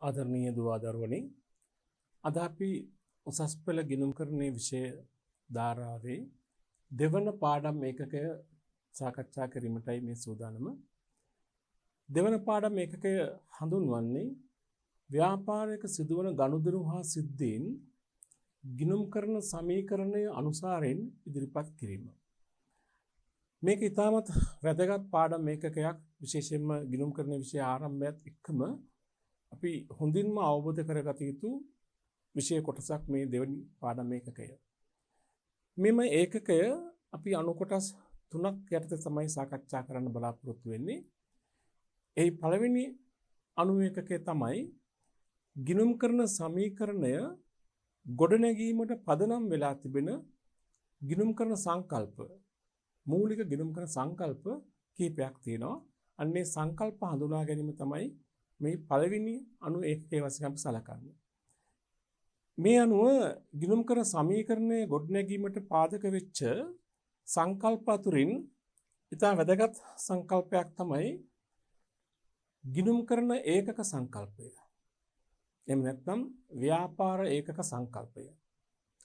ආදරණීය දුවදරුවනි අද අපි උසස් පෙළ ගිණුම් කරන්නේ විෂය ධාරාවේ දෙවන පාඩම් ඒකකය සාකච්ඡා කිරීමටයි මේ සූදානම. දෙවන පාඩම් ඒකකය හඳුන්වන්නේ ව්‍යාපාරයක සිදුවන ගනුදෙනු හා සිද්ධීන් ගිණුම් කරන සමීකරණය අනුසාරයෙන් ඉදිරිපත් කිරීම. මේක ඉතාමත් වැදගත් පාඩම් ඒකකයක්. විශේෂයෙන්ම ගිණුම් කරන විෂය ආරම්භයත් එක්කම අපි හොඳින්ම අවබෝධ කරගත යුතු විෂය කොටසක් මේ දෙවනි පාඩම් ඒකකය. මෙම ඒකකය අපි අණු කොටස් 3ක් යටතේ තමයි සාකච්ඡා කරන්න බලාපොරොත්තු වෙන්නේ. එහි පළවෙනි අණු ඒකකය තමයි ගිණුම් කරන සමීකරණය ගොඩනැගීමට පදනම් වෙලා තිබෙන ගිණුම් කරන සංකල්ප. මූලික ගිණුම් කරන සංකල්ප කීපයක් තියෙනවා. අන්නේ සංකල්ප හඳුනා ගැනීම තමයි මේ පළවෙනි අණු ඒකකයේ වශයෙන් අපි සලකන්නේ. මේ අනුව ගිණුම් කරන සමීකරණය ගොඩනැගීමට පාදක වෙච්ච සංකල්ප අතුරින් ඉතා වැදගත් සංකල්පයක් තමයි ගිණුම් කරන ඒකක සංකල්පය. එහෙම නැත්නම් ව්‍යාපාර ඒකක සංකල්පය.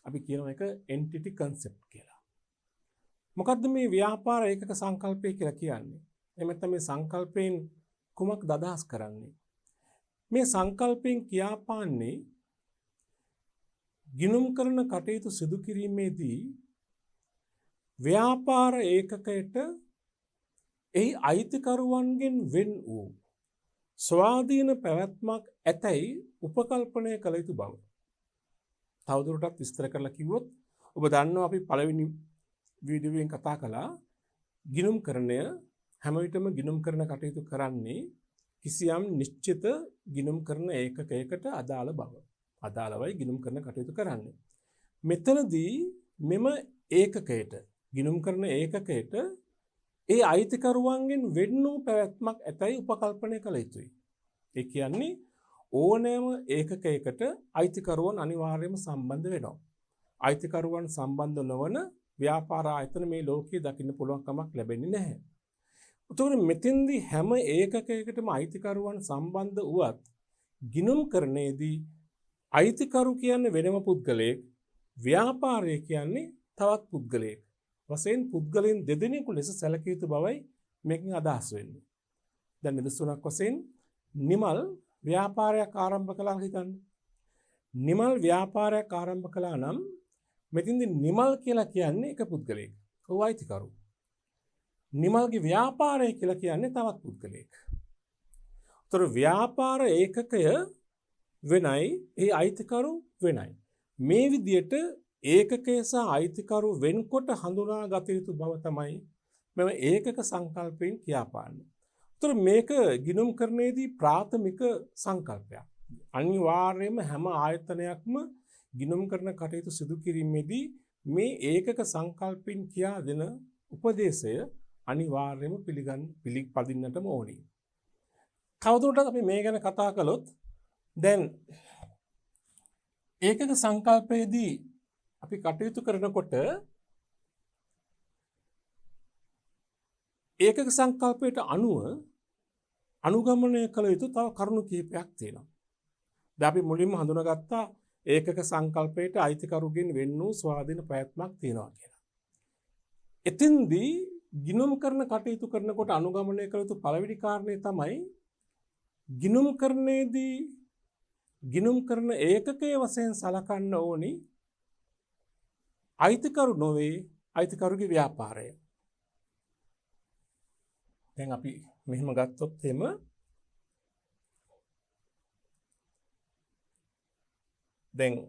අපි කියනවා එක entity concept කියලා. මොකද්ද මේ ව්‍යාපාර ඒකක සංකල්පය කියලා කියන්නේ? එහෙම නැත්නම් මේ සංකල්පයෙන් කුමක්ද අදහස් කරන්නේ? මේ සංකල්පයෙන් කියාපාන්නේ ගිණුම් කරන කටයුතු සිදු කිරීමේදී ව්‍යාපාර ඒකකයට එහි අයිතිකරුවන්ගෙන් වෙන් වූ ස්වාධීන පැවැත්මක් ඇතැයි උපකල්පනය කළ යුතු බව. තවදුරටත් විස්තර කරලා කිව්වොත් ඔබ දන්නවා අපි පළවෙනි වීඩියෝවෙන් කතා කළා ගිණුම් කරණය හැම විටම ගිණුම් කරන කටයුතු කරන්නේ කිසියම් නිශ්චිත ගිණුම් කරන ඒකකයකට අදාළ බව. අදාළවයි ගිණුම් කරන කටයුතු කරන්නේ. මෙතනදී මෙම ඒකකයට ගිණුම් කරන ඒකකයට ඒ අයිතිකරුවන්ගෙන් වෙන් වූ පැවැත්මක් ඇතැයි උපකල්පනය කළ යුතුයි. ඒ කියන්නේ ඕනෑම ඒකකයකට අයිතිකරුවන් අනිවාර්යයෙන්ම සම්බන්ධ වෙනවා. අයිතිකරුවන් සම්බන්ධ නොවන ව්‍යාපාර ආයතන මේ ලෝකයේ දකින්න පුළුවන් කමක් ලැබෙන්නේ නැහැ. උතෝර මෙතෙන්දී හැම ඒකකයකටම අයිතිකරුවන් සම්බන්ධ වුවත් ගිණුම් කරන්නේදී අයිතිකරු කියන්නේ වෙනම පුද්ගලයෙක්, ව්‍යාපාරය කියන්නේ තවත් පුද්ගලයෙක්. වශයෙන් පුද්ගලයන් දෙදෙනෙකු ලෙස සැලකිය යුතු බවයි මේකෙන් අදහස් වෙන්නේ. දැන් නිදසුනක් වශයෙන් නිමල් ව්‍යාපාරයක් ආරම්භ කළා හිතන්න. නිමල් ව්‍යාපාරයක් ආරම්භ කළා නම් මෙතෙන්දී නිමල් කියලා කියන්නේ එක පුද්ගලයෙක්. ඔහු අයිතිකරු. නිමල්ගේ ව්‍යාපාරය කියලා කියන්නේ තවත් පුද්ගලයෙක්. උතර ව්‍යාපාර ඒකකය වෙනයි, ඒ අයිතිකරු වෙනයි. මේ විදියට ඒකකය සහ අයිතිකරු වෙන්කොට හඳුනා ගත යුතු බව තමයි මෙම ඒකක සංකල්පයෙන් කියාපාන්නේ. උතර මේක ගිණුම් කරන්නේදී ප්‍රාථමික සංකල්පයක්. අනිවාර්යයෙන්ම හැම ආයතනයක්ම ගිණුම් කරන කටයුතු සිදු කිරීමේදී මේ ඒකක සංකල්පෙන් කියා දෙන උපදේශය අනිවාර්යයෙන්ම පිළිපදින්නටම ඕනේ. කවුරුටත් අපි මේ ගැන කතා කළොත් දැන් ඒකක සංකල්පයේදී අපි කටයුතු කරනකොට ඒකක සංකල්පයට අනුව අනුගමනය කළ යුතු තව කරුණු කිහිපයක් තියෙනවා. දැන් අපි මුලින්ම හඳුනාගත්තා ඒකක සංකල්පයට අයිතිකරුගෙන් වෙන් වූ ස්වාධීන පැවැත්මක් තියෙනවා කියලා. එතෙන්දී ගිණුම් කරන කටයුතු කරනකොට අනුගමනය කළ යුතු පළවෙනි කාරණේ තමයි ගිණුම් කරන්නේදී ගිණුම් කරන ඒකකයේ වශයෙන් සලකන්න ඕනි අයිතිකරු නොවේ අයිතිකරුගේ ව්‍යාපාරය. දැන් අපි මෙහෙම ගත්තොත් එහෙම දැන්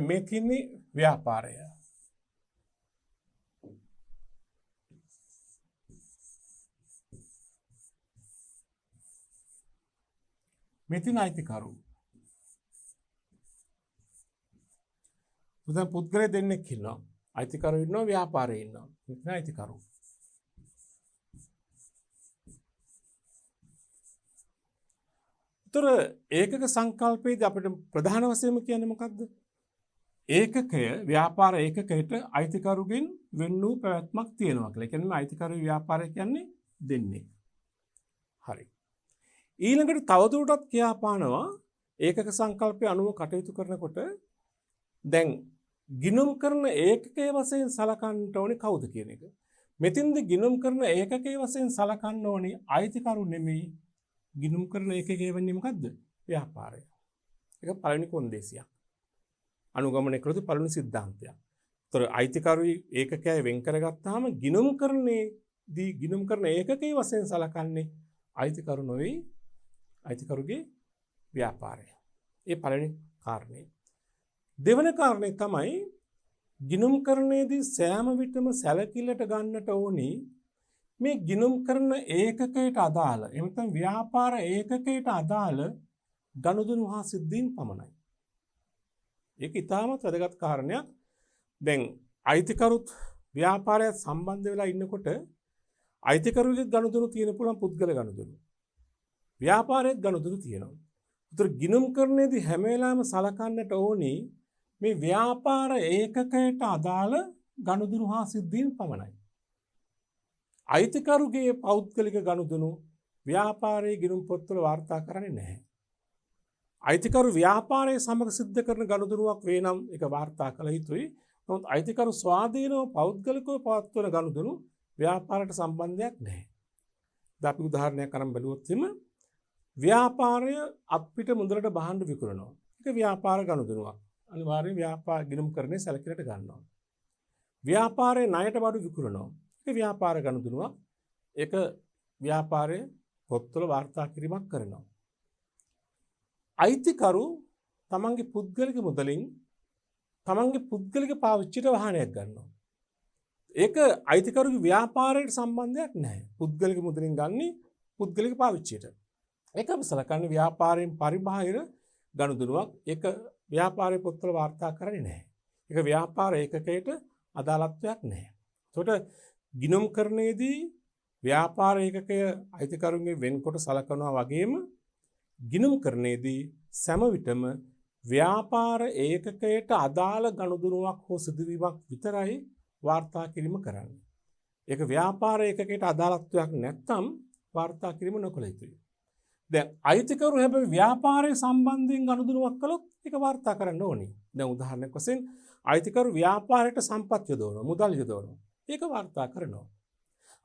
මේ තියෙන්නේ ව්‍යාපාරය. මෙතින් අයිතිකරු. උදා පුද්ගලය දෙන්නෙක් ඉන්නවා. අයිතිකරු ඉන්නවා, ව්‍යාපාරේ ඉන්නවා. මෙතින් අයිතිකරු. උතර ඒකක සංකල්පයේදී අපිට ප්‍රධාන වශයෙන්ම කියන්නේ මොකක්ද? ඒකකය ව්‍යාපාර ඒකකයට අයිතිකරුගෙන් වෙන් වූ පැවැත්මක් තියෙනවා කියලා. ඒ කියන්නේ අයිතිකරු ව්‍යාපාරය කියන්නේ දෙන්නේ. හරි. ඊළඟට තවදුරටත් කියා පානවා ඒකක සංකල්පය අනුව කටයුතු කරනකොට දැන් ගිණුම් කරන ඒකකයේ වශයෙන් සලකන්න ඕනේ කවුද කියන එක. මෙතින්ද ගිණුම් කරන ඒකකයේ වශයෙන් සලකන්න ඕනේ අයිතිකරු නෙමෙයි. ගිණුම් කරන ඒකකයේ වෙන්නේ මොකද්ද? ව්‍යාපාරය. ඒක පළවෙනි කොන්දේසියක්. අනුගමනය කළ යුතු පළවෙනි සිද්ධාන්තයක්. ඒතර අයිතිකරුයි ඒකකයයි වෙන් කරගත්තාම ගිණුම් කරන ඒකකයේ වශයෙන් සලකන්නේ අයිතිකරු නොවේ අයිතිකරුගේ ව්‍යාපාරය. ඒ පළවෙනි කාරණේ. දෙවන කාරණේ තමයි ගිණුම් කරන්නේදී සෑම විටම සැලකිල්ලට ගන්නට ඕනි මේ ගිණුම් කරන ඒකකයට අදාළ එහෙම නැත්නම් ව්‍යාපාර ඒකකයට අදාළ ගනුදෙනු හා සිද්ධීන් පමණයි. ඒක ඉතාමත් වැදගත් කාරණයක්. දැන් අයිතිකරුත් ව්‍යාපාරයත් සම්බන්ධ වෙලා ඉන්නකොට අයිතිකරුගේ ගනුදෙනු තියෙන පුළුවන් පුද්ගල ගනුදෙනු. ව්‍යාපාරයේත් ගනුදෙනු තියෙනවා. ඒතර ගිණුම් කරන්නේදී හැම වෙලාවෙම සලකන්නට ඕනි මේ ව්‍යාපාර ඒකකයට අදාළ ගනුදෙනු හා සිද්ධීන් පමණයි. අයිතිකරුගේ පෞද්ගලික ගනුදෙනු ව්‍යාපාරයේ ගිණුම් පොත්වල වාර්තා කරන්නේ නැහැ. අයිතිකරු ව්‍යාපාරයේ සමග සිද්ධ කරන ගනුදෙනුවක් වේ නම් ඒක වාර්තා කළ යුතුයි. නමුත් අයිතිකරු ස්වාධීනව පෞද්ගලිකව පවත්වන ගනුදෙනු ව්‍යාපාරයට සම්බන්ධයක් නැහැ. දැන් අපි උදාහරණයක් අරන් බලුවොත් එimhe ව්‍යාපාරය අපිට මුදලට බහන්න විකුණනවා. ඒක ව්‍යාපාර ගනුදෙනුවක්. අනිවාර්යයෙන් ව්‍යාපාර ගිණුම් කරන්නේ සැලකිලට ගන්නවා. ව්‍යාපාරයේ ණයට බඩු විකුණනවා. ඒක ව්‍යාපාර ගනුදෙනුවක්. ඒක ව්‍යාපාරයේ පොත්වල වාර්තා කිරීමක් කරනවා. අයිතිකරු තමන්ගේ පුද්ගලික මුදලින් තමන්ගේ පුද්ගලික පාවිච්චියට වාහනයක් ගන්නවා. ඒක අයිතිකරුගේ ව්‍යාපාරයට සම්බන්ධයක් නැහැ. පුද්ගලික මුදලින් ගන්නේ පුද්ගලික පාවිච්චියට. ඒක අපි සලකන්නේ ව්‍යාපාරයෙන් පරිබාහිර ගනුදෙනුවක්. ඒක ව්‍යාපාරයේ පොත්වල වාර්තා කරන්නේ නැහැ. ඒක ව්‍යාපාර ඒකකයට අදාළත්වයක් නැහැ. ඒකට ගිණුම් කරන්නේදී ව්‍යාපාර ඒකකය අයිතිකරුන්ගේ වෙන්කොට සලකනවා වගේම ගිණුම් කරන්නේදී සෑම විටම ව්‍යාපාර ඒකකයට අදාළ ගනුදෙනුවක් හෝ සිදුවීමක් විතරයි වාර්තා කිරීම කරන්නේ. ඒක ව්‍යාපාර ඒකකයට අදාළත්වයක් නැත්නම් වාර්තා කිරීම නොකළ යුතුයි. දැන් අයිතිකරු හැබැයි ව්‍යාපාරයේ සම්බන්ධයෙන් ගනුදෙනුවක් කළොත් ඒක වාර්තා කරන්න ඕනේ. දැන් උදාහරණයක් වශයෙන් අයිතිකරු ව්‍යාපාරයට සම්පත් යොදවනවා, මුදල් යොදවනවා. ඒක වාර්තා කරනවා.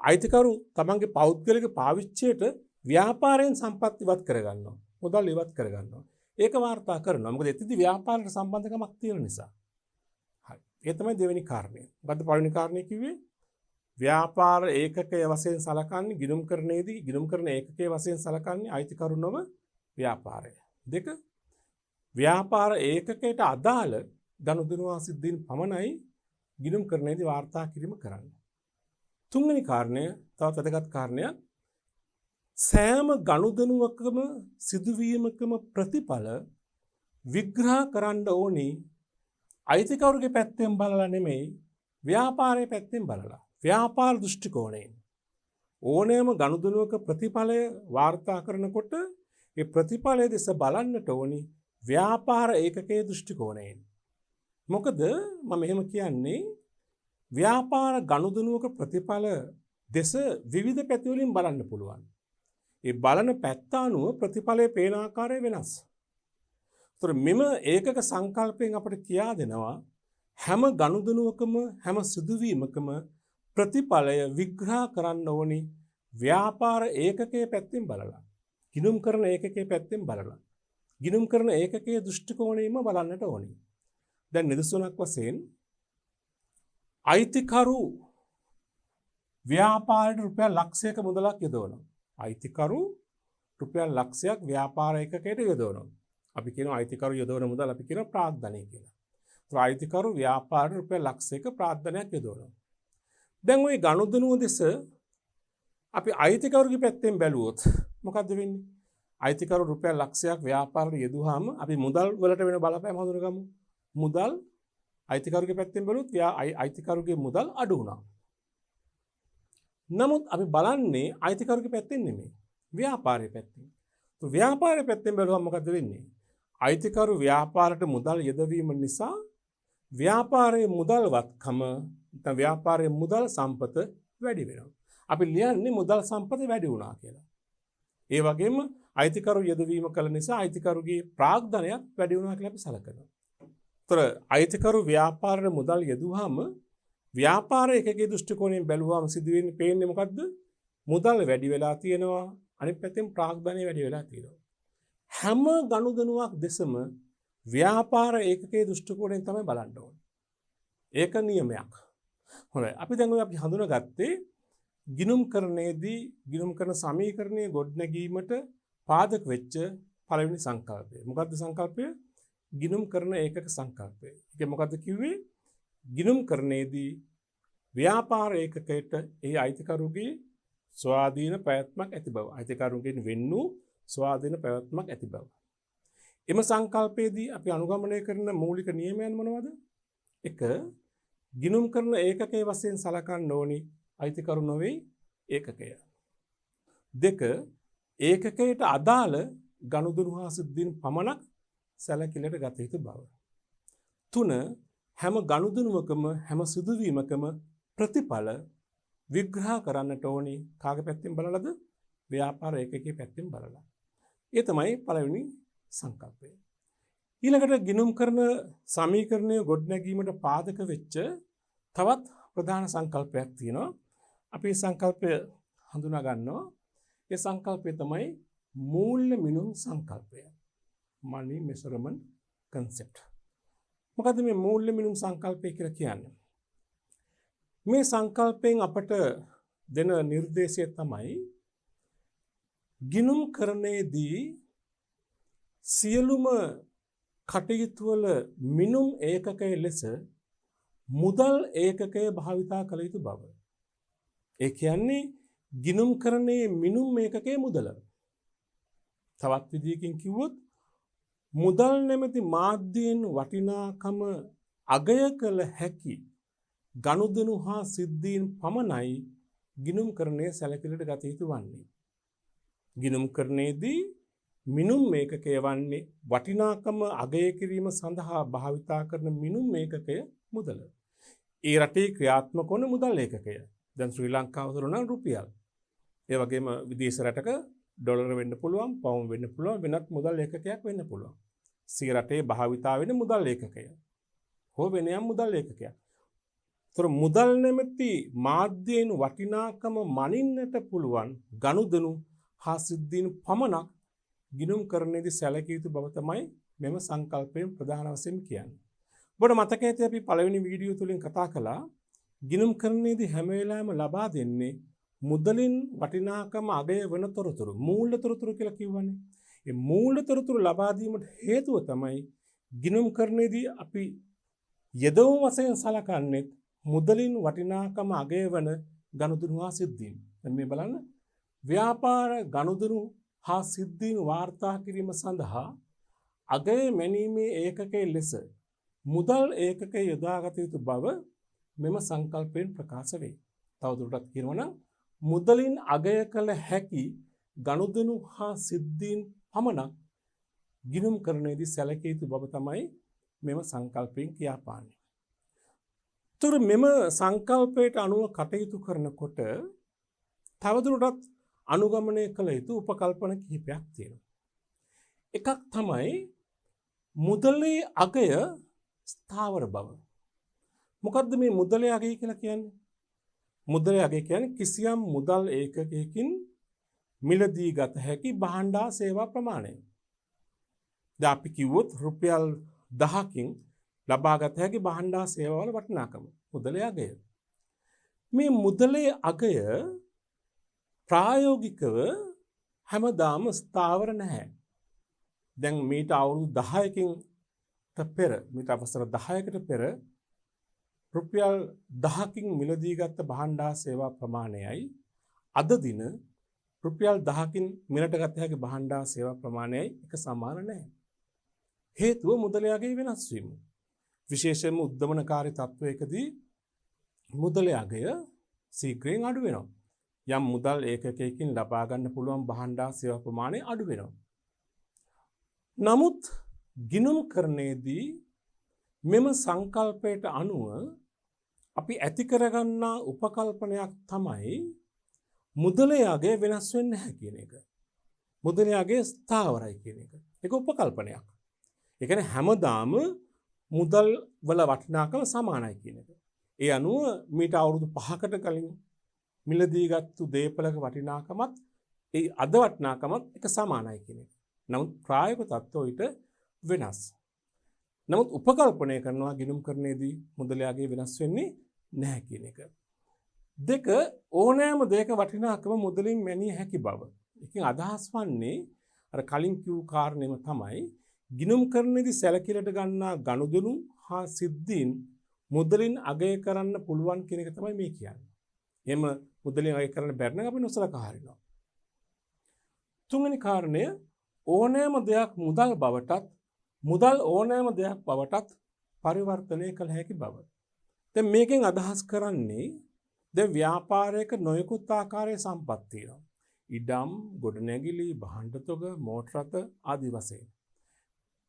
අයිතිකරු තමන්ගේ පෞද්ගලික පාවිච්චියට ව්‍යාපාරයෙන් සම්පත් ඉවත් කරගන්නවා, මුදල් ඉවත් කරගන්නවා. ඒක වාර්තා කරනවා. මොකද එතෙදි ව්යාපාරයට සම්බන්ධකමක් තියෙන නිසා. හරි. ඒ තමයි දෙවෙනි කාරණය. මොකද්ද පළවෙනි කාරණය කිව්වේ? ව්‍යාපාර ඒකකයේ වශයෙන් සලකන්නේ ගිණුම් කරන්නේදී ගිණුම් කරන ඒකකයේ වශයෙන් සලකන්නේ අයිතිකරු නොව ව්‍යාපාරය. දෙක ව්‍යාපාර ඒකකයට අදාළ ගනුදෙනු සිද්ධීන් පමණයි ගිණුම් කරන්නේදී වාර්තා කිරීම කරන්නේ. තුන්වෙනි කාරණය තවත් වැදගත් කාරණයක්. සෑම ගනුදෙනුවකම සිදුවීමකම ප්‍රතිඵල විග්‍රහ කරන්න ඕනි අයිතිකරුගේ පැත්තෙන් බලලා නෙමෙයි ව්‍යාපාරයේ පැත්තෙන් බලලා. ව්‍යාපාර දෘෂ්ටි කෝණයෙන් ඕනෑම ගනුදෙනුවක ප්‍රතිඵලය වාර්තා කරනකොට ඒ ප්‍රතිඵලය දෙස බලන්නට ඕනි ව්‍යාපාර ඒකකයේ දෘෂ්ටි කෝණයෙන්. මොකද මම එහෙම කියන්නේ ව්‍යාපාර ගනුදෙනුවක ප්‍රතිඵල දෙස විවිධ පැති වලින් බලන්න පුළුවන්. ඒ බලන පැත්ත අනුව ප්‍රතිඵලයේ පේන ආකාරය වෙනස්. ඒතර මෙම ඒකක සංකල්පයෙන් අපිට කියා දෙනවා හැම ගනුදෙනුවකම හැම සිදුවීමකම ප්‍රතිඵලය විග්‍රහ කරන්න ඕනි ව්‍යාපාර ඒකකයේ පැත්තෙන් බලලා. ගිණුම් කරන ඒකකයේ පැත්තෙන් බලලා. ගිණුම් කරන ඒකකයේ දෘෂ්ටි කෝණයෙන්ම බලන්නට ඕනි. දැන් නිදසුනක් වශයෙන් අයිතිකරු ව්‍යාපාරයට රුපියල් ලක්ෂයක මුදලක් යොදවනවා. අයිතිකරු රුපියල් ලක්ෂයක් ව්‍යාපාර ඒකකයට යොදවනවා. අපි කියනවා අයිතිකරු යොදවන මුදල අපි කියනවා ප්‍රාග්ධනය කියලා. ඒත් අයිතිකරු ව්‍යාපාරයට රුපියල් ලක්ෂයක ප්‍රාග්ධනයක් යොදවනවා. දැන් ওই ගනුදෙනුව දෙස අපි අයිතිකරුගේ පැත්තෙන් බැලුවොත් මොකද්ද වෙන්නේ? අයිතිකරු රුපියල් ලක්ෂයක් ව්‍යාපාරයට යෙදුවාම අපි මුදල් වලට වෙන බලපෑම හඳුනගමු. මුදල් අයිතිකරුගේ පැත්තෙන් බැලුවොත් අයිතිකරුගේ මුදල් අඩු වුණා. නමුත් අපි බලන්නේ අයිතිකරුගේ පැත්තෙන් නෙමෙයි ව්‍යාපාරයේ පැත්තෙන්. તો ව්‍යාපාරයේ පැත්තෙන් බැලුවම මොකද වෙන්නේ? අයිතිකරු ව්‍යාපාරයට මුදල් යෙදවීම නිසා ව්යාපාරයේ මුදල්වත්කම නැත්නම් ව්‍යාපාරයේ මුදල් සම්පත වැඩි වෙනවා. අපි ලියන්නේ මුදල් සම්පත වැඩි වුණා කියලා. ඒ වගේම අයිතිකරු යෙදවීම කළ නිසා අයිතිකරුගේ ප්‍රාග්ධනයත් වැඩි වුණා කියලා අපි සලකනවා. ඒතර අයිතිකරු ව්‍යාපාරයේ මුදල් යෙදුවාම ව්‍යාපාරයේ එකකේ දෘෂ්ටි කෝණයෙන් බැලුවාම සිදුවෙන්නේ පේන්නේ මොකද්ද? මුදල් වැඩි වෙලා තියෙනවා, අනිත් පැත්තෙන් ප්‍රාග්ධනය වැඩි වෙලා තියෙනවා. හැම ගනුදෙනුවක් දෙසම ව්‍යාපාර ඒකකයේ දෘෂ්ටි කෝණයෙන් තමයි බලන්න ඕනේ. ඒක නියමයක්. හොඳයි. අපි දැන් ඔය අපි හඳුනාගත්තේ ගිණුම්කරණයේදී ගිණුම්කරණ සමීකරණයේ ගොඩනැගීමට පාදක වෙච්ච පළවෙනි සංකල්පය. මොකද්ද සංකල්පය? ගිණුම්කරණ ඒකක සංකල්පය. ඒක මොකද්ද කිව්වේ? ගිණුම්කරණයේදී ව්‍යාපාර ඒකකයට ඒ අයිතිකරුගේ ස්වාධීන පැවැත්මක් ඇති බව. අයිතිකරුගෙන් වෙන් වූ ස්වාධීන පැවැත්මක් ඇති බව. එම සංකල්පයේදී අපි අනුගමනය කරන මූලික නියමයන් මොනවද? 1. ගිණුම්කරණ ඒකකයේ වශයෙන් සලකන්න ඕනි අයිතිකරු නොවේ ඒකකය. 2. ඒකකයට අදාළ ගනුදෙනු හා සිද්ධීන් පමණක් සැලකිල්ලට ගත යුතු බව. 3. හැම ගනුදෙනුවකම හැම සිදුවීමකම ප්‍රතිඵල විග්‍රහ කරන්නට ඕනි කාගේ පැත්තෙන් බලලාද? ව්‍යාපාර ඒකකයේ පැත්තෙන් බලලා. ඒ තමයි පළවෙනි සංකල්පය. ඊළඟට ගිණුම්කරණ සමීකරණය ගොඩනැගීමට පාදක වෙච්ච තවත් ප්‍රධාන සංකල්පයක් තියෙනවා. අපි සංකල්පය හඳුනා ගන්නවා. ඒ සංකල්පය තමයි මූල්‍ය මිනුම් සංකල්පය. money measurement concept. මොකද මේ මූල්‍ය මිනුම් සංකල්පය කියලා කියන්නේ? මේ සංකල්පයෙන් අපට දෙන නිර්දේශය තමයි ගිණුම්කරණයේදී සියලුම කටයුතු වල මිනුම් ඒකකයේ ලෙස මුදල් ඒකකය භාවිතා කළ යුතු බව. ඒ කියන්නේ ගිණුම්කරණයේ මිනුම් ඒකකයේ මුදල. තවත් විදිහකින් කිව්වොත් මුදල් නැමැති මාධ්‍යයෙන් වටිනාකම අගය කළ හැකි ගනුදෙනු හා සිද්ධීන් පමණයි ගිණුම්කරණයේ සැලකිල්ලට ගත යුතු වන්නේ. ගිණුම්කරණයේදී මිනුම් ඒකකය වන්නේ වටිනාකම අගය කිරීම සඳහා භාවිතා කරන මිනුම් ඒකකය මුදල. ඒ රටේ ක්‍රියාත්මක වන මුදල් ඒකකය. දැන් ශ්‍රී ලංකාව තුළ නම් රුපියල්. ඒ වගේම විදේශ රටක ඩොලර් වෙන්න පුළුවන්, පවුම් වෙන්න පුළුවන්, වෙනත් මුදල් ඒකකයක් වෙන්න පුළුවන්. සිය රටේ භාවිතා වෙන මුදල් ඒකකය. හෝ වෙන යම් මුදල් ඒකකයක්. ඒතර මුදල් නැමැති මාධ්‍යයෙන් වටිනාකම මනින්නට පුළුවන් ගනුදෙනු හා සිද්ධීන් පමණක් ගිණුම්කරණයේදී සැලකිය යුතු බව තමයි මෙම සංකල්පයෙන් ප්‍රධාන වශයෙන් කියන්නේ. ඔබට මතක ඇති අපි පළවෙනි වීඩියෝ තුලින් කතා කළා ගිණුම්කරණයේදී හැම වෙලාවෙම ලබා දෙන්නේ මුදලින් වටිනාකම අගය වෙන තොරතුරු, මූල්‍ය තොරතුරු කියලා කියවනේ. මේ මූල්‍ය තොරතුරු ලබා දීමට හේතුව තමයි ගිණුම්කරණයේදී අපි යෙදවුම් වශයෙන් සලකන්නේ මුදලින් වටිනාකම අගය වෙන ගනුදෙනු හා සිද්ධීන්. දැන් මේ බලන්න ව්‍යාපාර ගනුදෙනු හා සිද්ධීන් වාර්තා කිරීම සඳහා අගය මැනීමේ ඒකකයේ ලෙස මුදල් ඒකකය යොදාගත යුතු බව මෙම සංකල්පයෙන් ප්‍රකාශ වේ. තවදුරටත් කියනවා නම් මුදලින් අගය කළ හැකි ගනුදෙනු හා සිද්ධීන් පමණක් ගිණුම්කරණයේදී සැලකිය යුතු බව තමයි මෙම සංකල්පයෙන් කියාපාන්නේ. තුර මෙම සංකල්පයට අනුව කටයුතු කරනකොට තවදුරටත් අනුගමනය කළ යුතු උපකල්පන කිහිපයක් තියෙනවා. එකක් තමයි මුදලේ අගය ස්ථාවර බව. මොකද්ද මේ මුදලේ අගය කියලා කියන්නේ? මුදලේ අගය කියන්නේ කිසියම් මුදල් ඒකකයකින් මිලදී ගත හැකි භාණ්ඩා සේවා ප්‍රමාණය. දැන් අපි කිව්වොත් රුපියල් 1000කින් ලබාගත හැකි භාණ්ඩා සේවාවල වටිනාකම මුදලේ අගය. මේ මුදලේ අගය ප්‍රායෝගිකව හැමදාම ස්ථාවර නැහැ. දැන් මීට අවුරුදු 10කින් පෙර, මීට අවසර 10කට පෙර රුපියල් 1000කින් මිලදී ගත්ත භාණ්ඩා සේවා ප්‍රමාණයයි අද දින රුපියල් 1000කින් මිලට ගත හැකි භාණ්ඩා සේවා ප්‍රමාණයයි එක සමාන නැහැ. හේතුව මුදලේ අගය වෙනස් වීම. විශේෂයෙන්ම උද්දමනකාරී තත්වයකදී මුදලේ අගය ශීඝ්‍රයෙන් අඩු වෙනවා. යම් මුදල් ඒකකයකින් ලබා ගන්න පුළුවන් භාණ්ඩා සේවා ප්‍රමාණය අඩු වෙනවා. නමුත් ගිණුම්කරණයේදී මෙම සංකල්පයට අනුව අපි ඇති කරගන්නා උපකල්පනයක් තමයි මුදලේ අගය වෙනස් වෙන්නේ නැහැ කියන එක. මුදලේ අගය ස්ථාවරයි කියන එක. ඒක උපකල්පනයක්. ඒ කියන්නේ හැමදාම මුදල් වල වටිනාකම සමානයි කියන එක. ඒ අනුව මීට අවුරුදු 5කට කලින් මිලදී ගත්තු දේපලක වටිනාකමත් ඒ අද වටිනාකමත් එක සමානයි කියන එක. නමුත් ප්‍රායෝගික තත්ත්වය ඊට වෙනස්. නමුත් උපකල්පනය කරනවා ගිණුම් කරන්නේදී මුදලයාගේ වෙනස් වෙන්නේ නැහැ කියන එක. දෙක ඕනෑම දෙයක වටිනාකම මුදලින් මැනිය හැකි බව. එකකින් අදහස් වන්නේ අර කලින් කිව් කාරණේම තමයි ගිණුම් කරන්නේදී සැලකිලට ගන්නා ගනුදෙනු හා සිද්ධීන් මුදලින් අගය කරන්න පුළුවන් කියන එක තමයි මේ කියන්නේ. එහෙම මුදලින් අගය කරන්න බැරි නම් අපි නොසලකා හරිනවා. තුන්වෙනි කාරණය ඕනෑම දෙයක් මුදල් බවටත් මුදල් ඕනෑම දෙයක් බවටත් පරිවර්තනය කළ හැකි බව. දැන් මේකෙන් අදහස් කරන්නේ දැන් ව්‍යාපාරයක නොයෙකුත් ආකාරයේ සම්පත් තියෙනවා. ඉඩම්, ගොඩනැගිලි, භාණ්ඩතොග, මෝටර රථ ආදී වශයෙන්.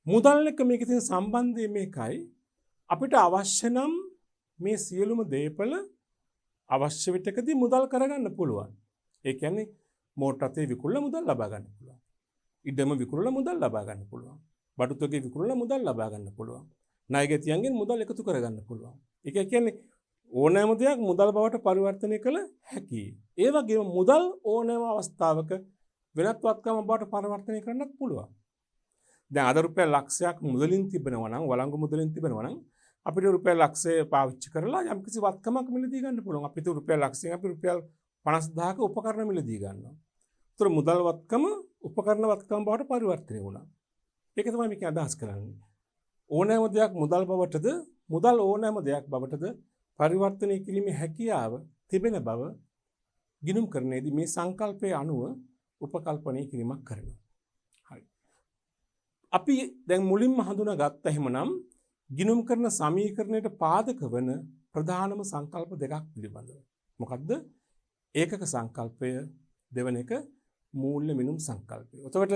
මුදල් එක්ක මේකේ තියෙන සම්බන්ධය මේකයි. අපිට අවශ්‍ය නම් මේ සියලුම දේපල අවශ්‍ය විටකදී මුදල් කරගන්න පුළුවන්. ඒ කියන්නේ මෝටර රථේ විකුණලා මුදල් ලබා ගන්න පුළුවන්. ඉඩම විකුණලා මුදල් ලබා ගන්න පුළුවන්. බඩු තොගේ විකුණලා මුදල් ලබා ගන්න පුළුවන්. ණයගැතියන්ගෙන් මුදල් එකතු කරගන්න පුළුවන්. ඒක කියන්නේ ඕනෑම දෙයක් මුදල් බවට පරිවර්තනය කළ හැකියි. ඒ වගේම මුදල් ඕනෑම අවස්ථාවක වෙනත් වත්කමක් බවට පරිවර්තනය කරන්නත් පුළුවන්. දැන් අද රුපියල් ලක්ෂයක් මුදලින් තිබෙනවා නම් වළංගු මුදලින් තිබෙනවා නම් අපිට රුපියල් ලක්ෂය පාවිච්චි කරලා යම්කිසි වත්කමක් මිලදී ගන්න පුළුවන්. අපිට රුපියල් ලක්ෂයෙන් අපි රුපියල් 50000ක උපකරණ මිලදී ගන්නවා. ඒතර මුදල් වත්කම උපකරණ වත්කම බවට පරිවර්තනය වුණා. ඒක තමයි මේක අදහස් කරන්නේ. ඕනෑම දෙයක් මුදල් බවටද මුදල් ඕනෑම දෙයක් බවටද පරිවර්තනය කිරීමේ හැකියාව තිබෙන බව ගිණුම් කරන්නේදී මේ සංකල්පයේ අනුව උපකල්පනය කිරීමක් කරනවා. හරි. අපි දැන් මුලින්ම හඳුනාගත්ත එහෙමනම් ගිණුම් කරන සමීකරණයට පාදක වන ප්‍රධානම සංකල්ප දෙකක් පිළිබඳව. මොකද්ද? ඒකක සංකල්පය, දෙවන එක මූල්‍ය මිනුම් සංකල්පය. එතකොට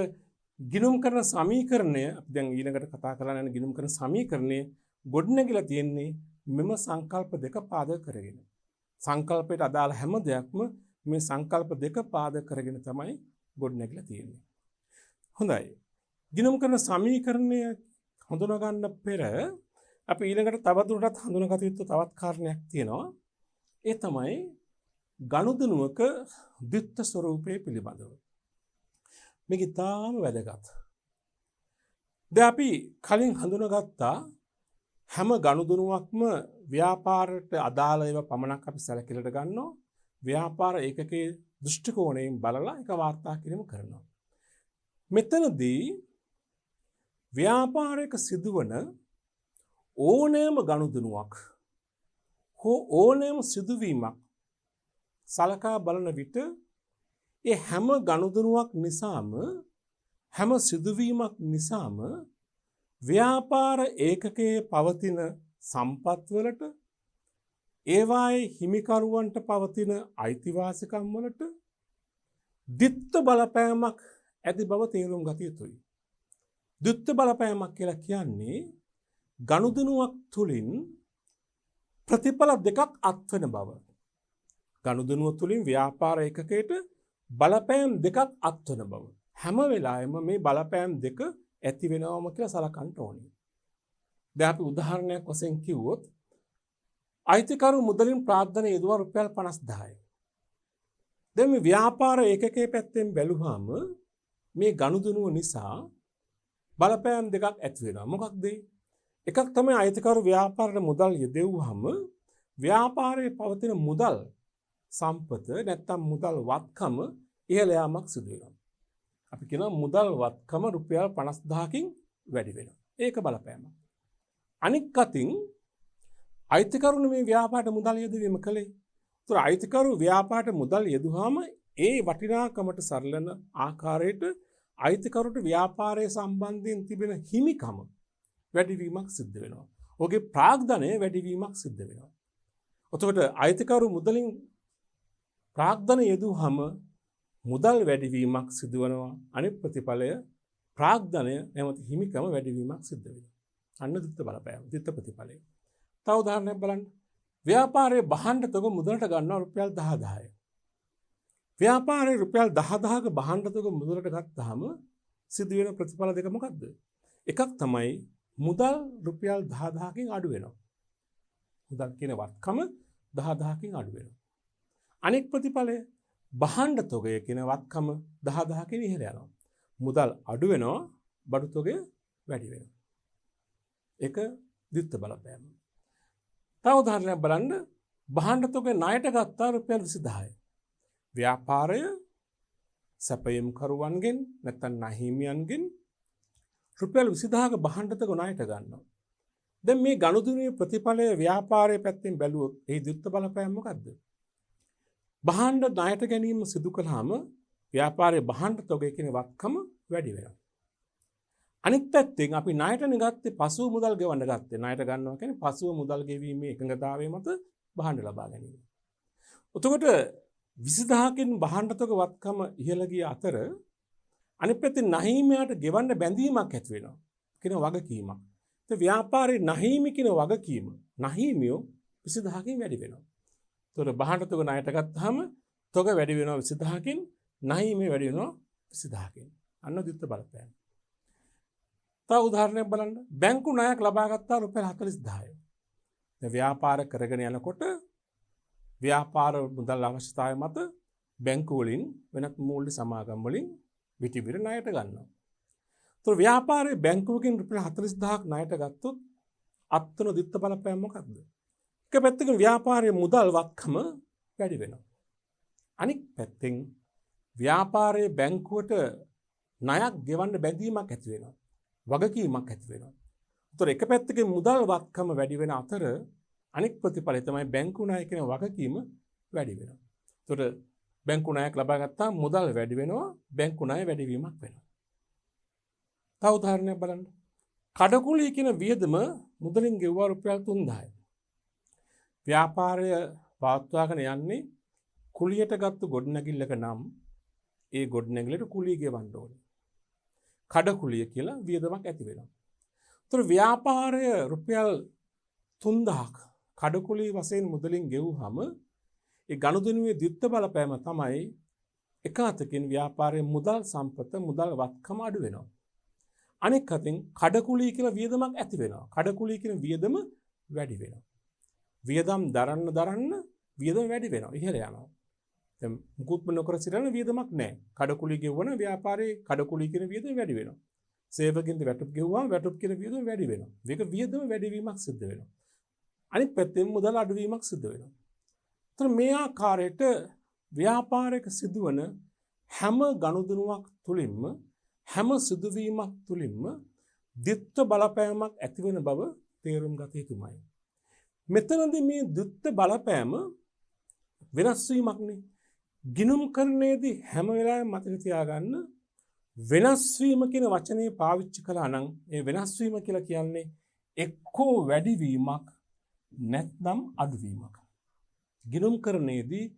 ගිණුම් කරන සමීකරණය අපි දැන් ඊළඟට කතා කරලා යන ගිණුම් කරන සමීකරණය ගොඩනැගිලා තියෙන්නේ මෙම සංකල්ප දෙක පාදක කරගෙන. සංකල්පයට අදාළ හැම දෙයක්ම මේ සංකල්ප දෙක පාදක කරගෙන තමයි ගොඩනැගිලා තියෙන්නේ. හොඳයි. ගිණුම් කරන සමීකරණය හඳුනා ගන්න පෙර අපි ඊළඟට තවදුරටත් හඳුනාගත යුතු තවත් කාරණයක් තියෙනවා. ඒ තමයි ගනුදෙනුවක ද්විත්ව ස්වરૂපයේ පිළිබඳව. මේක ඉතාම වැදගත්. දැන් අපි කලින් හඳුනාගත්තා හැම ගනුදෙනුවක්ම ව්‍යාපාරයට අදාළ ඒවා පමණක් අපි සැලකිලට ගන්නවා. ව්‍යාපාර ඒකකයේ දෘෂ්ටි කෝණයෙන් බලලා ඒක වාර්තා කිරීම කරනවා. මෙතනදී ව්‍යාපාරයක සිදුවන ඕනෑම ගනුදෙනුවක් හෝ ඕනෑම සිදුවීමක් සලකා බලන විට ඒ හැම ගනුදෙනුවක් නිසාම හැම සිදුවීමක් නිසාම ව්‍යාපාර ඒකකයේ පවතින සම්පත්වලට ඒවායේ හිමිකරුවන්ට පවතින අයිතිවාසිකම් වලට ද්විත්ව බලපෑමක් ඇති බව තේරුම් ගත යුතුයි. ද්විත්ව බලපෑමක් කියලා කියන්නේ ගනුදෙනුවක් තුලින් ප්‍රතිඵල දෙකක් අත්වන බව. ගනුදෙනුව තුලින් ව්‍යාපාර ඒකකයට බලපෑම් දෙකක් අත්වන බව. හැම වෙලාවෙම මේ බලපෑම් දෙක ඇති වෙනවම කියලා සලකන්න ඕනේ. දැන් අපි උදාහරණයක් වශයෙන් කිව්වොත් අයිතිකරු මුදලින් ප්‍රාර්ථන යෙදුවා රුපියල් 50000යි. දැන් මේ ව්‍යාපාර ඒකකයේ පැත්තෙන් බැලුවාම මේ ගනුදෙනුව නිසා බලපෑම් දෙකක් ඇති වෙනවා. මොකක්ද? එකක් තමයි අයිතිකරු ව්‍යාපාරයට මුදල් යෙදුවාම ව්‍යාපාරයේ පවතින මුදල් සම්පත නැත්තම් මුදල් වත්කම ඉහළ යාමක් සිදු වෙනවා. අපි කියනවා මුදල් වත්කම රුපියල් 50000කින් වැඩි වෙනවා. ඒක බලපෑමක්. අනික් අතින් අයිතිකරුනේ මේ ව්‍යාපාරයට මුදල් යෙදවීම කළේ. ඒතර අයිතිකරු ව්‍යාපාරයට මුදල් යෙදුවාම ඒ වටිනාකමට සරලන ආකාරයට අයිතිකරුට ව්‍යාපාරයේ සම්බන්ධයෙන් තිබෙන හිමිකම වැඩිවීමක් සිද්ධ වෙනවා. ඔහුගේ ප්‍රාග්ධනය වැඩිවීමක් සිද්ධ වෙනවා. එතකොට අයිතිකරු මුදලින් ප්‍රාග්ධන යෙදුවහම මුදල් වැඩිවීමක් සිදු වෙනවා. අනිත් ප්‍රතිඵලය ප්‍රාග්ධනය නැමැති හිමිකම වැඩිවීමක් සිද්ධ වෙනවා. අන්න ද්විත්ව බලපෑම, ද්විත්ව ප්‍රතිඵලය. තව උදාහරණයක් බලන්න. ව්‍යාපාරයේ භාණ්ඩ තොග මුදලට ගන්නවා රුපියල් 10000යි. ව්‍යාපාරයේ රුපියල් 10000ක භාණ්ඩතක මුදලට ගත්තාම සිදුවෙන ප්‍රතිඵල දෙක මොකක්ද? එකක් තමයි මුදල් රුපියල් 10000කින් අඩු වෙනවා. මුදල් කියන වත්කම 10000කින් අඩු වෙනවා. අනෙක් ප්‍රතිඵලය භාණ්ඩ තොගය කියන වත්කම 10000කින් ඉහළ යනවා. මුදල් අඩු වෙනවා, බඩු තොගය වැඩි වෙනවා. ඒක ද්විත්ව බලපෑම. තව උදාහරණයක් බලන්න. භාණ්ඩ තොගය ණයට ගත්තා රුපියල් 20000යි. ව්‍යාපාරය සැපයීම් කරුවන්ගෙන් නැත්නම් නහිමියන්ගෙන් රුපියල් 20000ක භාණ්ඩ තොග ණයට ගන්නවා. දැන් මේ ගනුදෙනුවේ ප්‍රතිඵලය ව්‍යාපාරයේ පැත්තෙන් බැලුවොත් ඒ ද්විත්ව බලපෑම මොකද්ද? භාණ්ඩ ණයට ගැනීම සිදු කළාම ව්‍යාපාරයේ භාණ්ඩ තොගය කියන වත්කම වැඩි වෙනවා. අනිත් පැත්තෙන් අපි ණයටනේ ගත්තේ පසුව මුදල් ගෙවන්න ගත්තේ. ණයට ගන්නවා කියන්නේ පසුව මුදල් ගෙවීමේ එකඟතාවය මත භාණ්ඩ ලබා ගැනීම. එතකොට 20000කින් භාණ්ඩ තොග වත්කම ඉහළ ගිය අතර අනිත් පැත්තේ නහිමියාට ගෙවන්න බැඳීමක් ඇති වෙනවා. කියන වගකීමක්. ඒ ව්‍යාපාරයේ නහිමි කියන වගකීම නහිමියෝ 20000කින් වැඩි වෙනවා. එතකොට භාණ්ඩ තොග ණයට ගත්තාම තොග වැඩි වෙනවා 20000කින්, නහිමිය වැඩි වෙනවා 20000කින්. අන්න ද්විත්ව බලපෑම. තව උදාහරණයක් බලන්න. බැංකු ණයක් ලබා ගත්තා රුපියල් 40000යි. දැන් ව්‍යාපාර කරගෙන යනකොට ව්‍යාපාර මුදල් අවශ්‍යතාවය මත බැංකු වලින් වෙනත් මූල්‍ය සමාගම් වලින් විටිවිර ණයට ගන්නවා. ඒතර ව්‍යාපාරයේ බැංකුවකින් රුපියල් 40000ක් ණයට ගත්තොත් අත්තුන ද්විත්ව බලපෑම මොකක්ද? එක පැත්තකින් ව්‍යාපාරයේ මුදල් වත්කම වැඩි වෙනවා. අනික් පැත්තෙන් ව්‍යාපාරයේ බැංකුවට ණයක් ගෙවන්න බැඳීමක් ඇති වෙනවා. වගකීමක් ඇති වෙනවා. ඒතර එක පැත්තකින් මුදල් වත්කම වැඩි වෙන අතර අනෙක් ප්‍රතිඵලය තමයි බැංකු ණය කියන වගකීම වැඩි වෙනවා. ඒතර බැංකු ණයක් ලබා ගත්තා මුදල් වැඩි වෙනවා, බැංකු ණය වැඩි වීමක් වෙනවා. තව උදාහරණයක් බලන්න. කඩකුලිය කියන වියදම මුදලින් ගෙවුවා රුපියල් 3000යි. ව්‍යාපාරය පවත්වාගෙන යන්නේ කුලියට ගත්තු ගොඩනැගිල්ලක නම් ඒ ගොඩනැගිල්ලට කුලිය ගෙවන්න ඕනේ. කඩකුලිය කියලා වියදමක් ඇති වෙනවා. ඒතර ව්‍යාපාරය රුපියල් 3000ක් කඩකුලිය වශයෙන් මුදලින් ගෙවුවහම ඒ ගනුදෙනුවේ ද්විත්ව බලපෑම තමයි එක අතකින් ව්‍යාපාරයේ මුදල් සම්පත මුදල් වත්කම අඩු වෙනවා. අනෙක් අතින් කඩකුලිය කියලා වියදමක් ඇති වෙනවා. කඩකුලිය කියන වියදම වැඩි වෙනවා. වියදම් දරන්න වියදම වැඩි වෙනවා. ඉහළ යනවා. දැන් මුකුත්ම නොකර සිටින වියදමක් නැහැ. කඩකුලිය ගෙවන ව්‍යාපාරයේ කඩකුලිය කියන වියදම වැඩි වෙනවා. සේවකින්ද වැටුප් ගෙවුවාම වැටුප් කියන වියදම වැඩි වෙනවා. මේක වියදම වැඩිවීමක් සිද්ධ වෙනවා. අනිත් පැත්තෙන් මුදල් අඩුවීමක් සිද්ධ වෙනවා. ඒතර මේ ආකාරයට ව්‍යාපාරයක සිදුවන හැම ගනුදෙනුවක් තුලින්ම හැම සිදුවීමක් තුලින්ම ද්විත්ව බලපෑමක් ඇතිවන බව තේරුම් ගත යුතුමයි. මෙතනදී මේ ද්විත්ව බලපෑම වෙනස් වීමක් නේ. ගිණුම් කරන්නේදී හැම වෙලාවෙම මතක තියාගන්න වෙනස් වීම කියන වචනේ පාවිච්චි කළා නම් ඒ වෙනස් වීම කියලා කියන්නේ එක්කෝ වැඩිවීමක් නැත්නම් අඩුවීමක්. ගිණුම් කරන්නේදී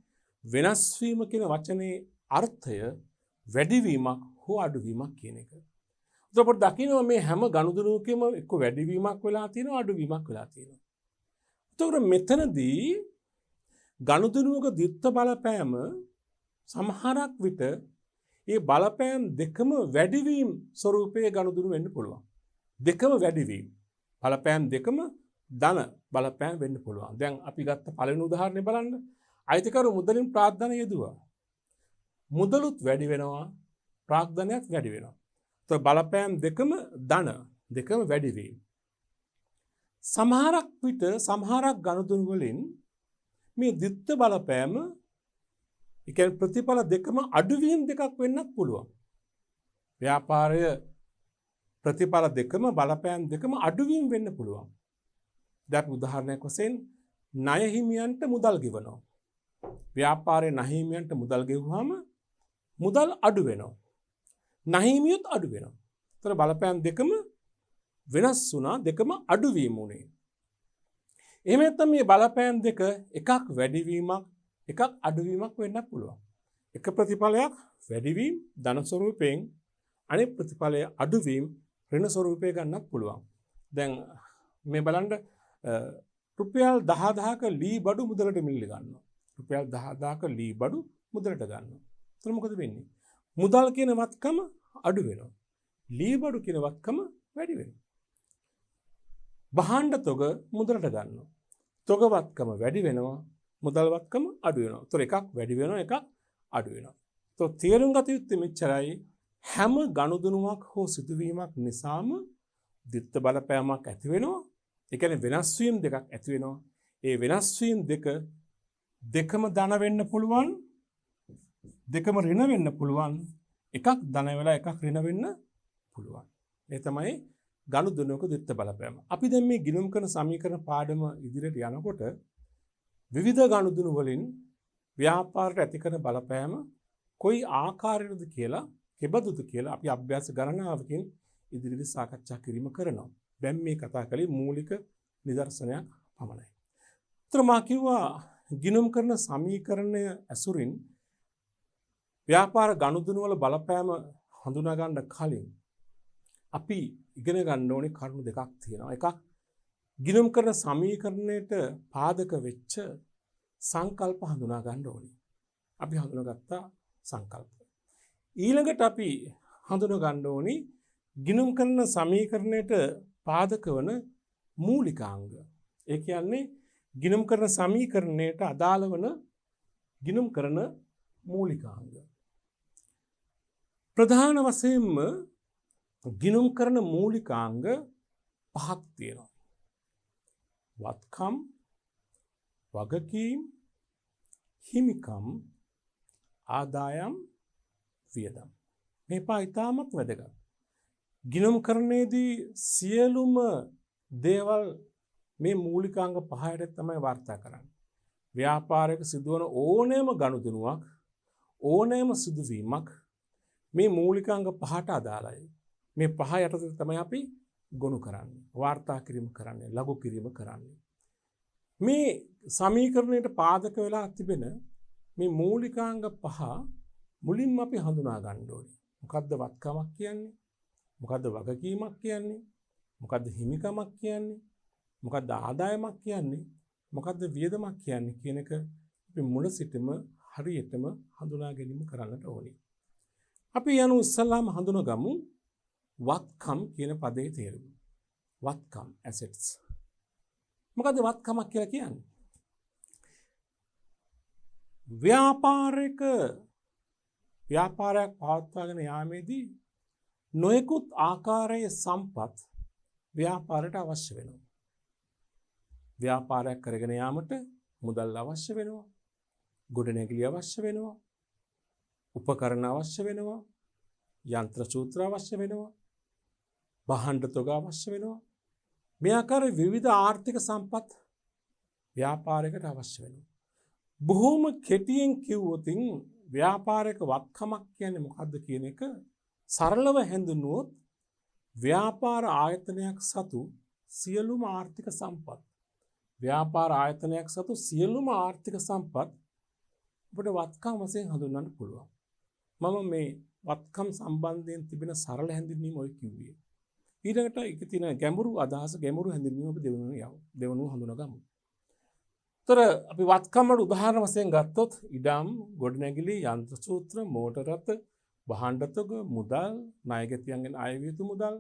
වෙනස් වීම කියන වචනේ අර්ථය වැඩිවීමක් හෝ අඩුවීමක් කියන එක. එතකොට දකින්න මේ හැම ගනුදෙනුවකම එක්කෝ වැඩිවීමක් වෙලා තියෙනවා අඩුවීමක් වෙලා තියෙනවා. එතකොට මෙතනදී ගනුදෙනුවක ද්විත්ව බලපෑම සමහරක් විට ඒ බලපෑම් දෙකම වැඩිවීම ස්වරූපයේ ගනුදෙනු වෙන්න පුළුවන්. දෙකම වැඩිවීම. බලපෑම් දෙකම ධන බලපෑම් වෙන්න පුළුවන්. දැන් අපි ගත්ත පළවෙනි උදාහරණය බලන්න. අයිතිකරු මුදලින් ප්‍රාග්ධන යෙදුවා. මුදලුත් වැඩි වෙනවා, ප්‍රාග්ධනයත් වැඩි වෙනවා. ඒත් බලපෑම් දෙකම ධන දෙකම වැඩිවීම. සමහරක් විට සමහරක් ගනුදෙනු වලින් මේ ද්විත්ව බලපෑම ඒ කියන්නේ ප්‍රතිඵල දෙකම අඩුවීම් දෙකක් වෙන්නත් පුළුවන්. ව්‍යාපාරය ප්‍රතිඵල දෙකම බලපෑම් දෙකම අඩුවීම් වෙන්න පුළුවන්. දැන් උදාහරණයක් වශයෙන් ණය හිමියන්ට මුදල් ගෙවනවා. ව්‍යාපාරයේ ණය හිමියන්ට මුදල් ගෙවුවාම මුදල් අඩු වෙනවා. ණය හිමියොත් අඩු වෙනවා. ඒතර බලපෑම් දෙකම වෙනස් වුණා, දෙකම අඩුවීම උනේ. එහෙම නැත්නම් මේ බලපෑම් දෙක එකක් වැඩිවීමක් එකක් අඩුවීමක් වෙන්න පුළුවන්. එක ප්‍රතිඵලයක් වැඩිවීම ධන ස්වරූපයෙන් අනෙක් ප්‍රතිඵලය අඩුවීම ඍණ ස්වරූපය ගන්නත් පුළුවන්. දැන් මේ බලන්න රුපියල් 10000ක ලී බඩු මුදලට මිල්ල ගන්නවා. රුපියල් 10000ක ලී බඩු මුදලට ගන්නවා. එතකොට මොකද වෙන්නේ? මුදල් කියන වත්කම අඩු වෙනවා. ලීබඩු කියන වත්කම වැඩි වෙනවා. භාණ්ඩ තොග මුදලට ගන්නවා. තොග වත්කම වැඩි වෙනවා. මුදල් වත්කම අඩු වෙනවා. එතකොට එකක් වැඩි වෙනවා එකක් අඩු වෙනවා. එතකොට තේරුම් ගත යුත්තේ මෙච්චරයි. හැම ගනුදෙනුවක් හෝ සිදුවීමක් නිසාම ද්විත්ව බලපෑමක් ඇති වෙනවා. ඒ කියන්නේ වෙනස් වීම දෙකක් ඇති වෙනවා. ඒ වෙනස් වීම දෙකම ධන වෙන්න පුළුවන්. දෙකම ඍණ වෙන්න පුළුවන්. එකක් ධන වෙලා එකක් ඍණ වෙන්න පුළුවන්. මේ තමයි ගනුදෙනුවක ද්විත්ව බලපෑම. අපි දැන් මේ ගිණුම් කරන සමීකරණ පාඩම ඉදිරියට යනකොට විවිධ ගනුදෙනු වලින් ව්‍යාපාරයට ඇති කරන බලපෑම කොයි ආකාරයකද කියලා, කෙබඳුද කියලා අපි අභ්‍යාස ගණනාවකින් ඉදිරියට සාකච්ඡා කිරීම කරනවා. දැන් මේ කතා කළේ මූලික නිදර්ශනයක් පමණයි. උතර මා කිව්වා ගිණුම් කරන සමීකරණය ඇසුරින් ව්‍යාපාර ගනුදෙනු වල බලපෑම හඳුනා ගන්න කලින් අපි ඉගෙන ගන්න ඕනේ කරුණු දෙකක් තියෙනවා. එකක් ගිණුම් කරන සමීකරණයට පාදක වෙච්ච සංකල්ප හඳුනා ගන්න ඕනේ. අපි හඳුනාගත්තා සංකල්ප. ඊළඟට අපි හඳුනා ගන්න ඕනේ ගිණුම් කරන සමීකරණයට පාදක වන මූලිකාංග. ඒ කියන්නේ ගිණුම් කරන සමීකරණයට අදාළ වන ගිණුම් කරන මූලිකාංග. ප්‍රධාන වශයෙන්ම ගිණුම් කරන මූලිකාංග පහක් තියෙනවා. වත්කම්, වගකීම්, හිමිකම්, ආදායම්, වියදම්. මේ පහ ඉතාමත් වැදගත්. ගිණුම් කරන්නේදී සියලුම දේවල් මේ මූලිකාංග පහයට තමයි වාර්තා කරන්නේ. ව්‍යාපාරයක සිදුවන ඕනෑම ගනුදෙනුවක්, ඕනෑම සිදුවීමක් මේ මූලිකාංග පහට අදාළයි. මේ පහ යටතේ තමයි අපි ගොනු කරන්නේ, වාර්තා කිරීම කරන්නේ, ලඝු කිරීම කරන්නේ. මේ සමීකරණයට පාදක වෙලා තිබෙන මේ මූලිකාංග පහ මුලින්ම අපි හඳුනා ගන්න ඕනේ. මොකද්ද වත්කමක් කියන්නේ? මොකද්ද වගකීමක් කියන්නේ? මොකද්ද හිමිකමක් කියන්නේ? මොකද්ද ආදායමක් කියන්නේ? මොකද්ද වියදමක් කියන්නේ කියන එක අපි මුල සිටම හරියටම හඳුනා ගැනීම කරන්නට ඕනේ. අපි යනු ඉස්සල්ලාම හඳුනගමු වත්කම් කියන පදේ තේරුම. වත්කම් assets. මොකද්ද වත්කමක් කියලා කියන්නේ? ව්‍යාපාරයක් පවත්වාගෙන යාමේදී නොයෙකුත් ආකාරයේ සම්පත් ව්‍යාපාරයට අවශ්‍ය වෙනවා. ව්‍යාපාරයක් කරගෙන යාමට මුදල් අවශ්‍ය වෙනවා. ගොඩනැගිලි අවශ්‍ය වෙනවා. උපකරණ අවශ්‍ය වෙනවා. යන්ත්‍ර සූත්‍ර අවශ්‍ය වෙනවා. භාණ්ඩ තොග අවශ්‍ය වෙනවා. මේ ආකාරයේ විවිධ ආර්ථික සම්පත් ව්‍යාපාරයකට අවශ්‍ය වෙනවා. බොහොම කෙටියෙන් කිව්වොත් ව්‍යාපාරයක වත්කමක් කියන්නේ මොකද්ද කියන එක සරලව හැඳින්වුවොත් ව්‍යාපාර ආයතනයක් සතු සියලුම ආර්ථික සම්පත්. ව්‍යාපාර ආයතනයක් සතු සියලුම ආර්ථික සම්පත් ඔබට වත්කම් වශයෙන් හඳුන්වන්න පුළුවන්. මම මේ වත්කම් සම්බන්ධයෙන් තිබෙන සරල හැඳින්වීම ඔය කිව්වේ. ඊළඟට ඒකේ තියෙන ගැඹුරු අදහස, ගැඹුරු හැඳින්වීම අපි දෙවනුව හඳුනගමු. තොර අපි වත්කම් වල උදාහරණ වශයෙන් ගත්තොත් ඉඩම්, ගොඩනැගිලි, යන්ත්‍ර සූත්‍ර, මෝටර රථ, භාණ්ඩ තොග, මුදල්, ණයගැතියන්ගෙන් අය විය යුතු මුදල්,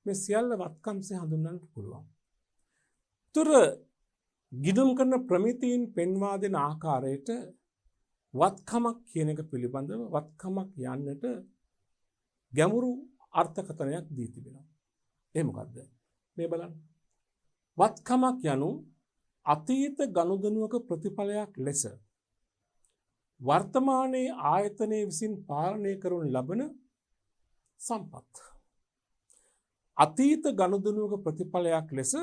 මේ සියල්ල වත්කම්සේ හඳුන්වන්නට පුළුවන්. තොර ගිණුම් කරන ප්‍රමිතීන් පෙන්වා දෙන ආකාරයට වත්කමක් කියන එක පිළිබඳව වත්කමක් යන්නට ගැඹුරු අර්ථකථනයක් දී තිබෙනවා. ඒ මොකද්ද? මේ බලන්න. වත්කමක් යනු අතීත ගනුදෙනුවක ප්‍රතිඵලයක් ලෙස වර්තමානයේ ආයතනයේ විසින් පාලනය කරනු ලබන සම්පත්. අතීත ගනුදෙනුවක ප්‍රතිඵලයක් ලෙස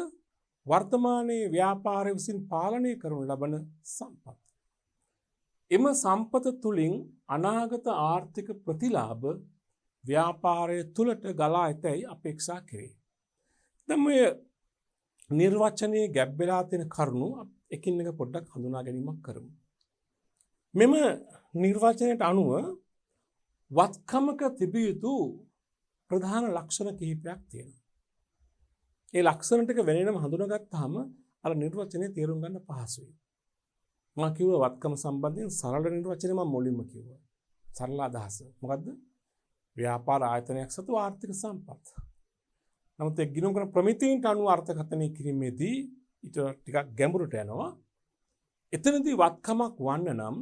වර්තමානයේ ව්‍යාපාරය විසින් පාලනය කරනු ලබන සම්පත්. එම සම්පත තුලින් අනාගත ආර්ථික ප්‍රතිලාභ ව්‍යාපාරය තුලට ගලා ඇතැයි අපේක්ෂා කෙරේ. දැන් මේ නිර්වචනයේ ගැබ් වෙලා තියෙන කරුණු එකින් එක පොඩ්ඩක් හඳුනා ගැනීමක් කරමු. මෙම නිර්වචනයට අනුව වත්කමක තිබිය යුතු ප්‍රධාන ලක්ෂණ කිහිපයක් තියෙනවා. ඒ ලක්ෂණ ටික වෙනම හඳුනාගත්තාම අර නිර්වචනය තේරුම් ගන්න පහසුයි. මම කිව්වා වත්කම සම්බන්ධයෙන් සරල නිර්වචනය මම මුලින්ම කිව්වා. සරල අදහස. මොකද්ද? ව්‍යාපාර ආයතනයක් සතු ආර්ථික සම්පත්. නමුත් ඒ ගිණුම් කරන ප්‍රමිතීන්ට අනුව අර්ථකථනය කිරීමේදී ඊට ටිකක් ගැඹුරට යනවා. එතනදී වත්කමක් වන්න නම්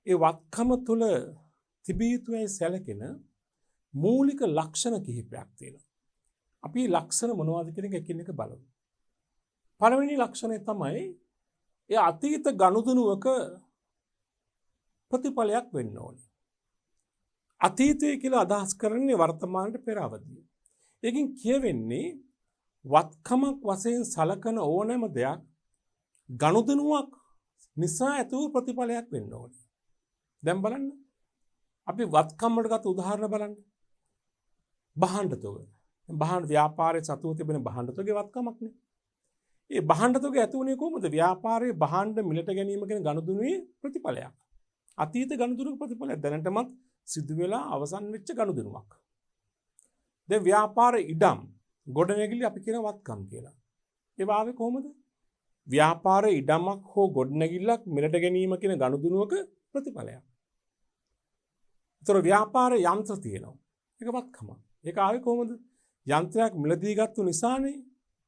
ඒ වත්කම තුළ තිබිය යුතුයි සැලකෙන මූලික ලක්ෂණ කිහිපයක් තියෙනවා. අපි ලක්ෂණ මොනවද කියන එක එකින් එක බලමු. පළවෙනි ලක්ෂණය තමයි ඒ අතීත ගනුදෙනුවක ප්‍රතිඵලයක් වෙන්න ඕනේ. අතීතය කියලා අදහස් කරන්නේ වර්තමානයේ පෙර අවධිය. ඒකෙන් කියවෙන්නේ වත්කමක් වශයෙන් සලකන ඕනෑම දෙයක් ගනුදෙනුවක් නිසා ඇති වූ ප්‍රතිඵලයක් වෙන්න ඕනේ. දැන් බලන්න. අපි වත්කම් වලට ගත්ත උදාහරණ බලන්න. භාණ්ඩ තොග. භාණ්ඩ ව්‍යාපාරයේ සතුව තිබෙන භාණ්ඩ තොගේ වත්කමක්නේ. ඒ භාණ්ඩ තොග ඇති වුණේ කොහොමද? ව්‍යාපාරයේ භාණ්ඩ මිලට ගැනීම කියන ගනුදෙනුවේ ප්‍රතිඵලයක්. අතීත ගනුදෙනුවක ප්‍රතිඵලයක් දැනටමත් සිදු වෙලා අවසන් වෙච්ච ගනුදෙනුවක්. දැන් ව්‍යාපාර ඉඩම් ගොඩනැගිලි අපි කියන වත්කම් කියලා. ඒ වාවේ කොහොමද? ව්‍යාපාර ඉඩමක් හෝ ගොඩනැගිල්ලක් මිලට ගැනීම කියන ගනුදෙනුවක ප්‍රතිඵලයක්. ඒතර ව්‍යාපාර යන්ත්‍ර තියෙනවා. ඒක වත්කම. ඒක ආවේ කොහොමද? යන්ත්‍රයක් මිලදී ගත්තු නිසානේ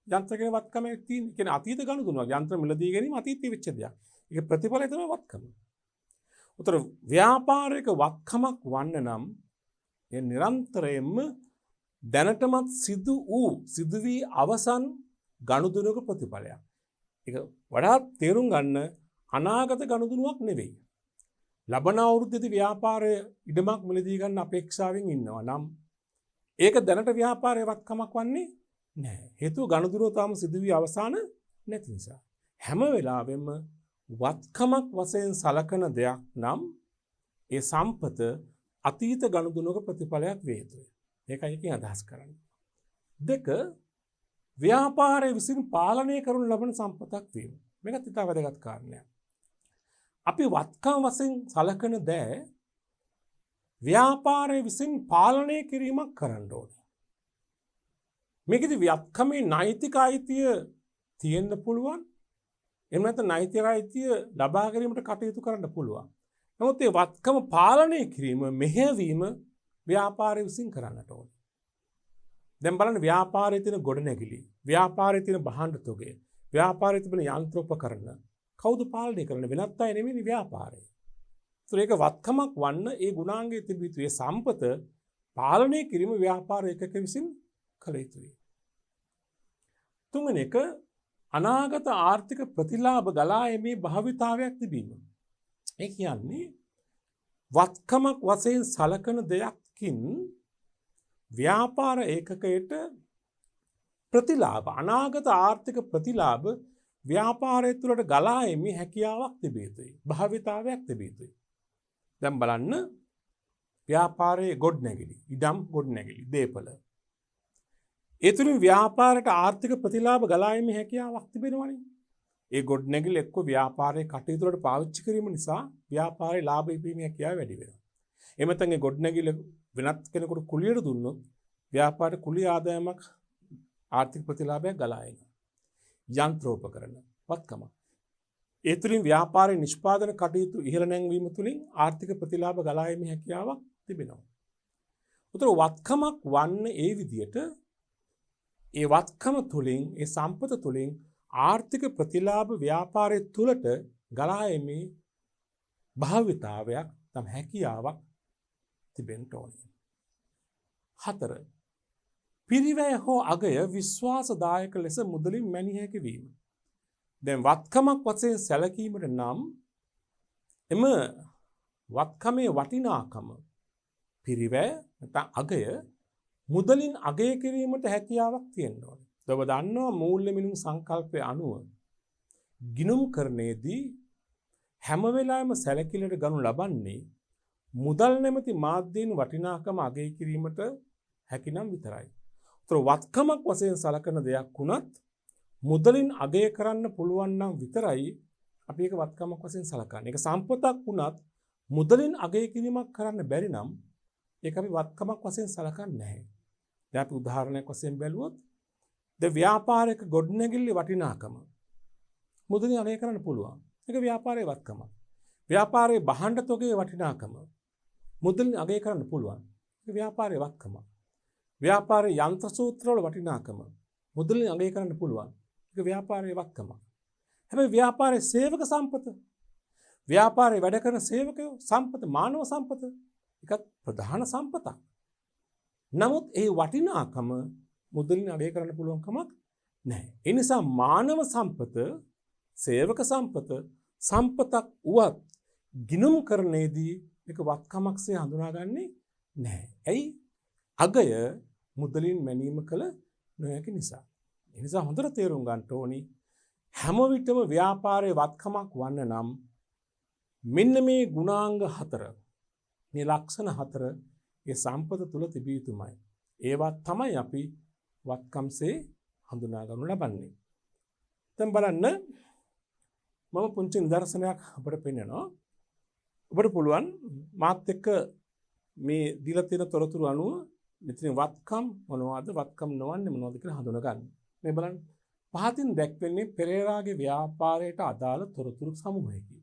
යන්ත්‍ර කියන වත්කම තියෙන්නේ. කියන්නේ අතීත ගනුදෙනුවක්. යන්ත්‍ර මිලදී ගැනීම අතීතයේ වෙච්ච දෙයක්. ඒක ප්‍රතිඵලය තමයි වත්කම. උතර ව්‍යාපාරික වත්කමක් වන්න නම් ඒ නිරන්තරයෙන්ම දැනටමත් සිදු වී අවසන් ගනුදෙනුවක ප්‍රතිඵලයක්. ඒක වඩාත් තේරුම් ගන්න අනාගත ගනුදෙනුවක් නෙවෙයි. ලබන අවුරුද්දේදී ව්‍යාපාරයේ ඉඩමක් මිලදී ගන්න අපේක්ෂාවෙන් ඉන්නවා නම් ඒක දැනට ව්‍යාපාරයේ වත්කමක් වන්නේ නැහැ. හේතුව ගනුදෙනුව තාම සිදු වී අවසන් නැති නිසා. හැම වෙලාවෙම වත්කමක් වශයෙන් සලකන දෙයක් නම් ඒ සම්පත අතීත ගනුදෙනුවක ප්‍රතිඵලයක් වේ යුතුයි. ඒකයි එකකින් අදහස් කරන්නේ. දෙක ව්‍යාපාරයේ විසින් පාලනය කරනු ලබන සම්පතක් වීම. මේකත් ඉතා වැදගත් කාරණයක්. අපි වත්කම් වශයෙන් සලකන දෑ ව්‍යාපාරයේ විසින් පාලනය කිරීමක් කරන්න ඕනේ. මේකෙදි වත්කමේ නෛතික අයිතිය තියෙන්න පුළුවන්. එහෙම නැත්නම් නෛතික අයිතිය ලබා ගැනීමට කටයුතු කරන්න පුළුවන්. නමුත් මේ වත්කම පාලනය කිරීම මෙහෙයවීම ව්‍යාපාරය විසින් කරන්නට ඕනේ. දැන් බලන්න ව්‍යාපාරයේ තියෙන ගොඩනැගිලි, ව්‍යාපාරයේ තියෙන භාණ්ඩ තොගය, ව්‍යාපාරයේ තිබෙන යන්ත්‍රෝපකරණ කවුද පාලනය කරන්නේ? වෙනත් අය නෙමෙයි ව්‍යාපාරය. ඒක වත්කමක් වන්න ඒ ගුණාංගයේ තිබිය යුතු ඒ සම්පත පාලනය කිරීම ව්‍යාපාර ඒකක විසින් කළ යුතුයි. තුන්වෙනි එක අනාගත ආර්ථික ප්‍රතිලාභ ගලා එමේ භාවිතාවයක් තිබීම. ඒ කියන්නේ වත්කමක් වශයෙන් සලකන දෙයක්කින් ව්‍යාපාර ඒකකයට ප්‍රතිලාභ අනාගත ආර්ථික ප්‍රතිලාභ ව්‍යාපාරය තුළට ගලා එමේ හැකියාවක් තිබිය යුතුයි. භාවිතාවයක් තිබිය යුතුයි. දැන් බලන්න ව්‍යාපාරයේ ගොඩනැගිලි, ඉඩම් ගොඩනැගිලි, දේපල. ඒ තුලින් ව්‍යාපාරයට ආර්ථික ප්‍රතිලාභ ගලා එමේ හැකියාවක් තිබෙනවනේ. ඒ ගොඩනැගිලි එක්ක ව්‍යාපාරයේ කටයුතු වලට පාවිච්චි කිරීම නිසා ව්‍යාපාරයේ ලාභ ඉපීමේ හැකියාව වැඩි වෙනවා. එහෙම නැත්නම් ඒ ගොඩනැගිලි වෙනත් කෙනෙකුට කුලියට දුන්නොත් ව්‍යාපාරයේ කුලිය ආදායමක් ආර්ථික ප්‍රතිලාභයක් ගලා එනවා. යන්ත්‍රෝපකරණ වත්කම. ඒ තුලින් ව්‍යාපාරයේ නිෂ්පාදන කටයුතු ඉහළ නැංවීම තුලින් ආර්ථික ප්‍රතිලාභ ගලා එමේ හැකියාවක් තිබෙනවා. උතර වත්කමක් වන්න ඒ විදියට ඒ වත්කම තුලින් ඒ සම්පත තුලින් ආර්ථික ප්‍රතිලාභ ව්‍යාපාරයේ තුලට ගලා එමේ භාවිතාවයක් තම හැකියාවක් තිබෙන්න ඕනේ. 4. පිරිවැය හෝ අගය විශ්වාසදායක ලෙස මුදලින් මැනිය හැකි වීම. දැන් වත්කමක් වශයෙන් සැලකීමට නම් එම වත්කමේ වටිනාකම පිරිවැය නැත්නම් අගය මුදලින් අගය කිරීමට හැකියාවක් තියෙන්න ඕනේ. ඔබ දන්නවා මූල්‍ය මිනුම් සංකල්පය අනුව ගිණුම් කරන්නේදී හැම වෙලාවෙම සැලකිල්ලට ගනු ලබන්නේ මුදල් නැමැති මාධ්‍යයෙන් වටිනාකම අගය කිරීමට හැකිනම් විතරයි. ඒතර වත්කමක් වශයෙන් සලකන දෙයක් වුණත් මුදලින් අගය කරන්න පුළුවන් නම් විතරයි අපි ඒක වත්කමක් වශයෙන් සලකන්නේ. ඒක සම්පතක් වුණත් මුදලින් අගය කිරීමක් කරන්න බැරි නම් ඒක අපි වත්කමක් වශයෙන් සලකන්නේ නැහැ. දැන් අපි උදාහරණයක් වශයෙන් බැලුවොත් ව්‍යාපාරික ගොඩනැගිල්ලේ වටිනාකම මුදලින් අගය කරන්න පුළුවන්. ඒක ව්‍යාපාරයේ වත්කමක්. ව්‍යාපාරයේ භාණ්ඩ තොගයේ වටිනාකම මුදලින් අගය කරන්න පුළුවන්. ඒක ව්‍යාපාරයේ වත්කම. ව්‍යාපාරයේ යන්ත්‍ර සූත්‍ර වල වටිනාකම මුදලින් අගය කරන්න පුළුවන්. ඒක ව්‍යාපාරයේ වත්කම. හැබැයි ව්‍යාපාරයේ සේවක සම්පත, ව්‍යාපාරයේ වැඩ කරන සේවකයෝ සම්පත, මානව සම්පත ඒකත් ප්‍රධාන සම්පතක්. නමුත් ඒ වටිනාකම මුදලින් අගය කරන්න පුළුවන් කමක් නැහැ. ඒ නිසා මානව සම්පත, සේවක සම්පත සම්පතක් වුවත් ගිනුම් කරන්නේදී ඒක වත්කමක්සේ හඳුනාගන්නේ නැහැ. ඇයි? අගය මුදලින් මැනීම කළ නොහැකි නිසා. ඒ නිසා හොඳට තේරුම් ගන්න ඕනි හැම විටම ව්‍යාපාරයේ වත්කමක් වන්න නම් මෙන්න මේ ගුණාංග 4, මේ ලක්ෂණ 4 ඒ සම්පත තුල තිබිය යුතුමයි. ඒවත් තමයි අපි වත්කම්සේ හඳුනා ගන්නු ලබන්නේ. දැන් බලන්න මම පුංචි නිදර්ශනයක් අපිට පෙන්නනවා. ඔබට පුළුවන් මාත් එක්ක මේ දීලා තියෙන තොරතුරු අනුව මෙතන වත්කම් මොනවද, වත්කම් නොවන්නේ මොනවද කියලා හඳුනා ගන්න. මේ බලන්න පහතින් දැක්වෙන්නේ පෙරේරාගේ ව්‍යාපාරයට අදාළ තොරතුරු සමූහයකි.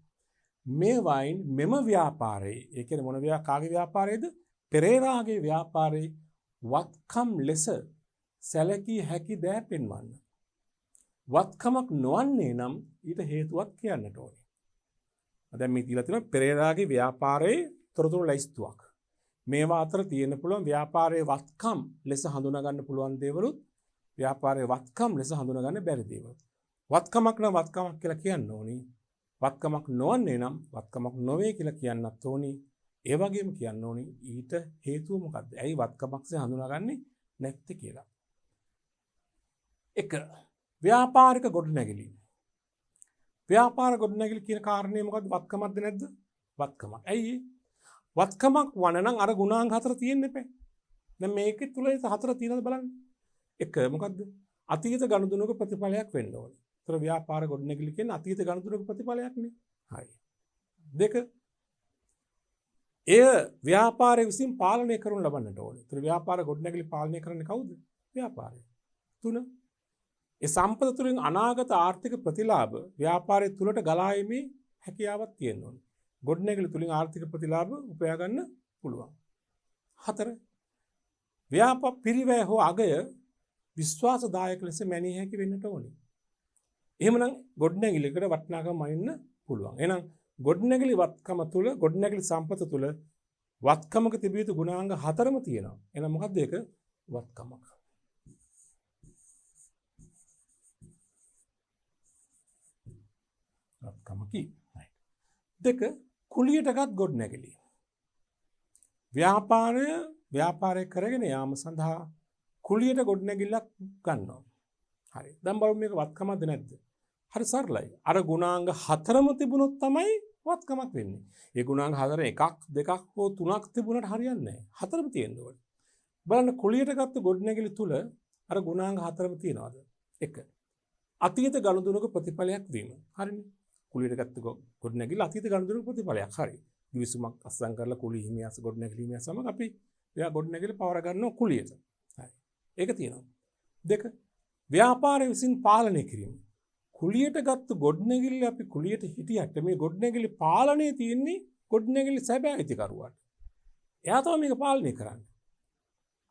මේ වයින් මෙම ව්‍යාපාරයේ, ඒ කියන්නේ මොන කාගේ ව්‍යාපාරයේද? පෙරේරාගේ ව්‍යාපාරයේ වත්කම් ලෙස සැලකිය හැකි දෑ පෙන්වන්න. වත්කමක් නොවන්නේ නම් ඊට හේතුවක් කියන්නට ඕනේ. දැන් මේ තියලා තියෙනවා පෙරේරාගේ ව්‍යාපාරයේ තොරතුරු ලැයිස්තුවක්. මේවා අතර තියෙන්න පුළුවන් ව්‍යාපාරයේ වත්කම් ලෙස හඳුනා ගන්න පුළුවන් දේවලුත්, ව්‍යාපාරයේ වත්කම් ලෙස හඳුනා ගන්න බැරි දේවල්. වත්කමක් නම් වත්කමක් කියලා කියන්න ඕනි. වත්කමක් නොවන්නේ නම් වත්කමක් නොවේ කියලා කියන්නත් ඕනි. ඒ වගේම කියන්න ඕනි ඊට හේතුව මොකක්ද? ඇයි වත්කමක්සේ හඳුනාගන්නේ නැත්තේ කියලා. එක ව්‍යාපාරික ගොඩනැගිලි. ව්‍යාපාර ගොඩනැගිලි කියන කාරණේ මොකද්ද? වත්කමක්ද නැද්ද? වත්කමක්. ඇයි? වත්කමක් වන නම් අර ගුණාංග 4 තියෙන්න එපා. දැන් මේකේ තුල 4 තියෙනවද බලන්න. එක මොකද්ද? අතීත ගනුදෙනුවක ප්‍රතිඵලයක් වෙන්න ඕනේ. ඒතර ව්‍යාපාර ගොඩනැගිලි කියන්නේ අතීත ගනුදෙනුවක ප්‍රතිඵලයක් නේ. හරි. දෙක එය ව්‍යාපාරය විසින් පාලනය කරනු ලබන්නට ඕනේ. ඒතර ව්‍යාපාර ගොඩනැගිලි පාලනය කරන්නේ කවුද? ව්යාපාරය. තුන ඒ සම්පත තුළින් අනාගත ආර්ථික ප්‍රතිලාභ ව්‍යාපාරය තුළට ගලා එීමේ හැකියාවක් තියෙන්න ඕනේ. ගොඩනැගිලි තුළින් ආර්ථික ප්‍රතිලාභ උපයා ගන්න පුළුවන්. හතර ව්‍යාපාර පිරිවැය හෝ අගය විශ්වාසදායක ලෙස මැනිය හැකි වෙන්නට ඕනේ. එහෙමනම් ගොඩනැගිල්ලකට වටිනාකම මනින්න පුළුවන්. එහෙනම් ගොඩනැගිලි වත්කම තුල, ගොඩනැගිලි සම්පත තුල වත්කමක තිබිය යුතු ගුණාංග 4ම තියෙනවා. එහෙනම් මොකක්ද ඒක? වත්කමක්. වත්කමකි. දෙක කුලියටගත් ගොඩනැගිලි. ව්‍යාපාරය කරගෙන යාම සඳහා කුලියට ගොඩනැගිල්ලක් ගන්නවා. හරි. දැන් බලමු මේක වත්කමක්ද නැද්ද? හරි සරලයි. අර ගුණාංග 4ම තිබුණොත් තමයි වත්කමක් වෙන්නේ. ඒ ගුණාංග 4 එකක්, දෙකක් හෝ තුනක් තිබුණාට හරියන්නේ නැහැ. 4ම තියෙන්න ඕනේ. බලන්න කුලියට ගත්ත ගොඩනැගිලි තුල අර ගුණාංග 4ම තියනවාද? 1. අතීත ගනුදෙනුක ප්‍රතිඵලයක් වීම. හරිනේ. කුලියට ගත්ත ගොඩනැගිලි අතීත ගනුදෙනුක ප්‍රතිඵලයක්. හරි. කිවිසුමක් අත්සන් කරලා කුලී හිමියාස ගොඩනැගිලි හිමියාස සමග අපි එයා ගොඩනැගිලි පවර ගන්නවා කුලියට. හරි. ඒක තියෙනවා. 2. ව්‍යාපාරය විසින් පාලනය කිරීම. කුලියට ගත්ත ගොඩනැගිලි අපි කුලියට හිටියට මේ ගොඩනැගිලි පාලනය තියෙන්නේ ගොඩනැගිලි සැබෑ අයිතිකරුවාට. එයා තමයි මේක පාලනය කරන්නේ.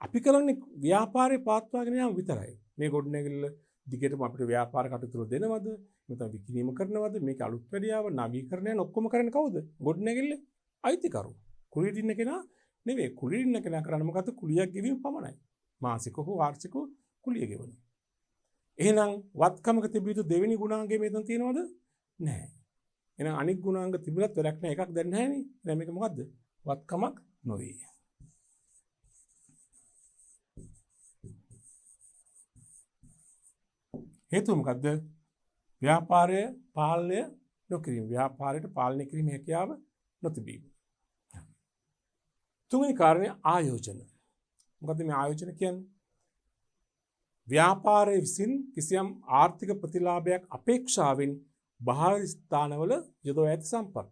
අපි කරන්නේ ව්‍යාපාරේ පවත්වාගෙන යාම විතරයි. මේ ගොඩනැගිල්ල දිගටම අපිට ව්‍යාපාර කටයුතු දෙනවද? නැත්නම් විකිණීම කරනවද? මේක අලුත් වැඩියාව නවීකරණයන් ඔක්කොම කරන්නේ කවුද? ගොඩනැගිල්ල අයිතිකරු. කුලියට ඉන්න කෙනා නෙවෙයි. කුලියට ඉන්න කෙනා කරන්නේ මොකද්ද? කුලියක් ගෙවීම පමණයි. මාසික හෝ වාර්ෂිකව කුලිය ගෙවනවා. එහෙනම් වත්කමක තිබිය යුතු දෙවෙනි ගුණාංගය මෙතන තියෙනවද? නැහැ. එහෙනම් අනිත් ගුණාංග තිබුණත් වැඩක් නැහැ. එකක් දැන් නැහැ නේ. එහෙනම් මේක මොකද්ද? වත්කමක් නොවේ. හේතුව මොකද්ද? ව්‍යාපාරය පාලනය නොකිරීම. ව්යාපාරයට පාලනය කිරීමේ හැකියාව නොතිබීම. තුන්වෙනි කාරණය ආයෝජන. මොකද්ද මේ ආයෝජන කියන්නේ? ව්‍යාපාරයේ විසින් කිසියම් ආර්ථික ප්‍රතිලාභයක් අපේක්ෂාවෙන් බාහිර ස්ථානවල යොදවා ඇති සම්පත්.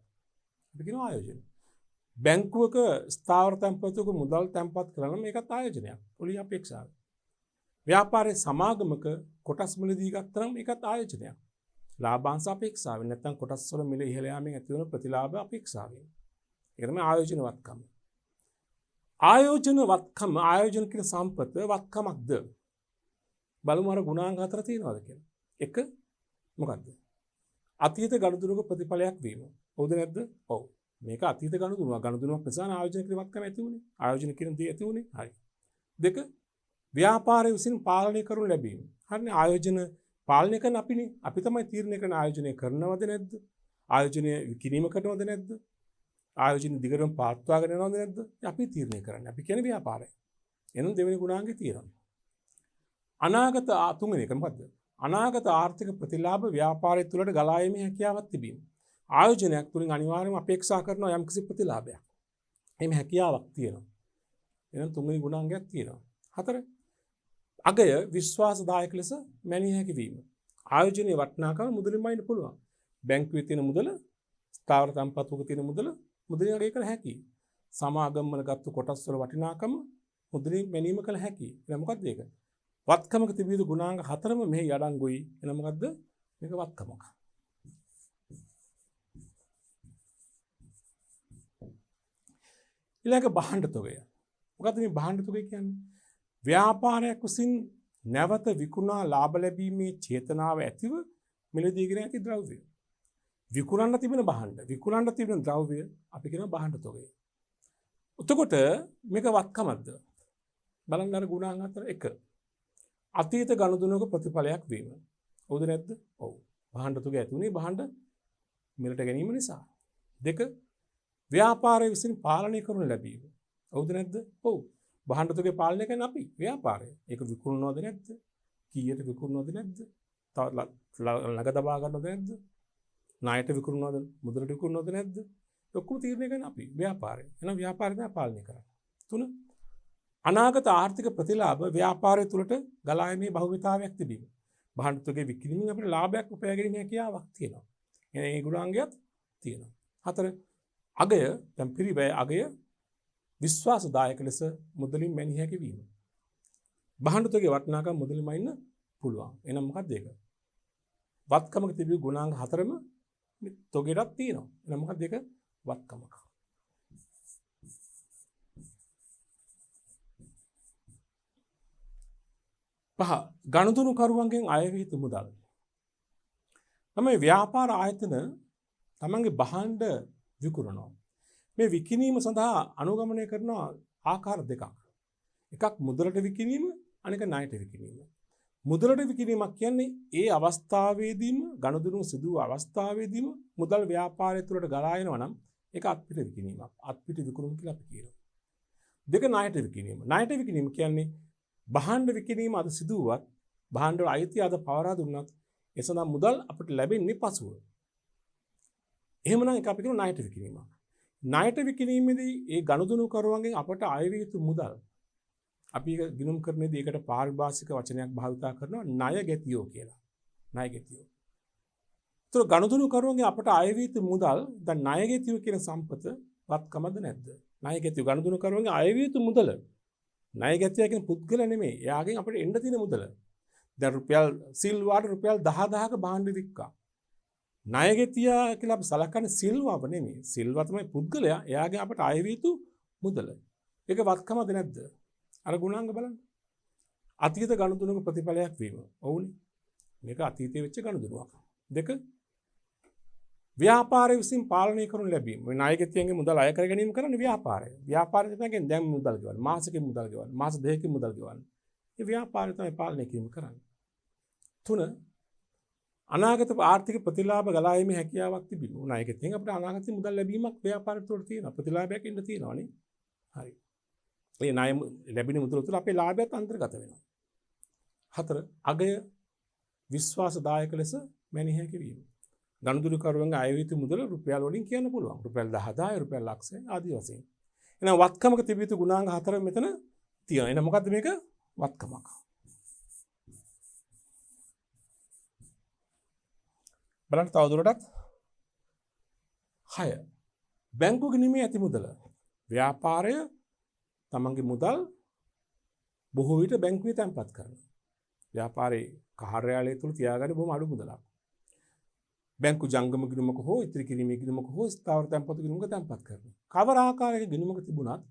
අපි කියන ආයෝජන. බැංකුවක ස්ථාවර තැන්පතුක මුදල් තැන්පත් කරන මේකත් ආයෝජනයක්. පොලි අපේක්ෂාව. ව්‍යාපාරයේ සමාගමක කොටස් මිලදී ගත්තනම් ඒකත් ආයෝජනයක්. ලාභාංශ අපේක්ෂාවෙන් නැත්නම් කොටස් වල මිල ඉහළ යාමෙන් ඇතිවන ප්‍රතිලාභ අපේක්ෂාවෙන්. ඒක තමයි ආයෝජනවත්කම. ආයෝජන වත්කම ආයෝජන කියන සම්පත වත්කමක්ද? බලමු අර ගුණාංග හතර තියෙනවද කියලා. එක මොකද්ද? අතීත ගනුදෙනුක ප්‍රතිඵලයක් වීම. හවුද නැද්ද? ඔව්. මේක අතීත ගනුදෙනුවක්. ගනුදෙනුවක් නිසා ආයෝජන කියන වත්කම ඇති වුණේ. ආයෝජන කියන දේ ඇති වුණේ. හරි. දෙක ව්‍යාපාරය විසින් පාලනය කරනු ලැබීම. හරිනේ ආයෝජන පාලනය කරන අපිනේ. අපි තමයි තීරණය කරන ආයෝජනය කරනවද නැද්ද? ආයෝජනය කිරීම කරනවද නැද්ද? ආයෝජන දිගටම පාත්වාගෙන යනවද නැද්ද? අපි තීරණය කරන්නේ. අපි කියන්නේ ව්‍යාපාරය. එහෙනම් දෙවෙනි ගුණාංගය තියෙනවා. අනාගත තුන්වෙනි එක මොකද්ද? අනාගත ආර්ථික ප්‍රතිලාභ ව්‍යාපාරය තුළට ගලා යීමේ හැකියාවක් තිබීම. ආයෝජනයක් තුලින් අනිවාර්යයෙන්ම අපේක්ෂා කරන යම්කිසි ප්‍රතිලාභයක්. එහෙම හැකියාවක් තියෙනවා. එහෙනම් තුන්වෙනි ගුණාංගයක් තියෙනවා. හතර අගය විශ්වාසදායක ලෙස මැනිය හැකි වීම. ආයෝජනයේ වටිනාකම මුදලින්ම ඉන්න පුළුවන්. බැංකුවේ තියෙන මුදල, ස්ථාවර සම්පත්වක තියෙන මුදල මුදලින් අගය කළ හැකියි. සමාගම් වල ගත්ත කොටස් වල වටිනාකම මුදලින් මැනීම කළ හැකියි. එහෙනම් මොකක්ද ඒක? වත්කමක තිබිය යුතු ගුණාංග හතරම මෙහි අඩංගුයි. එහෙනම් මොකද්ද? මේක වත්කමක. ඊළඟ භාණ්ඩ තොගය. මොකද්ද මේ භාණ්ඩ තොගය කියන්නේ? ව්‍යාපාරයක් විසින් නැවත විකුණා ලාභ ලැබීමේ චේතනාව ඇතිව මිලදීගෙන ඇති ද්‍රව්‍ය. විකුණන්න තිබෙන භාණ්ඩ, විකුණන්න තිබෙන ද්‍රව්‍ය අපි කියන භාණ්ඩ තොගය. එතකොට මේක වත්කමක්ද? බලන්න අර ගුණාංග හතර. 1. අතීත ගනුදෙනුක ප්‍රතිඵලයක් වීම. හවුද නැද්ද? ඔව්. භාණ්ඩ තොගය ඇති උනේ භාණ්ඩ මිලට ගැනීම නිසා. 2. ව්‍යාපාරය විසින් පාලනය කරනු ලැබීම. හවුද නැද්ද? ඔව්. භාණ්ඩ තොගය පාලනය කරන අපි ව්‍යාපාරය. ඒක විකුණනවද නැද්ද? කීයට විකුණනවද නැද්ද? තව ළඟ දබා ගන්නවද නැද්ද? ණයට විකුණනවද? මුදලට විකුණනවද නැද්ද? ඔක්කොම තීරණය කරන අපි ව්‍යාපාරය. එහෙනම් ව්යාපාරය තමයි පාලනය කරන්නේ. 3. අනාගත ආර්ථික ප්‍රතිලාභ ව්‍යාපාරය තුළට ගලා යීමේ බහුවිතාවයක් තිබීම. භාණ්ඩ තොගය විකිණීමෙන් අපිට ලාභයක් උපයා ගැනීමේ හැකියාවක් තියෙනවා. එහෙනම් මේ ගුණාංගයක් තියෙනවා. 4. අගය දැන් පිරිවැය අගය විශ්වාසදායක ලෙස මුදලින් මැනිය හැකි වීම. භාණ්ඩ තොගයේ වටිනාකම මුදලින්ම ඉන්න පුළුවන්. එහෙනම් මොකක්ද ඒක? වත්කමක තිබූ ගුණාංග හතරම තොගයටත් තියෙනවා. එහෙනම් මොකක්ද ඒක? වත්කමක. පහ ගනුදෙනු කරුවන්ගෙන් අය වී යුතු මුදල්. තමයි ව්‍යාපාර ආයතන තමන්ගේ භාණ්ඩ විකුණනවා. මේ විකිණීම සඳහා අනුගමනය කරන ආකාර දෙකක්. එකක් මුදලට විකිණීම, අනෙක ණයට විකිණීම. මුදලට විකිණීමක් කියන්නේ ඒ අවස්ථාවේදීම ගනුදෙනු සිදු වූ අවස්ථාවේදීම මුදල් ව්‍යාපාරය තුළට ගලා එනවා නම් ඒක අත්පිට විකිණීමක්. අත්පිට විකුණුම කියලා අපි කියනවා. 2 ණයට විකිණීම. ණයට විකිණීම කියන්නේ භාණ්ඩ විකිණීම අද සිදු වුවත් භාණ්ඩ වල අයිතිය අද පවරා දුන්නත් ඒ සඳහා මුදල් අපිට ලැබෙන්නේ පසුව. එහෙමනම් ඒක අපි කියන ණයට විකිණීමක්. ණයට විකිණීමේදී ඒ ගනුදෙනු කරුවන්ගෙන් අපට අය විය යුතු මුදල් අපි ගිණුම් කරන්නේදී ඒකට පාරිභාෂික වචනයක් භාවිතා කරනවා ණය ගැතියෝ කියලා. ණය ගැතියෝ. ඒතර ගනුදෙනු කරුවන්ගෙන් අපට අය විය යුතු මුදල් දැන් ණය ගැතියෝ කියන සම්පත වත්කමද නැද්ද? ණය ගැතියෝ ගනුදෙනු කරුවන්ගෙන් අය විය යුතු මුදල. ණය ගැතියා කියන පුද්ගල නෙමෙයි. එයාගෙන් අපිට එන්න තියෙන මුදල. දැන් රුපියල් සිල්වාට රුපියල් 10000ක භාණ්ඩ වික්කා. ණය ගැතියා කියලා අපි සලකන්නේ සිල්වාව නෙමෙයි. සිල්වා තමයි පුද්ගලයා. එයාගෙන් අපට අය විය යුතු මුදල. ඒක වත්කමද නැද්ද? අර ගුණාංග බලන්න. අතීත ගනුදෙනුක ප්‍රතිඵලයක් වීම. ඔව්නේ. මේක අතීතයේ වෙච්ච ගනුදෙනුවක්. 2. ව්‍යාපාරය විසින් පාලනය කරනු ලැබීම. මේ ණයගැතියන්ගේ මුදල් අය කර ගැනීම කරන්නේ ව්‍යාපාරය. ව්‍යාපාරය තමයි දැන් මුදල් ගෙවන්න. මාසෙකින් මුදල් ගෙවන්න. මාස දෙකකින් මුදල් ගෙවන්න. මේ ව්‍යාපාරය තමයි පාලනය කිරීම කරන්නේ. 3. අනාගත ආර්ථික ප්‍රතිලාභ ගලා යීමේ හැකියාවක් තිබීම. ණයගැතියන් අපිට අනාගතේ මුදල් ලැබීමක් ව්‍යාපාරය තුළ තියෙනවා. ප්‍රතිලාභයක් ඉන්න තියෙනවානේ. හරි. මේ ණය ලැබෙන මුදල තුළ අපේ ලාභයත් අන්තර්ගත වෙනවා. 4. අගය විශ්වාසදායක ලෙස මැනිය හැකි වීම. ගනුදෙනු කරුවන්ගේ අය විය යුතු මුදල රුපියල් වලින් කියන්න පුළුවන්. රුපියල් 10000, රුපියල් ලක්ෂය ආදී වශයෙන්. එහෙනම් වත්කමක තිබිය යුතු ගුණාංග හතර මෙතන තියෙනවා. එහෙනම් මොකද්ද මේක? වත්කමක්. බලන්න තවදුරටත් 6. බැංකු ගිණීමේ ඇති මුදල. ව්‍යාපාරය තමන්ගේ මුදල් බොහෝ විට බැංකුවේ තැන්පත් කරනවා. ව්‍යාපාරේ කාර්යාලය තුල තියාගන්න බොහොම අඩු මුදලක්. බැංකු ජංගම ගිණුමක හෝ ඉතිරි කිරීමේ ගිණුමක හෝ ස්ථාවර තැන්පතු ගිණුමක තැන්පත් කරනවා. කවර ආකාරයක ගිණුමක තිබුණත්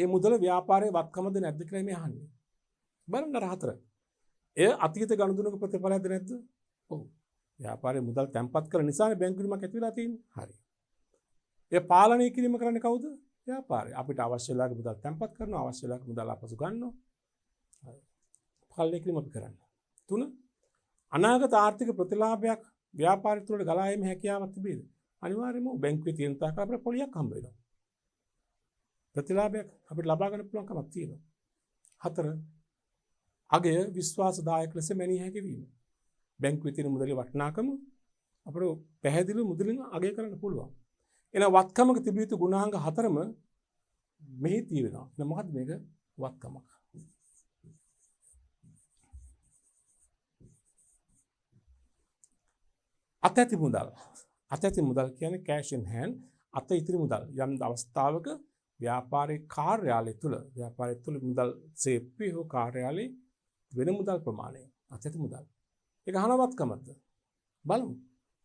ඒ මුදල ව්‍යාපාරයේ වත්කමද නැද්ද කියලා මේ අහන්නේ. බලන්න අර 4. එය අතීත ගනුදෙනුක ප්‍රතිඵලයක්ද නැද්ද? ඔව්. ව්‍යාපාරයේ මුදල් තැන්පත් කළ නිසානේ බැංකු ගිණුමක් ඇති වෙලා තියෙන්නේ. හරි. ඒ පාලනය කිරීම කරන්නේ කවුද? ව්‍යාපාරය. අපිට අවශ්‍ය වෙලාවක මුදල් තැන්පත් කරනවා, අවශ්‍ය වෙලාවක මුදල් ආපසු ගන්නවා. හරි. පාලනය කිරීම අපි කරන්නේ. 3. අනාගත ආර්ථික ප්‍රතිලාභයක් ව්‍යාපාරය තුළට ගලා යෑමේ හැකියාවක් තිබේද? අනිවාර්යයෙන්ම බැංකුවේ තියෙන තාක් අපිට පොලියක් හම්බ වෙනවා. ප්‍රතිලාභයක් අපිට ලබා ගන්න පුළුවන්කමක් තියෙනවා. 4. අගය විශ්වාසදායක ලෙස මැනිය හැකි වීම. බැංකුවේ තියෙන මුදලේ වටිනාකම අපිට පැහැදිලිව මුදලින් අගය කරන්න පුළුවන්. එන වත්කමක තිබිය යුතු ගුණාංග 4ම මෙහි තියෙනවා. එහෙනම් මොකද්ද මේක? වත්කමක්. අතැති මුදල්. අතැති මුදල් කියන්නේ cash in hand, අත ඉතිරි මුදල්. යම් අවස්ථාවක ව්‍යාපාරික කාර්යාලය තුල මුදල් සේප්පේ හෝ කාර්යාලයේ වෙන මුදල් ප්‍රමාණය අතැති මුදල්. ඒක අහනවත්කමද? බලමු.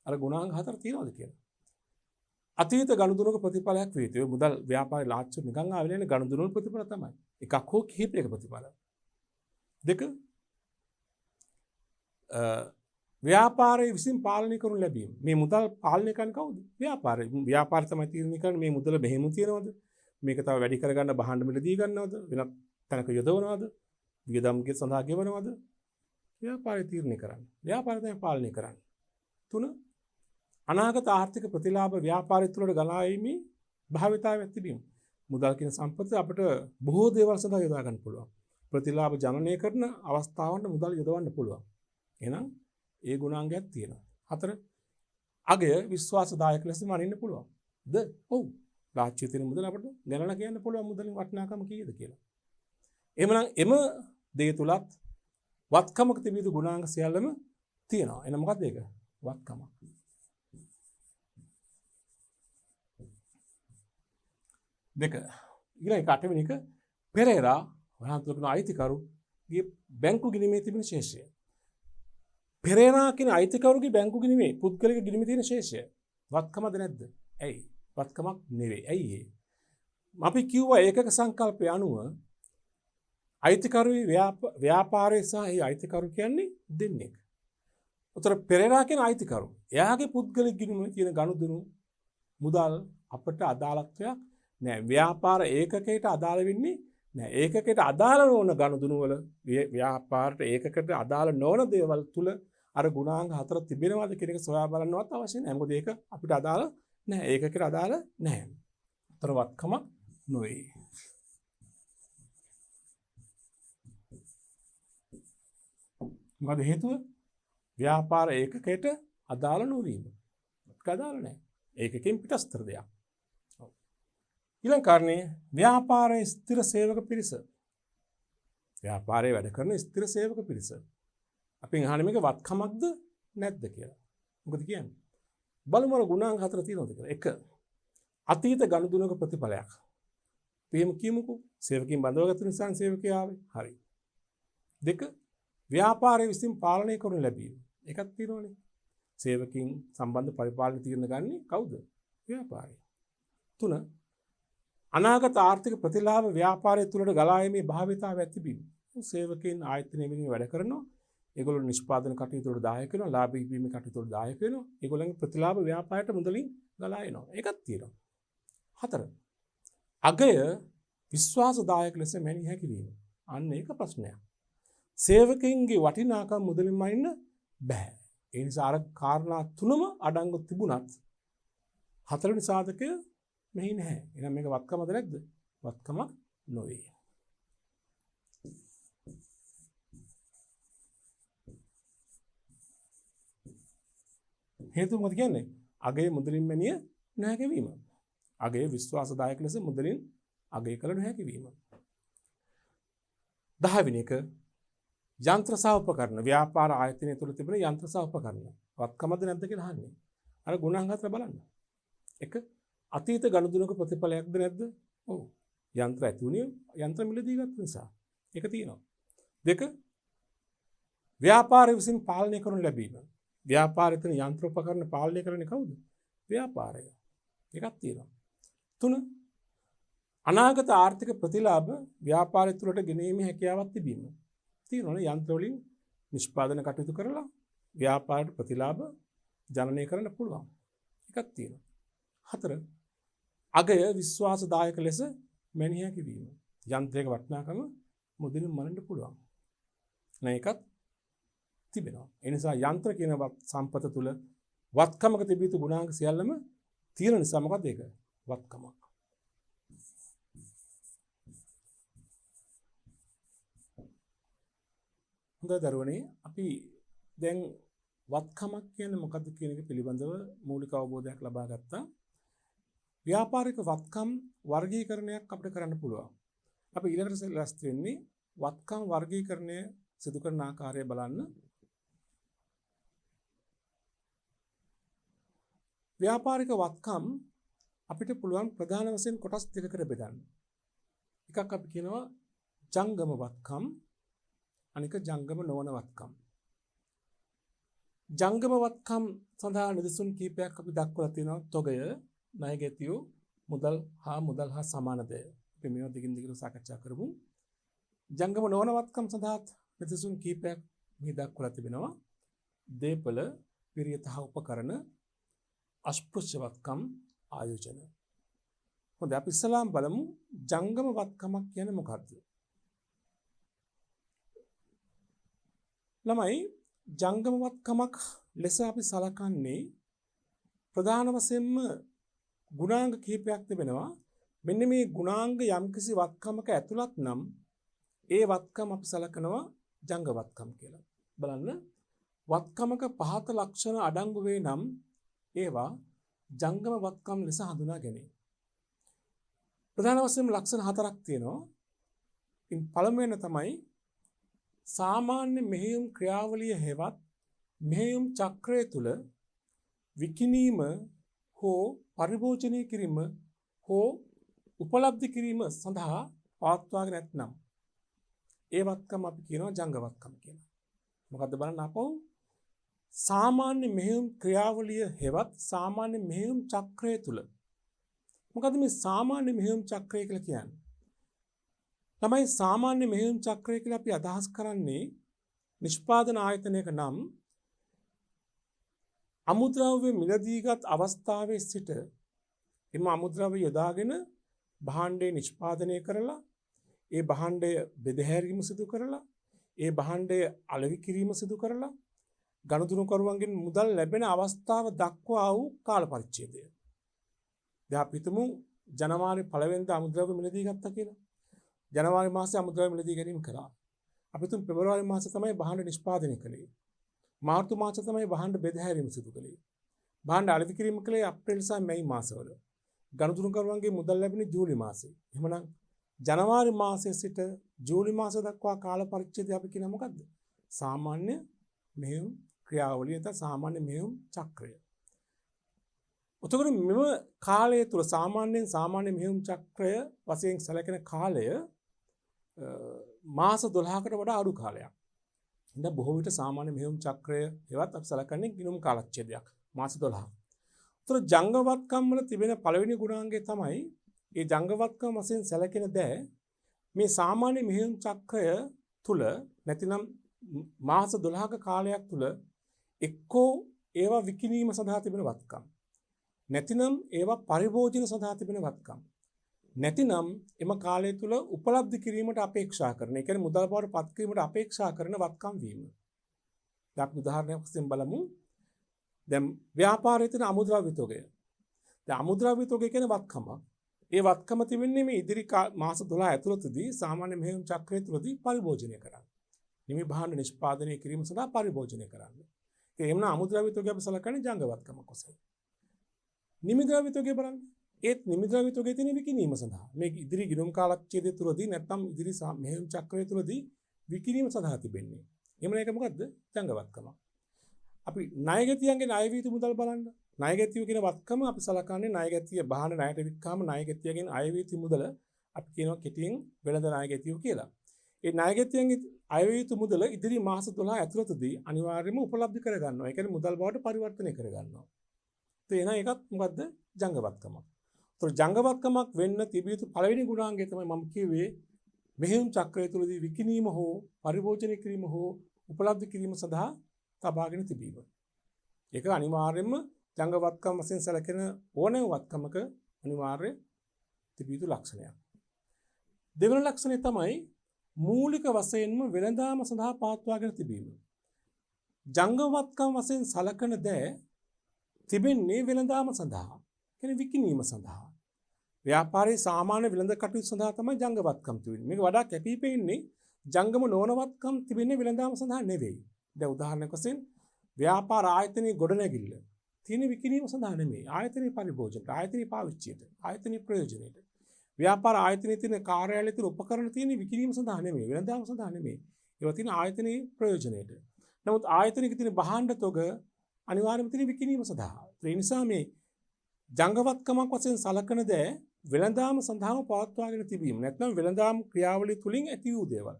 අර ගුණාංග 4 තියෙනවද කියලා. අතීත ගනුදෙනුක ප්‍රතිඵලයක් වේ යුතුයි. මුදල් ව්‍යාපාරේ ලාච්චු නිකන් ආවිල යන ගනුදෙනුවල ප්‍රතිඵල තමයි. එකක් හෝ කිහිපයක ප්‍රතිඵල. 2. ව්‍යාපාරයේ විසින් පාලනය කරනු ලැබීම. මේ මුදල් පාලනය කරන්නේ කවුද? ව්‍යාපාරය තමයි තීරණය කරන්නේ මේ මුදල මෙහෙම තියනවද? මේක තව වැඩි කරගන්න භාණ්ඩ මිලදී ගන්නවද? වෙනත් තැනක යොදවනවද? වියදම්ගේ සඳහා ගෙවනවද? ව්‍යාපාරය තීරණය කරන්නේ. ව්‍යාපාරය තමයි පාලනය කරන්නේ. 3. අනාගත ආර්ථික ප්‍රතිලාභ ව්‍යාපාරය තුළට ගලා ඒමේ භාවිතාවක් තිබීම. මුදල් කියන සම්පත අපිට බොහෝ දේවල් සඳහා යොදා ගන්න පුළුවන්. ප්‍රතිලාභ ජනනය කරන අවස්ථාවන්ට මුදල් යොදවන්න පුළුවන්. එහෙනම් ඒ ගුණාංගයක් තියෙනවා. 4. අගය විශ්වාසදායක ලෙස මනින්න පුළුවන්. ඔව්. රාජ්‍යයේ තියෙන මුදල අපිට ගණන කියන්න පුළුවන් මුදලින් වටිනාකම කීයද කියලා. එහෙමනම් එම දේ තුලත් වත්කමක තිබිය යුතු ගුණාංග සියල්ලම තියෙනවා. එහෙනම් මොකක්ද ඒක? වත්කමක්. දෙක. ඊළඟ 8වෙනි එක පෙරේරා වහන්තුලකන අයිතිකරුගේ බැංකු ගිණීමේ තිබෙන ශේෂය. පෙරේරා කියන අයිතිකරුගේ බැංකු ගිණීමේ පුද්ගලික ගිණීමේ තියෙන ශේෂය වත්කමද නැද්ද? ඇයි? වත්කමක් නෙවෙයි. ඇයි ඒ? අපි කිව්වා ඒකක සංකල්පය අනුව අයිතිකරුවේ ව්‍යාපාරය සහ ඒ අයිතිකරු කියන්නේ දෙන්නෙක්. උතර පෙරේරා කියන අයිතිකරු. එයාගේ පුද්ගලික ගිණීමේ තියෙන ගනුදෙනු මුදල් අපට අදාළත්වයක් නෑ. ව්‍යාපාර ඒකකයට අදාළ වෙන්නේ නෑ. ඒකකයට අදාළ නොවන ගනුදෙනු වල ව්‍යාපාරට ඒකකට අදාළ නොවන දේවල් තුල අර ගුණාංග 4 තිබෙනවද කියන එක සොයා බලන්නවත් අවශ්‍ය නෑ. මොකද ඒක අපිට අදාළ නෑ. ඒකකට අදාළ නෑ. උතර වත්කමක් නොවේ. මොකද හේතුව? ව්‍යාපාර ඒකකයට අදාළ නොවීම. ඒක අදාළ නෑ. ඒකකින් පිටස්තර දෙයක්. ඊළඟ කාරණේ ව්‍යාපාරයේ ස්ථිර සේවක පිරිස. ව්‍යාපාරයේ වැඩ කරන ස්ථිර සේවක පිරිස. අපි අහන්නේ මේක වත්කමක්ද නැද්ද කියලා. මොකද කියන්නේ? බලමු අර ගුණාංග 4 තියෙනවද කියලා. 1. අතීත ගනුදෙනුක ප්‍රතිඵලයක්. එහෙම කියමුකෝ. සේවකයන් බඳවගත්තු නිසා සේවකයා ආවේ. හරි. 2. ව්‍යාපාරයේ විසින් පාලනය කරනු ලැබීම. එකක් තියෙනවනේ. සේවකයන් සම්බන්ධ පරිපාලන තීරණ ගන්නේ කවුද? ව්‍යාපාරය. 3. අනාගත ආර්ථික ප්‍රතිලාභ ව්‍යාපාරය තුළට ගලා යෑමේ භාවිතාවයක් තිබීම. සේවකයන් ආයතනය වෙනුවෙන් වැඩ කරනවා. ඒගොල්ලෝ නිෂ්පාදන කටයුතු වල දායක වෙනවා. ලාභ ඉක්මීමේ කටයුතු වල දායක වෙනවා. ඒගොල්ලන්ගේ ප්‍රතිලාභ ව්‍යාපාරයට මුදලින් ගලා එනවා. ඒකක් තියෙනවා. 4. අගය විශ්වාසදායක ලෙස මැනිය හැකි වීම. අන්න ඒක ප්‍රශ්නයක්. සේවකයන්ගේ වටිනාකම් මුදලින් මනින්න බෑ. ඒ නිසා අර කාරණා තුනම අඩංගු තිබුණත් 4 වෙනි සාධකය මෙහි නැහැ. එහෙනම් මේක වත්කමද නැද්ද? වත්කමක් නොවේ. හේතුව මොකද කියන්නේ? අගය මුදලින් මැනිය නොහැකි වීම. අගය විශ්වාසදායක ලෙස මුදලින් අගය කළ නොහැකි වීම. 10 වෙනි එක යන්ත්‍ර සහ උපකරණ ව්‍යාපාර ආයතනය තුළ තිබෙන යන්ත්‍ර සහ උපකරණ වත්කමද නැද්ද කියලා අහන්නේ. අර ගුණාංග 4 බලන්න. 1. අතීත ගනුදෙනුක ප්‍රතිඵලයක්ද නැද්ද? ඔව්. යන්ත්‍ර ඇති වුණේ යන්ත්‍ර මිලදී ගත්ත නිසා. ඒක තියෙනවා. 2. ව්‍යාපාරය විසින් පාලනය කරනු ලැබීම. ව්‍යාපාරයේ තියෙන යන්ත්‍ර උපකරණ පාලනය කරන්නේ කවුද? ව්‍යාපාරය. එකක් තියෙනවා. 3. අනාගත ආර්ථික ප්‍රතිලාභ ව්‍යාපාරය තුළට ගෙනීමේ හැකියාවක් තිබීම. තියෙනවනේ යන්ත්‍ර වලින් නිෂ්පාදන කටයුතු කරලා ව්‍යාපාරයට ප්‍රතිලාභ ජනනය කරන්න පුළුවන්. එකක් තියෙනවා. 4 අගය විශ්වාසදායක ලෙස මැනිය හැකි වීම. යන්ත්‍රයක වටිනාකම මුදලින් මනින්න පුළුවන්. නැකත් තිබෙනවා. ඒ නිසා යන්ත්‍ර කියන සම්පත තුල වත්කමක තිබී යුතු ගුණාංග සියල්ලම තියෙන නිසා මොකද ඒක? වත්කමක්. හොඳයි දරුවනේ අපි දැන් වත්කමක් කියන්නේ මොකද්ද කියන එක පිළිබඳව මූලික අවබෝධයක් ලබා ගත්තා. ව්‍යාපාරික වත්කම් වර්ගීකරණයක් අපිට කරන්න පුළුවන්. අපි ඊළඟට ලැස්ති වෙන්නේ වත්කම් වර්ගීකරණය සිදු කරන ආකාරය බලන්න. ව්‍යාපාරික වත්කම් අපිට පුළුවන් ප්‍රධාන වශයෙන් කොටස් දෙකකට බෙදන්න. එකක් අපි කියනවා ජංගම වත්කම්, අනික ජංගම නොවන වත්කම්. ජංගම වත්කම් සඳහා නිදසුන් කීපයක් අපි දක්වලා තියෙනවා. තොගය, ණයගැතිය, මුදල් හා සමාන දෙය. අපි මේවා දිගින් දිගට සාකච්ඡා කරමු. ජංගම නොවන වත්කම් සඳහා නිදසුන් කීපයක් මේ දක්වලා තිබෙනවා. දීපල, පිරියත හා උපකරණ, අස්පෘශ්‍ය වත්කම්, ආයෝජන. හොඳයි අපි ඉස්සලාම් බලමු ජංගම වත්කමක් කියන්නේ මොකක්ද? ළමයි ජංගම වත්කමක් ලෙස අපි සලකන්නේ ප්‍රධාන වශයෙන්ම ගුණාංග කිහිපයක් තිබෙනවා. මෙන්න මේ ගුණාංග යම්කිසි වත්කමක ඇතුළත් නම් ඒ වත්කම අපි සලකනවා ජංග වත්කම් කියලා. බලන්න වත්කමක පහත ලක්ෂණ අඩංගු වේ නම් ඒවා ජංගම වත්කම් ලෙස හඳුනා ගැනේ. ප්‍රධාන වශයෙන් ලක්ෂණ 4ක් තියෙනවා. ඉන් පළමුවෙන් තමයි සාමාන්‍ය මෙහෙයුම් ක්‍රියාවලිය හෙවත් මෙහෙයුම් චක්‍රය තුල විකිණීම හෝ පරිභෝජනය කිරීම හෝ උපලබ්ධි කිරීම සඳහා පවත්වාගෙන නැත්නම් ඒ වත්කම අපි කියනවා ජංග වත්කම කියලා. මොකද්ද බලන්න අපෝ සාමාන්‍ය මෙහෙයුම් ක්‍රියාවලිය හෙවත් සාමාන්‍ය මෙහෙයුම් චක්‍රය තුල මොකද්ද මේ සාමාන්‍ය මෙහෙයුම් චක්‍රය කියලා කියන්නේ? තමයි සාමාන්‍ය මෙහෙයුම් චක්‍රය කියලා අපි අදහස් කරන්නේ නිෂ්පාදන ආයතනයක නම් අමුද්‍රව්‍ය මිලදීගත් අවස්ථාවේ සිට එම අමුද්‍රව්‍ය යොදාගෙන භාණ්ඩය නිෂ්පාදනය කරලා ඒ භාණ්ඩය බෙදහැරීම සිදු කරලා ඒ භාණ්ඩය අලෙවි කිරීම සිදු කරලා ගනුදෙනුකරුවන්ගෙන් මුදල් ලැබෙන අවස්ථාව දක්වා වූ කාල පරිච්ඡේදය. දැන් අපි හිතමු ජනවාරි 1 වෙනිදා අමුද්‍රව්‍ය මිලදී ගත්තා කියලා. ජනවාරි මාසේ අමුද්‍රව්‍ය මිලදී ගැනීම කරා. අපි හිතමු පෙබරවාරි මාසේ තමයි භාණ්ඩ නිෂ්පාදනය කළේ. මාර්තු මාසේ තමයි භාණ්ඩ බෙදහැරීම සිදු කළේ. භාණ්ඩ අලෙවි කිරීම කළේ අප්‍රේල් සහ මැයි මාසවල. ගනුදෙනුකරුවන්ගේ මුදල් ලැබෙන්නේ ජූලි මාසේ. එහෙමනම් ජනවාරි මාසයේ සිට ජූලි මාස දක්වා කාල පරිච්ඡේදය අපි කියන මොකද්ද? සාමාන්‍ය මෙහෙයුම් ක්‍රියාවලිය නැත්නම් සාමාන්‍ය මෙහෙයුම් චක්‍රය. උතකර මෙම කාලය තුල සාමාන්‍ය මෙහෙයුම් චක්‍රය වශයෙන් සැලකෙන කාලය මාස 12කට වඩා අඩු කාලයක්. ඉතින් බොහෝ විට සාමාන්‍ය මෙහෙයුම් චක්‍රය හෙවත් අපි සැලකන්නේ ගිණුම් කාලච්ඡේදයක් මාස 12. උතර ජංගවත්කම් වල තිබෙන පළවෙනි ගුණාංගය තමයි ඒ ජංගවත්කම වශයෙන් සැලකෙන දෑ මේ සාමාන්‍ය මෙහෙයුම් චක්‍රය තුල නැතිනම් මාස 12ක කාලයක් තුල එක්කෝ ඒවා විකිණීම සඳහා තිබෙන වත්කම් නැතිනම් ඒවා පරිභෝජන සඳහා තිබෙන වත්කම් නැතිනම් එම කාලය තුල උපලබ්ධි කිරීමට අපේක්ෂා කරන ඒ කියන්නේ මුදල් බවට පත් කිරීමට අපේක්ෂා කරන වත්කම් වීම. දැන් අපි උදාහරණයක් වශයෙන් බලමු. දැන් ව්‍යාපාරයේ තියෙන අමුද්‍රව්‍ය තොගය. දැන් අමුද්‍රව්‍ය තොගය කියන වත්කම. ඒ වත්කම තිබෙන්නේ මේ ඉදිරි මාස 12 ඇතුළතදී සාමාන්‍ය මෙහෙයුම් චක්‍රය තුලදී පරිභෝජනය කරන්න. නිමි භාණ්ඩ නිෂ්පාදනය කිරීම සඳහා පරිභෝජනය කරන්න. ඒ එමුණ අමුද්‍රව්‍ය තොගය අපි සලකන්නේ ජංගවත්කමක් වශයෙන්. නිමි ද්‍රව්‍ය තොගය බලන්න. ඒත් නිමි ද්‍රව්‍ය තොගය තියෙන විකිණීම සඳහා. මේ ඉදිරි ගිණුම් කාලච්ඡේදය තුලදී නැත්නම් ඉදිරි මෙහෙයුම් චක්‍රය තුලදී විකිණීම සඳහා තිබෙන්නේ. එමුණ ඒක මොකද්ද? ජංගවත්කම. අපි ණයගැතියන්ගේ ණය වී යුතු මුදල් බලන්න. ණයගැතිය කියන වත්කම අපි සලකන්නේ ණයගැතිය බහන ණයට වික්කාම ණයගැතියගෙන් අය වී යුතු මුදල අපි කියනවා කෙටියෙන් වෙළඳ ණයගැතිය කියලා. ඒ ණයගැතියන්ගේ අය වී යුතු මුදල ඉදිරි මාස 12 ඇතුළතදී අනිවාර්යයෙන්ම උපලබ්ධ කර ගන්නවා. ඒ කියන්නේ මුදල් බවට පරිවර්තනය කර ගන්නවා. ඒ එහෙනම් ඒකත් මොකද්ද? ජංගවත්කම. ඒතර ජංගවත්කමක් වෙන්න තිබිය යුතු පළවෙනි ගුණාංගය තමයි මම කිව්වේ මෙහෙයුම් චක්‍රය තුළදී විකිණීම හෝ පරිභෝජනය කිරීම හෝ උපලබ්ධ කිරීම සඳහා තබාගෙන තිබීම. ඒක අනිවාර්යයෙන්ම ජංගවත්කම වශයෙන් සැලකෙන ඕනෑම වත්කමක අනිවාර්ය තිබිය යුතු ලක්ෂණයක්. දෙවන ලක්ෂණය තමයි මූලික වශයෙන්ම වෙළඳාම සඳහා පවත්වාගෙන තිබීම. ජංගවත්කම වශයෙන් සලකන දෑ තිබෙන්නේ වෙළඳාම සඳහා, කියන්නේ විකිණීම සඳහා. ව්‍යාපාරයේ සාමාන්‍ය වෙළඳ කටයුතු සඳහා තමයි ජංගවත්කම් තිබෙන්නේ. මේක වඩා කැපී පෙනෙන්නේ ජංගම නොවනවත්කම් තිබෙන්නේ වෙළඳාම සඳහා නෙවෙයි. දැන් උදාහරණයක් වශයෙන් ව්‍යාපාර ආයතනයේ ගොඩනැගිල්ල තියෙන විකිණීම සඳහා නෙමෙයි. ආයතනයේ පරිභෝජනයට, ආයතනයේ පාවිච්චියට, ආයතනයේ ප්‍රයෝජනයට. ව්‍යාපාර ආයතනයේ තියෙන කාර්යාලයේ තියෙන උපකරණ තියෙන විකිණීම සඳහා නෙමෙයි. වෙළඳාම සඳහා නෙමෙයි. ඒවා තියෙන ආයතනයේ ප්‍රයෝජනයට. නමුත් ආයතනයක තියෙන භාණ්ඩ තොග අනිවාර්යයෙන්ම තියෙන විකිණීම සඳහා. ඒ නිසා මේ ජංගවත්කමක් වශයෙන් සලකන දෑ වෙළඳාම සඳහාම පවත්වාගෙන තිබීම. නැත්නම් වෙළඳාම් ක්‍රියාවලිය තුලින් ඇති වූ දේවල්.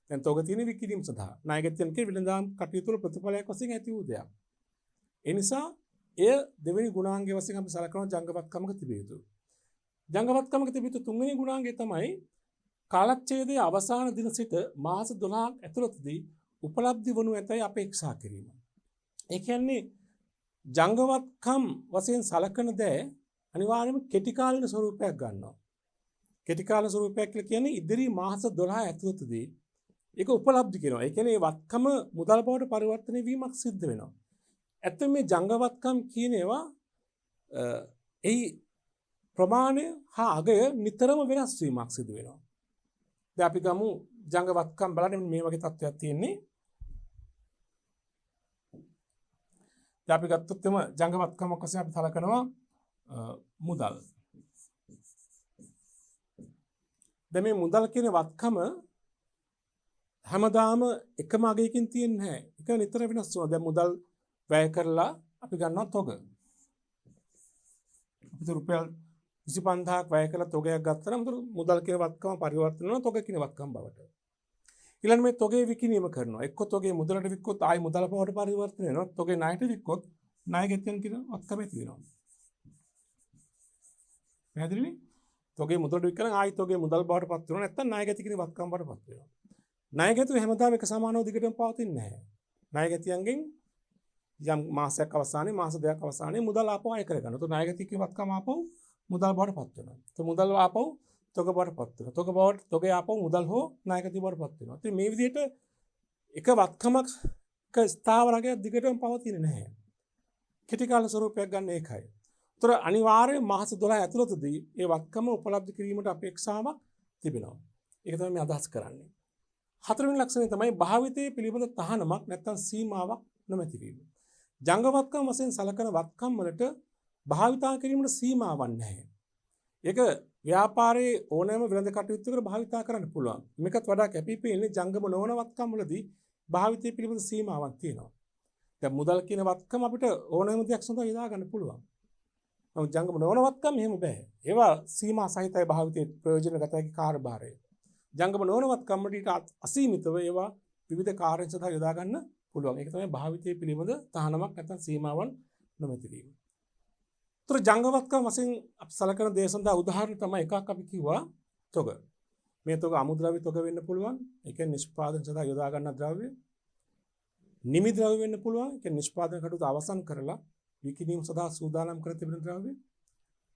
දැන් තොග තියෙන විකිණීම සඳහා. ණයගැතියන් කියන වෙළඳාම් කටයුතු වල ප්‍රතිඵලයක් වශයෙන් ඇති වූ දෙයක්. ඒ නිසා එය දෙවෙනි ගුණාංගය වශයෙන් අපි සලකන ජංගවත්කමක තිබිය යුතුයි. ජංගවත්කමක තිබිය යුතු තුන්වෙනි ගුණාංගය තමයි කාලච්ඡේදයේ අවසාන දින සිට මාස 12ක් ඇතුළතදී උපලබ්ධි වනු ඇතැයි අපේක්ෂා කිරීම. ඒ කියන්නේ ජංගවත්කම් වශයෙන් සලකන දෑ අනිවාර්යයෙන්ම කෙටි කාලින ස්වරූපයක් ගන්නවා. කෙටි කාලින ස්වරූපයක් කියලා කියන්නේ ඉදිරි මාස 12 ඇතුළතදී ඒක උපලබ්ධි කරනවා. ඒ කියන්නේ වත්කම මුදල් බවට පරිවර්තනය වීමක් සිද්ධ වෙනවා. ඇත්තම මේ ජංගවත්කම් කියන ඒවා ඒ ප්‍රමාණය හා අගය නිතරම වෙනස් වීමක් සිදු වෙනවා. දැන් අපි ගමු ජංගවත්කම් බලන්න මේ වගේ තත්ත්වයක් තියෙන්නේ. දැන් අපි ගත්තොත් එම ජංගවත්කමක් වශයෙන් අපි සලකනවා මුදල්. දැන් මේ මුදල් කියන වත්කම හැමදාම එකම අගයකින් තියෙන්නේ නැහැ. ඒක නිතර වෙනස් වෙනවා. දැන් මුදල් වැය කරලා අපි ගන්නවා තොග. අපිට රුපියල් 25000ක් වැය කරලා තොගයක් ගත්තා නම් මුදල් කියන වත්කම පරිවර්තන වෙනවා තොග කියන වත්කම බවට. ඊළඟ මේ තොගේ විකිණීම කරනවා. එක්ක තොගේ මුදලට වික්කොත් ආයි මුදල් බවට පරිවර්තන වෙනවා. තොගේ ණයට වික්කොත් ණයගැතියන් කියන වත්කම ඇති වෙනවා. පැහැදිලිනේ? තොගේ මුදලට වික්කන ආයි තොගේ මුදල් බවට පත් වෙනවා. නැත්නම් ණයගැති කියන වත්කම බවට පත් වෙනවා. ණයගැතුව හැමදාම එක සමානව දිගටම පවතින්නේ නැහැ. ණයගැතියන්ගෙන් යම් මාසයක් අවසානයේ මාස දෙකක් අවසානයේ මුදල් ආපහු අය කර ගන්නවා. તો ණයගැති කියන වත්කම ආපහු මුදල් බවට පත් වෙනවා. તો මුදල් ආපහු තොග බවට පත් වෙනවා. තොග බවට තොගේ ආපහු මුදල් හෝ ණයගැති බවට පත් වෙනවා. ඉතින් මේ විදිහට එක වත්කමක් ස්ථාවරකයක් දිගටම පවතින්නේ නැහැ. කෙටි කාල ස්වරූපයක් ගන්න ඒකයි. ඒතර අනිවාර්යයෙන් මාස 12 ඇතුළතදී මේ වත්කම උපලබ්ධ කිරීමට අපේක්ෂාවක් තිබෙනවා. ඒක තමයි මේ අදහස් කරන්නේ. හතරවෙනි ලක්ෂණය තමයි භාවිතයේ පිළිබඳ තහනමක් නැත්නම් සීමාවක් නොමැති වීම. ජංගවත්කම් වශයෙන් සලකන වත්කම් වලට භාවිතා කිරීමට සීමාවක් නැහැ. ඒක ව්‍යාපාරයේ ඕනෑම වෙළඳ කටයුත්තකට භාවිතා කරන්න පුළුවන්. මේකත් වඩා කැපී පෙනෙන්නේ ජංගම නොවන වත්කම් වලදී භාවිතයේ පිළිබඳ සීමාවක් තියෙනවා. දැන් මුදල් කියන වත්කම අපිට ඕනෑම දෙයක් සඳහා යොදා ගන්න පුළුවන්. නමුත් ජංගම නොවන වත්කම් එහෙම බෑ. ඒවා සීමා සහිතයි භාවිතයේ ප්‍රයෝජන ගත හැකි කාර්යභාරය. ජංගම නොවන වත්කම් වලට අසීමිතව ඒවා විවිධ කාර්යයන් සඳහා යොදා ගන්න පුළුවන්. ඒක තමයි භාවිතයේ පිළිබඳ තහනමක් නැත්නම් සීමාවන් නොමැති වීම. ඒතර ජංගවත්කම් වශයෙන් අපි සලකන දේ සඳහා උදාහරණ තමයි එකක් අපි කිව්වා තොග. මේ තොග අමුද්‍රව්‍ය තොග වෙන්න පුළුවන්. ඒ කියන්නේ නිෂ්පාදන සඳහා යොදා ගන්න ද්‍රව්‍ය. නිමි ද්‍රව්‍ය වෙන්න පුළුවන්. ඒ කියන්නේ නිෂ්පාදන කටයුතු අවසන් කරලා විකිණීම සඳහා සූදානම් කර තිබෙන ද්‍රව්‍ය.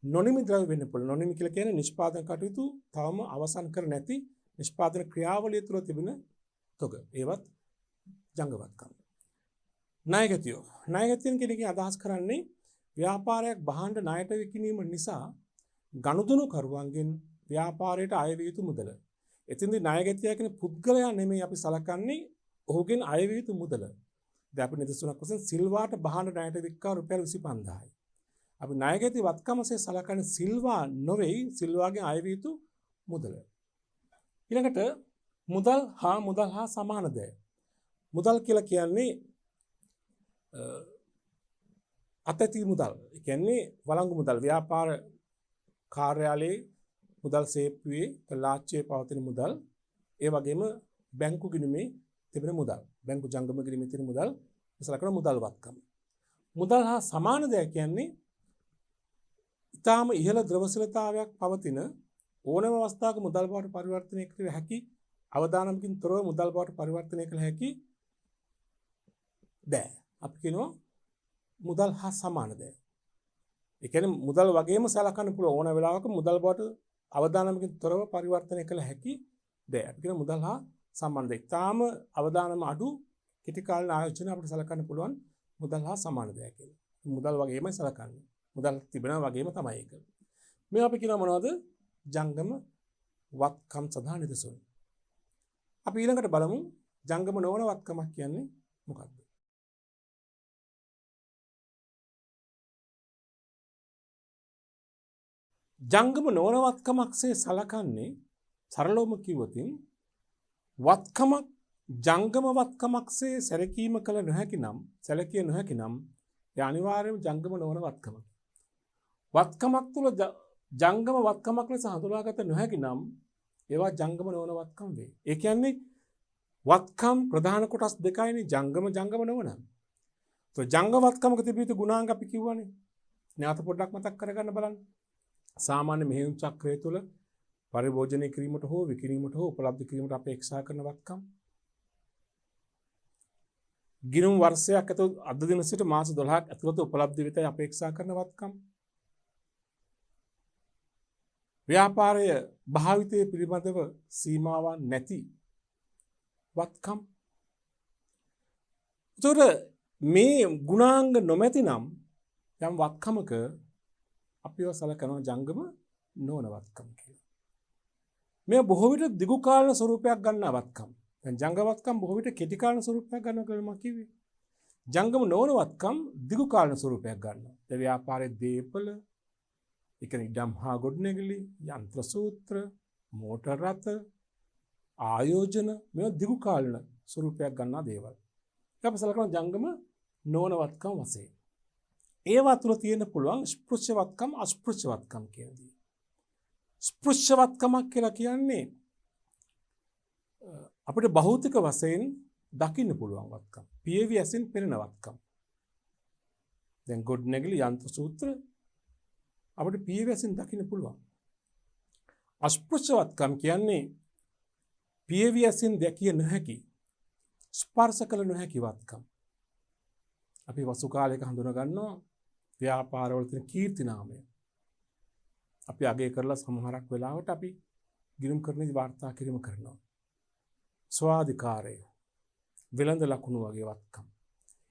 නොනිමි ද්‍රව්‍ය වෙන්න පුළුවන්. නොනිමි කියලා කියන්නේ නිෂ්පාදන කටයුතු තවම අවසන් කර නැති නිෂ්පාදන ක්‍රියාවලිය තුළ තිබෙන තොග. ඒවත් ජංගවත්කම්. ණයගැතියෝ. ණයගැතියන් කියන එකෙන් අදහස් කරන්නේ ව්‍යාපාරයක් භාණ්ඩ ණයට විකිණීම නිසා ගනුදෙනු කරුවන්ගෙන් ව්‍යාපාරයට අය විය යුතු මුදල. එතෙන්දී ණයගැතියා කියන පුද්ගලයා නෙමෙයි අපි සලකන්නේ ඔහුගෙන් අය විය යුතු මුදල. දැන් අපි නිදසුනක් වශයෙන් සිල්වාට භාණ්ඩ ණයට වික්කා රුපියල් 25000යි. අපි ණයගැති වත්කමසේ සලකන්නේ සිල්වා නොවේයි සිල්වාගෙන් අය විය යුතු මුදල. ඊළඟට මුදල් හා සමාන දෑ. මුදල් කියලා කියන්නේ අතැති මුදල්. ඒ කියන්නේ වළංගු මුදල්. ව්‍යාපාර කාර්යාලයේ මුදල් සේප්පුවේ ලාච්චයේ පවතින මුදල්. ඒ වගේම බැංකු ගිණුමේ තිබෙන මුදල්. බැංකු ජංගම ගිණුමේ තියෙන මුදල් සලකන මුදල් වත්කම. මුදල් හා සමාන දෑ කියන්නේ ඊටාම ඉහළ ද්‍රවශීලතාවයක් පවතින ඕනෑම අවස්ථාවක මුදල් බවට පරිවර්තනය කළ හැකි අවදානමකින් තොරව මුදල් බවට පරිවර්තනය කළ හැකි දෑ. අපි කියනවා මුදල් හා සමාන දෑ. ඒ කියන්නේ මුදල් වගේම සලකන්න පුළුවන් ඕන වෙලාවක මුදල් බවට අවදානමකින් තොරව පරිවර්තනය කළ හැකි දෑ. අපි කියන මුදල් හා සමාන දෑ. ඊටාම අවදානම අඩු කෙටි කාලීන ආයෝජන අපිට සලකන්න පුළුවන් මුදල් හා සමාන දෑ කියලා. මුදල් වගේමයි සලකන්නේ. මුදල් තිබෙනා වගේම තමයි ඒක. මේ අපි කියනවා මොනවද? ජංගම වත්කම් සඳහා නිදසුන්. අපි ඊළඟට බලමු ජංගම නොවන වත්කමක් කියන්නේ මොකක්ද? ජංගම නොවන වත්කමක්සේ සලකන්නේ සරලවම කිව්වොතින් වත්කමක් ජංගම වත්කමක්සේ සැලකීම කළ නොහැකි නම් සැලකිය නොහැකි නම් ඒ අනිවාර්යයෙන්ම ජංගම නොවන වත්කමක්. වත්කමක් තුල ජංගම වත්කමක් ලෙස හඳුනාගත නොහැකි නම් ඒවා ජංගම නොවන වත්කම් වේ. ඒ කියන්නේ වත්කම් ප්‍රධාන කොටස් දෙකයිනේ ජංගම නොවන. તો ජංග වත්කමක තිබිය යුතු ගුණාංග අපි කිව්වනේ. නැවත පොඩ්ඩක් මතක් කරගන්න බලන්න. සාමාන්‍ය මෙහෙයුම් චක්‍රය තුළ පරිභෝජනය කිරීමට හෝ විකිණීමට හෝ උපලබ්ධ කිරීමට අපේක්ෂා කරන වත්කම්. ගිණුම් වර්ෂයක් ඇතුළත අද දින සිට මාස 12ක් ඇතුළත උපලබ්ධ වෙතයි අපේක්ෂා කරන වත්කම්. ව්‍යාපාරය භාවිතය පිළිබඳව සීමාවන් නැති වත්කම්. ඒතකොට මේ ගුණාංග නොමැති නම් යම් වත්කමක අපිව සලකනවා ජංගම නොවන වත්කම් කියලා. මේ බොහෝ විට දිගු කාලීන ස්වරූපයක් ගන්නා වත්කම්. දැන් ජංග වත්කම් බොහෝ විට කෙටි කාලීන ස්වරූපයක් ගන්නවා කියලා මම කිව්වේ. ජංගම නොවන වත්කම් දිගු කාලීන ස්වරූපයක් ගන්නවා. ඒ ව්‍යාපාරයේ දීපල, ඒ කියන්නේ ඉඩම් හා ගොඩනැගිලි, යන්ත්‍ර සූත්‍ර, මෝටර රථ, ආයෝජන මේවා දිගු කාලීන ස්වරූපයක් ගන්නා දේවල්. ඒක අපි සලකන ජංගම නොවන වත්කම් වශයෙන්. ඒවා තුළ තියෙන්න පුළුවන් ස්පෘශ්‍ය වත්කම් අස්පෘශ්‍ය වත්කම් කියන දේ. ස්පෘශ්‍ය වත්කමක් කියලා කියන්නේ අපිට භෞතික වශයෙන් දකින්න පුළුවන් වත්කම්. පියවි ඇසින් පෙනෙන වත්කම්. දැන් ගොඩනැගිලි යන්ත්‍ර සූත්‍ර අපිට පියවි ඇසින් දකින්න පුළුවන්. අස්පෘශ්‍ය වත්කම් කියන්නේ පියවි ඇසින් දැකිය නොහැකි ස්පර්ශ කළ නොහැකි වත්කම්. අපි වසු කාලයක හඳුනා ගන්නවා ව්‍යාපාරවල තියෙන කීර්ති නාමය. අපි අගය කරලා සමහරක් වෙලාවට අපි ගිණුම් කරන වාර්තා කිරීම කරනවා. ස්වාධිකාරය, වෙළඳ ලකුණු වගේ වත්කම්.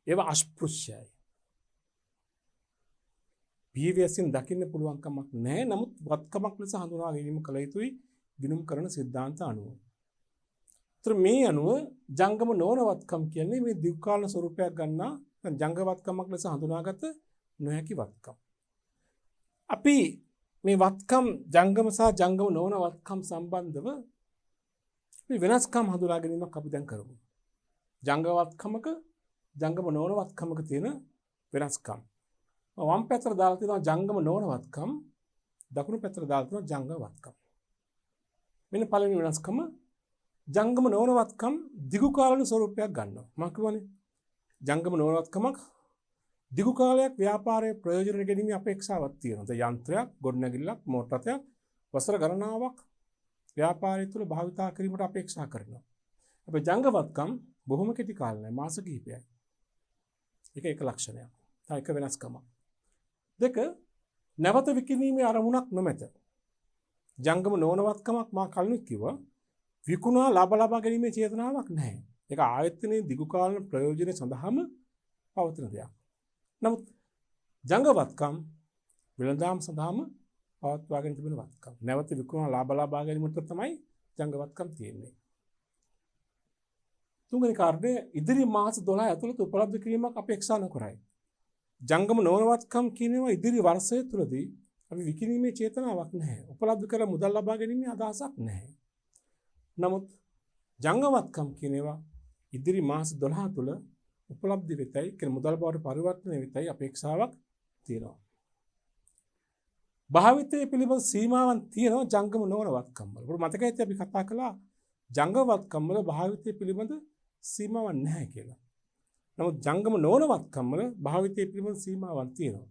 ඒවා අස්පෘශ්‍යයි. පියවිසින් දකින්න පුළුවන්කමක් නැහැ. නමුත් වත්කමක් ලෙස හඳුනා ගැනීම කළ යුතුයි ගිණුම් කරන සිද්ධාන්ත අනුව. ඒතර මේ අනුව ජංගම නොවන වත්කම් කියන්නේ මේ දීර්ඝකාලීන ස්වරූපයක් ගන්නා ජංග වත්කමක් ලෙස හඳුනාගත නොහැකි වත්කම්. අපි මේ වත්කම් ජංගම සහ ජංගම නොවන වත්කම් සම්බන්ධව මේ වෙනස්කම් හඳුනා ගැනීමක් අපි දැන් කරමු. ජංග වත්කමක ජංගම නොවන වත්කමක තියෙන වෙනස්කම්. වම් පැත්තට දාලා තියෙනවා ජංගම නොවන වත්කම්, දකුණු පැත්තට දාලා තියෙනවා ජංග වත්කම්. මෙන්න පළවෙනි වෙනස්කම ජංගම නොවන වත්කම් දිගු කාලීන ස්වරූපයක් ගන්නවා. මම කියවනේ ජංගම නොවන වත්කමක් දිගු කාලයක් ව්‍යාපාරයේ ප්‍රයෝජන ගැනීමේ අපේක්ෂාවක් තියෙනවා. යන්ත්‍රයක්, ගොඩනැගිල්ලක්, මෝටර රථයක් වසර ගණනාවක් ව්‍යාපාරය තුළ භාවිතා කිරීමට අපේක්ෂා කරනවා. අපේ ජංග වත්කම් බොහොම කෙටි කාලයයි, මාස කිහිපයයි. ඒක එක ලක්ෂණයක්. තව එක වෙනස්කමක්. දෙක නැවත විකිණීමේ අරමුණක් නොමැත. ජංගම නොවන වත්කමක් මා කලින් කිව්වා විකුණා ලබා ගැනීමේ චේතනාවක් නැහැ. ඒක ආයතනයේ දිගු කාලීන ප්‍රයෝජන සඳහාම පවතින දෙයක්. නමුත් ජංග වත්කම් වෙළඳාම් සඳහාම පවත්වාගෙන තිබෙන වත්කම්. නැවත විකුණා ලබා ගැනීමට තමයි ජංග වත්කම් තියෙන්නේ. තුන්වෙනි කාරණය ඉදිරි මාස 12 ඇතුළත උපලබ්ධ කිරීමක් අපේක්ෂා නොකරයි. ජංගම නොවන වත්කම් කියනවා ඉදිරි වර්ෂය තුළදී අපි විකිණීමේ චේතනාවක් නැහැ. උපලබ්ධ කර මුදල් ලබා ගැනීමේ අදහසක් නැහැ. නමුත් ජංග වත්කම් කියනවා ඉදිරි මාස 12 තුළ උපලබ්ධ වෙතයි කියන මුදල් බවට පරිවර්තනය වෙතයි අපේක්ෂාවක් තියෙනවා. භාවිතයේ පිළිබඳ සීමාවන් තියෙනවා ජංගම නොවන වත්කම් වල. අපිට මතකයි අපි කතා කළා ජංග වත්කම් වල භාවිතයේ පිළිබඳ සීමාවක් නැහැ කියලා. නමුත් ජංගම නොවන වත්කම් වල භාවිතයේ පිළිබඳ සීමාවන් තියෙනවා.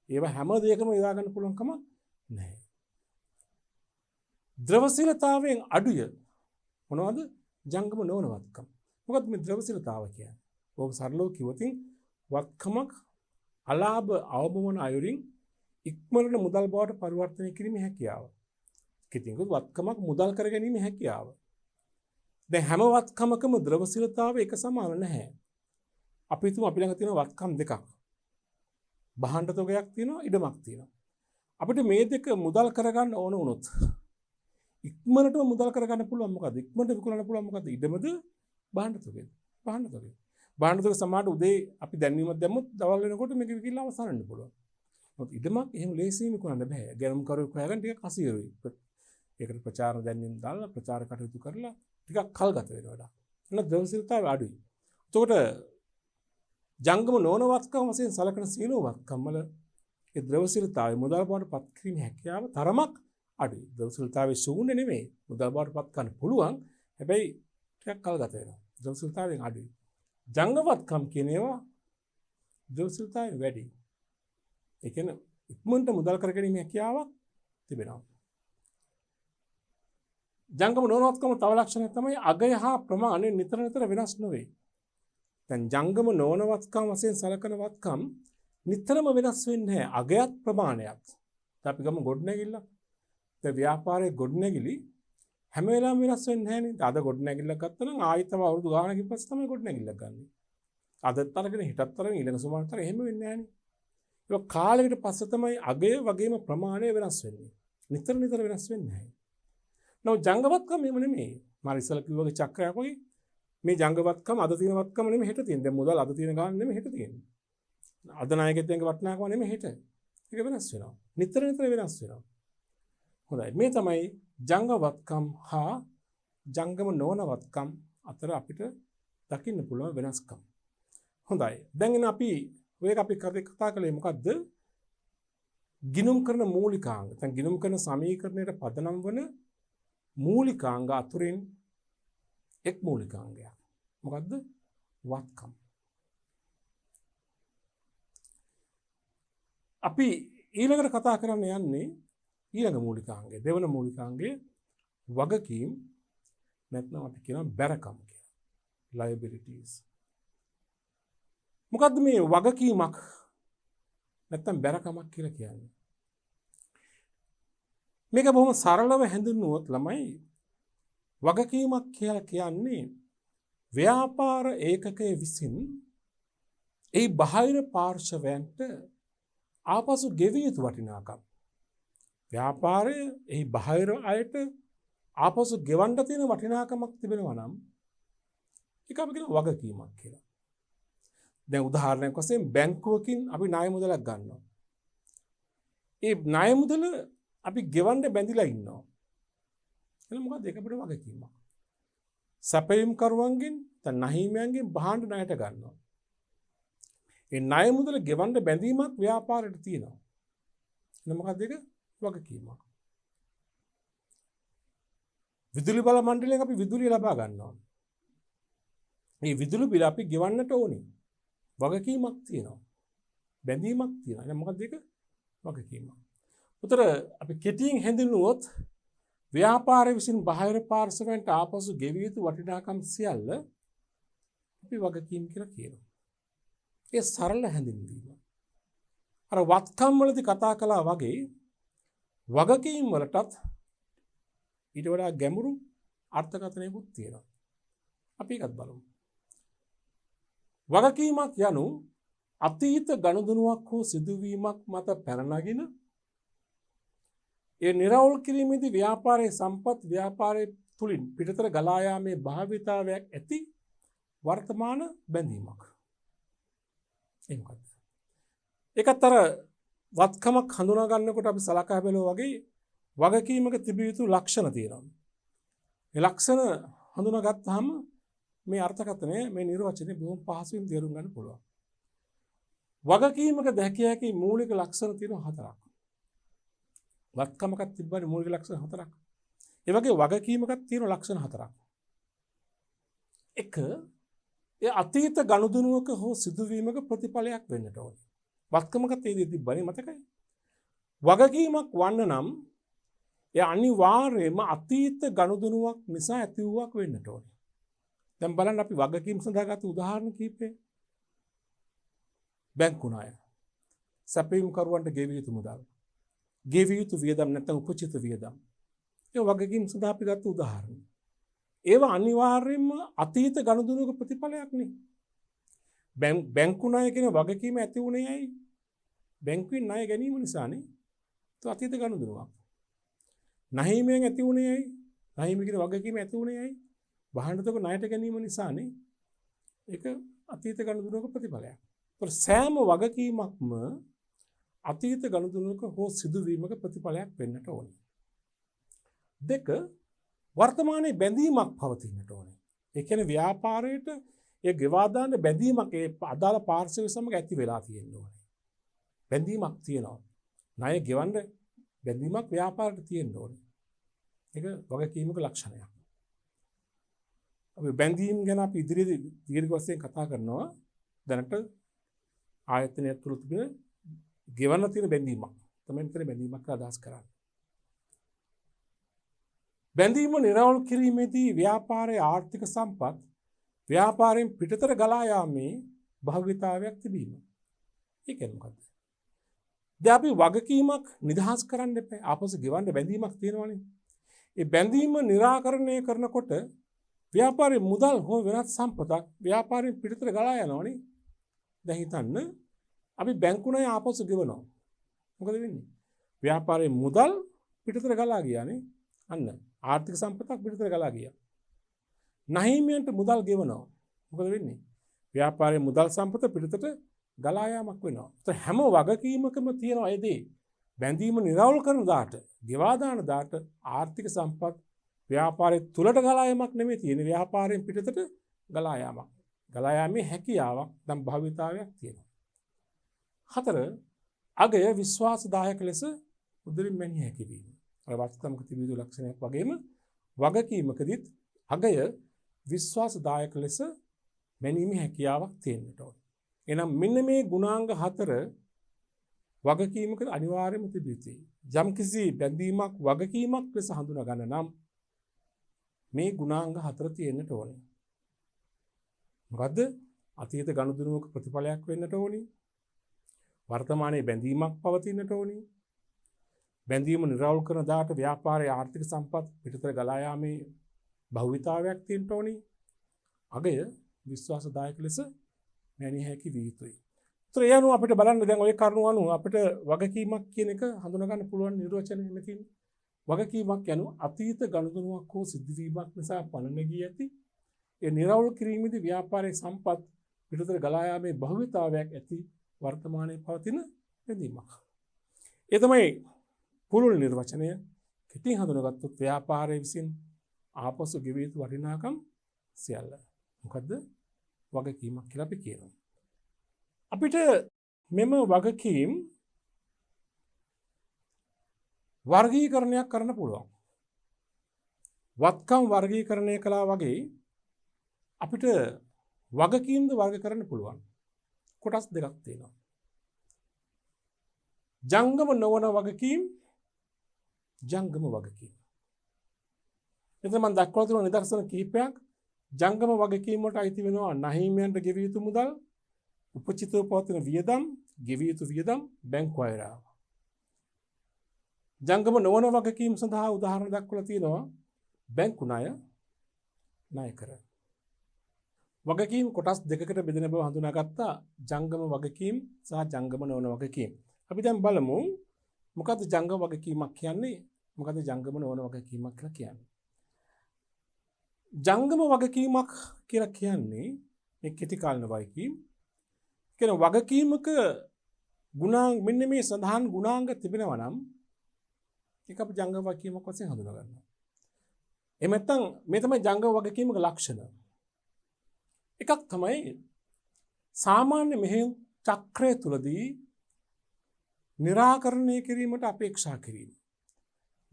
ඒවා හැම දෙයකම යොදා ගන්න පුළුවන් කමක් නැහැ. ද්‍රවශීලතාවයෙන් අඩුය මොනවද? ජංගම නොවන වත්කම්. මොකද මේ ද්‍රවශීලතාව කියන්නේ? ඕක සරලව කිව්වොත් වත්කමක් අලාභ අවම වන අයුරින් ඉක්මනට මුදල් බවට පරිවර්තනය කිරීමේ හැකියාව. කිතින්ක වත්කමක් මුදල් කර ගැනීමේ හැකියාව. දැන් හැම වත්කමකම ද්‍රවශීලතාවය එක සමාන නැහැ. අපි හිතමු අපි ළඟ තියෙන වත්කම් දෙකක්. භාණ්ඩ තොගයක් තියෙනවා, ඉඩමක් තියෙනවා. අපිට මේ දෙක මුදල් කරගන්න ඕන වුණොත් ඉක්මනටම මුදල් කරගන්න පුළුවන් මොකද්ද? ඉක්මනට විකුණන්න පුළුවන් මොකද්ද? ඉඩමද භාණ්ඩ තොගයද? භාණ්ඩ තොගය. භාණ්ඩ තොගය සමහරට උදේ අපි දැන්වීමක් දැම්මොත් දවල් වෙනකොට මේක විකිණලා අවසන් වෙන්න පුළුවන්. මොකද ඉඩමක් එහෙම ලේසියෙන් විකුණන්න බෑ. ගැනුම් කරුවෙක් හොයාගන්න ටිකක් අසීරුයි. ඒකට ප්‍රචාර දැන්වීම් දාලා ප්‍රචාර කටයුතු කරලා ටිකක් කල් ගත වෙනවා වඩා. එන ද්‍රවශීලතාවය අඩුයි. එතකොට ජංගම නොවන වත්කම් වශයෙන් සලකන සියලු වත්කම් වල ඒ ද්‍රවශීලතාවය මුදල් බවට පත් කිරීමේ හැකියාව තරමක් අඩුයි. ද්‍රවශීලතාවය ශූන්‍ය නෙමෙයි. මුදල් බවට පත් කරන්න පුළුවන්. හැබැයි ටිකක් කල් ගත වෙනවා. ද්‍රවශීලතාවයෙන් අඩුයි. ජංගවත්කම් කියන ඒවා ද්‍රවශීලතාවය වැඩි. ඒ කියන්නේ ඉක්මනට මුදල් කරගැනීමේ හැකියාවක් තිබෙනවා. ජංගම නොවනවත්කම තව ලක්ෂණයක් තමයි අගය හා ප්‍රමාණය නිතර නිතර වෙනස් නොවේ. දැන් ජංගම නොවනවත්කම් වශයෙන් සලකන වත්කම් නිතරම වෙනස් වෙන්නේ නැහැ. අගයත් ප්‍රමාණයත්. අපි ගමු ගොඩනැගිල්ල. දැන් ව්‍යාපාරයේ ගොඩනැගිලි හැම වෙලාවෙම වෙනස් වෙන්නේ නැහැ නේද? අද ගොඩනැගිල්ලක් ගත්තා නම් ආයෙත් තව අවුරුදු ගානකින් පස්සේ තමයි ගොඩනැගිල්ලක් ගන්න. අදත් අරගෙන හිටත් අරගෙන ඊළඟ සුමානට එහෙම වෙන්නේ නැහැ නේ. ඒක කාලයකට පස්සේ තමයි අගය වගේම ප්‍රමාණය වෙනස් වෙන්නේ. නිතර නිතර වෙනස් වෙන්නේ නැහැ. නමුත් ජංගවත්කම එහෙම නෙමෙයි. මම ඉස්සෙල්ලා කිව්වා චක්‍රයක් වගේ මේ ජංගවත්කම අද තියෙන වත්කම නෙමෙයි හෙට තියෙන. දැන් මුදල් අද තියෙන ගාන නෙමෙයි හෙට තියෙන්නේ. අද නායකත්වයේ වටිනාකම නෙමෙයි හෙට. ඒක වෙනස් වෙනවා. නිතර නිතර වෙනස් වෙනවා. හොඳයි. මේ තමයි ජංගවත්කම් හා ජංගම නොවන වත්කම් අතර අපිට දකින්න පුළුවන් වෙනස්කම්. හොඳයි. දැන් එන අපි ඔයක අපි කතා කළේ මොකද්ද? ගිණුම් කරන මූලිකාංග. දැන් ගිණුම් කරන සමීකරණයට පදනම් වන මූලිකාංග අතුරින් එක් මූලිකාංගයක්. මොකද්ද? වත්කම්. අපි ඊළඟට කතා කරන්න යන්නේ ඊළඟ මූලිකාංගය. දෙවන මූලිකාංගය වගකීම් නැත්නම් අපි කියනවා බැරකම් කියලා. liabilities. මොකද්ද මේ වගකීමක් නැත්නම් බැරකමක් කියලා කියන්නේ? මේක බොහොම සරලව හැඳින්වුවොත් ළමයි වගකීමක් කියලා කියන්නේ ව්‍යාපාර ඒකකයේ විසින් ඒ බාහිර පාර්ශවයන්ට ආපසු ගෙවිය යුතු වටිනාකම්. ව්‍යාපාරයේ ඒ බාහිර අයට ආපසු ගෙවන්න තියෙන වටිනාකමක් තිබෙනවා නම් ඒක අපි කියන වගකීමක් කියලා. දැන් උදාහරණයක් වශයෙන් බැංකුවකින් අපි ණය මුදලක් ගන්නවා. ඒ ණය මුදල අපි ගෙවන්න බැඳිලා ඉන්නවා. එහෙනම් මොකද ඒක අපිට වගකීමක්. සැපයීම් කරුවන්ගෙන් නැත්නම් නහීමයන්ගෙන් භාණ්ඩ ණයට ගන්නවා. ඒ ණය මුදල ගෙවන්න බැඳීමක් ව්‍යාපාරයට තියෙනවා. එහෙනම් මොකද ඒක වගකීමක්. විදුලි බල මණ්ඩලයෙන් අපි විදුලිය ලබා ගන්නවා. මේ විදුලි බිල අපි ගෙවන්නට ඕනේ. වගකීමක් තියෙනවා. බැඳීමක් තියෙනවා. එහෙනම් මොකද ඒක වගකීමක්. උතර අපි කෙටියෙන් හැඳින්වුවොත් ව්‍යාපාරය විසින් බාහිර පාර්ශවයන්ට ආපසු ගෙවිය යුතු වටිනාකම් සියල්ල අපි වගකීම් කියලා කියනවා. ඒ සරල හැඳින්වීම. අර වත්කම් වලදී කතා කළා වගේ වගකීම් වලටත් ඊට වඩා ගැඹුරු අර්ථකථනයකුත් තියෙනවා. අපි ඒකත් බලමු. වගකීමක් යනු අතීත ගනුදෙනුවක් හෝ සිදුවීමක් මත පැන නගින ඒ නිරවුල් කිරීමේදී ව්‍යාපාරයේ සම්පත් ව්‍යාපාරයේ තුලින් පිටතට ගලා යාමේ භාවිතාවයක් ඇති වර්තමාන බැඳීමක්. ඒ මොකක්ද? ඒකත් අර වත්කමක් හඳුනා ගන්නකොට අපි සලකා බැලුවා වගේ වගකීමක තිබිය යුතු ලක්ෂණ තියෙනවා. මේ ලක්ෂණ හඳුනා ගත්තාම මේ අර්ථකථනය මේ නිර්වචනය බොහොම පහසුවෙන් තේරුම් ගන්න පුළුවන්. වගකීමක දැකිය හැකි මූලික ලක්ෂණ තියෙනවා 4ක්. වත්කමක තිබ්බනේ මූලික ලක්ෂණ 4ක්. ඒ වගේ වගකීමක තියෙන ලක්ෂණ 4ක්. එක ඒ අතීත ගනුදෙනුවක හෝ සිදුවීමක ප්‍රතිඵලයක් වෙන්නට ඕනේ. වත්කමකත් ඒ දේ තිබ්බනේ මතකයි. වගකීමක් වන්න නම් ඒ අනිවාර්යයෙන්ම අතීත ගනුදෙනුවක් නිසා ඇති වූවක් වෙන්නට ඕනේ. දැන් බලන්න අපි වගකීම් සඳහා ගත්ත උදාහරණ කිහිපය. බැංකු ණය. සැපයුම් කරුවන්ට ගෙවිය යුතු මුදල්. ගෙවිය යුතු වියදම් නැත්නම් උපචිත වියදම්. ඒ වගකීම් සඳහා අපි ගත්ත උදාහරණ. ඒවා අනිවාර්යයෙන්ම අතීත ගනුදෙනුවක ප්‍රතිඵලයක් නේ. බැංකු ණය කියන වගකීම ඇති වුණේ ඇයි? බැංකුවෙන් ණය ගැනීම නිසානේ. ඒක අතීත ගනුදෙනුවක්. නැහිමෙන් ඇති වුණේ ඇයි? නැහිම කියන වගකීම ඇති වුණේ ඇයි? වහන්නතක ණයට ගැනීම නිසානේ. ඒක අතීත ගනුදෙනුවක ප්‍රතිඵලයක්. ඒත් සෑම වගකීමක්ම අතීත ගනුදෙනුවක හෝ සිදුවීමක ප්‍රතිඵලයක් වෙන්නට ඕනේ. දෙක වර්තමානයේ බැඳීමක් පවතින්නට ඕනේ. ඒ කියන්නේ ව්‍යාපාරයට ඒ ගෙවා දාන්න බැඳීමක් ඒ අදාළ පාර්ශවය සමග ඇති වෙලා තියෙන්න ඕනේ. බැඳීමක් තියෙනවා. ණය ගෙවන්න බැඳීමක් ව්‍යාපාරයට තියෙන්න ඕනේ. ඒක වගකීමක ලක්ෂණයක්. අපි බැඳීම් ගැන අපි ඉදිරියේදී දීර්ඝ වශයෙන් කතා කරනවා. දැනට ආයතනය තුළ තිබෙන ගෙවන්න තියෙන බැඳීමක් තමයි මෙතන බැඳීමක් අදහස් කරන්නේ. බැඳීම නිරවුල් කිරීමේදී ව්‍යාපාරයේ ආර්ථික සම්පත් ව්‍යාපාරයෙන් පිටතට ගලා යාමේ භාවිතාවයක් තිබීම. ඒ කියන්නේ මොකද්ද? දැන් අපි වගකීමක් නිදහස් කරන්න එපා. ආපසු ගෙවන්න බැඳීමක් තියෙනවනේ. ඒ බැඳීම निराකරණය කරනකොට ව්‍යාපාරයේ මුදල් හෝ වෙනත් සම්පතක් ව්‍යාපාරයෙන් පිටතට ගලා යනවනේ. දැන් හිතන්න අපි බැංකු ණය ආපසු ගෙවනවා. මොකද වෙන්නේ? ව්‍යාපාරයේ මුදල් පිටතට ගලා ගියානේ. අන්න ආර්ථික සම්පතක් පිටතට ගලා ගියා. නැහිමියන්ට මුදල් ගෙවනවා. මොකද වෙන්නේ? ව්‍යාපාරයේ මුදල් සම්පත පිටතට ගලා යාමක් වෙනවා. ඒත් හැම වගකීමකම තියෙනවා ඒ දේ. බැඳීම නිරවුල් කරන දාට, ගෙවා දාන දාට ආර්ථික සම්පත් ව්‍යාපාරයේ තුලට ගලා යාමක් නෙමෙයි තියෙන්නේ. ව්‍යාපාරයෙන් පිටතට ගලා යාමක්. ගලා යාමේ හැකියාවක් නම් භාවිතාවයක් තියෙනවා. 4 අගය විශ්වාසදායක ලෙස උදරින් මැනිය හැකි වීම. අර වත්කමක තිබිය යුතු ලක්ෂණයක් වගේම වගකීමකදීත් අගය විශ්වාසදායක ලෙස මැනීමේ හැකියාවක් තියෙන්නට ඕනේ. එහෙනම් මෙන්න මේ ගුණාංග 4 වගකීමක අනිවාර්යයෙන්ම තිබිය යුතුයි. යම්කිසි බැඳීමක් වගකීමක් ලෙස හඳුනා ගන්න නම් මේ ගුණාංග 4 තියෙන්නට ඕනේ. මොකද්ද? අතීත ගනුදෙනුවක ප්‍රතිඵලයක් වෙන්නට ඕනේ. වර්තමානයේ බැඳීමක් පවතින්නට ඕනේ. බැඳීම නිරවුල් කරන දාට ව්‍යාපාරයේ ආර්ථික සම්පත් පිටතට ගලා යාමේ භෞතිකාවයක් තියෙන්න ඕනේ. අගය විශ්වාසදායක ලෙස මැනිය හැකි විය යුතුයි. ඒතර ඒ අනුව අපිට බලන්න දැන් ওই කරුණු අනුව අපිට වගකීමක් කියන එක හඳුනා ගන්න පුළුවන් නිර්වචනය මෙතන. වගකීමක් යනු අතීත ගනුදෙනුවක් හෝ සිදුවීමක් නිසා පණ නැගී ඇති ඒ නිරවුල් කිරීමේදී ව්‍යාපාරයේ සම්පත් පිටතට ගලා යාමේ භෞතිකාවයක් ඇති වර්තමානයේ පවතින බැඳීමක්. ඒ තමයි පුළුල් නිර්වචනය. කෙටියෙන් හඳුනාගත්තොත් ව්‍යාපාරයේ විසින් ආපසු ගෙවිය යුතු වටිනාකම් සියල්ල. මොකද්ද? වගකීමක් කියලා අපි කියනවා. අපිට මෙම වගකීම් වර්ගීකරණයක් කරන්න පුළුවන්. වත්කම් වර්ගීකරණය කළා වගේ අපිට වගකීම්ද වර්ග කරන්න පුළුවන්. කොටස් දෙකක් තියෙනවා. ජංගම නොවන වගකීම්, ජංගම වගකීම්. එතන මම දක්වලා තියෙන නිදර්ශන කිහිපයක් ජංගම වගකීම් වලට අයිති වෙනවා. නැහිමියන්ට ගෙවිය යුතු මුදල්, උපචිතව පවතින වියදම්, ගෙවිය යුතු වියදම්, බැංකු අයරාව. ජංගම නොවන වගකීම් සඳහා උදාහරණ දක්වලා තියෙනවා. බැංකු ණය, ණය කර. වගකීම් කොටස් දෙකකට බෙදෙන බව හඳුනාගත්තා. ජංගම වගකීම් සහ ජංගම නොවන වගකීම්. අපි දැන් බලමු මොකද්ද ජංගම වගකීමක් කියන්නේ? මොකද්ද ජංගම නොවන වගකීමක් කියලා කියන්නේ? ජංගම වගකීමක් කියලා කියන්නේ මේ කෙටි කාලින වගකීම්. කියන වගකීමක ගුණාංග මෙන්න මේ සඳහන් ගුණාංග තිබෙනවා නම් ඒක අපි ජංගම වගකීමක් වශයෙන් හඳුනා ගන්නවා. එහෙම නැත්නම් මේ තමයි ජංගම වගකීමක ලක්ෂණ. එකක් තමයි සාමාන්‍ය මෙහෙයුම් චක්‍රය තුලදී निराකරණය කිරීමට අපේක්ෂා කිරීම.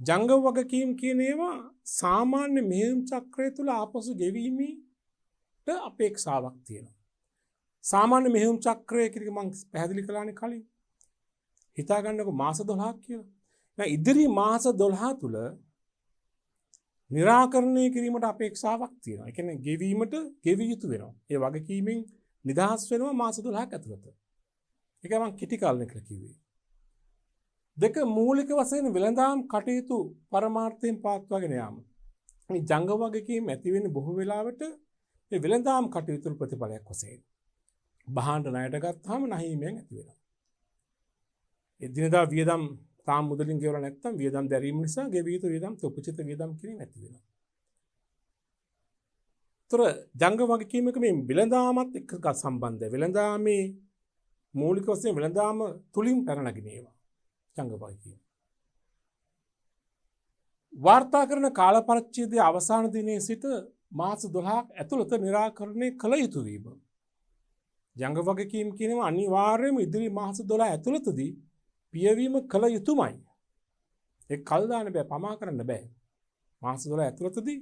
ජංගම වගකීම් කියන ඒවා සාමාන්‍ය මෙහෙයුම් චක්‍රය තුල ආපසු ගෙවීමට අපේක්ෂාවක් තියෙනවා. සාමාන්‍ය මෙහෙයුම් චක්‍රය කියන එක මම පැහැදිලි කළානේ කලින්. හිතා ගන්නකො මාස 12ක් කියලා. දැන් ඉදිරි මාස 12 තුල निराකරණය කිරීමට අපේක්ෂාවක් තියෙනවා. ඒ කියන්නේ ගෙවීමට ගෙවිය යුතු වෙනවා. ඒ වගකීමෙන් නිදහස් වෙනවා මාස 12ක් ඇතුළත. ඒක මම කිටි කාලෙක කිව්වේ. දෙක මූලික වශයෙන් වෙළඳාම් කටයුතු පරමාර්ථයෙන් පවත්වාගෙන යාම. මේ ජංග වගකීම් ඇති වෙන්නේ බොහෝ වෙලාවට මේ වෙළඳාම් කටයුතු ප්‍රතිඵලයක් වශයෙන්. භාණ්ඩ ණයට ගත්තාම නැහිමෙන් ඇති වෙනවා. එදිනදා වියදම් තාම මුදලින් ගෙවලා නැත්නම් වියදම් දැරීම නිසා ගෙවිය යුතු වියදම් උපචිත වියදම් කිරීම ඇති වෙනවා. ତොර ජංග වගකීමක මේ වෙළඳාමත් එක්ක සම්බන්ධයි. වෙළඳාමේ මූලික වශයෙන් වෙළඳාම තුලින් පැනනගින ඒවා. ජංග වගකීම. වාර්තා කරන කාල පරිච්ඡේදයේ අවසාන දිනයේ සිට මාස 12ක් ඇතුළත निराකරණය කළ යුතු වීම. ජංග වගකීම් කියනවා අනිවාර්යයෙන්ම ඉදිරි මාස 12 ඇතුළතදී පියවීම කළ යුතුමයි. ඒ කල් දාන්න බෑ, පමා කරන්න බෑ. මාස 12 ඇතුළතදී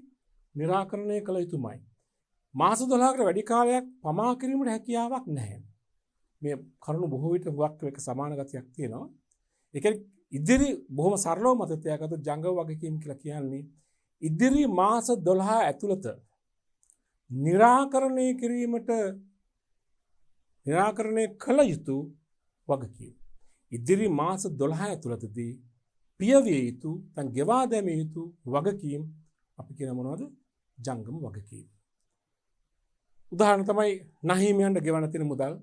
निराකරණය කළ යුතුමයි. මාස 12කට වැඩි කාලයක් පමා කිරීමට හැකියාවක් නැහැ. මේ කරුණු බොහෝ විට හුවක් එක සමාන ගතියක් තියෙනවා. ඒ කියන්නේ ඉදිරි බොහොම සරලව මත තියාගත්තු ජංග වගකීම් කියලා කියන්නේ ඉදිරි මාස 12 ඇතුළත निराකරණය කිරීමට निराකරණය කළ යුතු වගකීම්. ඉදිරි මාස 12 ඇතුළතදී පියවිය යුතු තන් ගෙවා දැමිය යුතු වගකීම් අපි කියන මොනවද? ජංගම වගකීම්. උදාහරණ තමයි නැහිමියන්ට ගෙවන්න තියෙන මුදල්,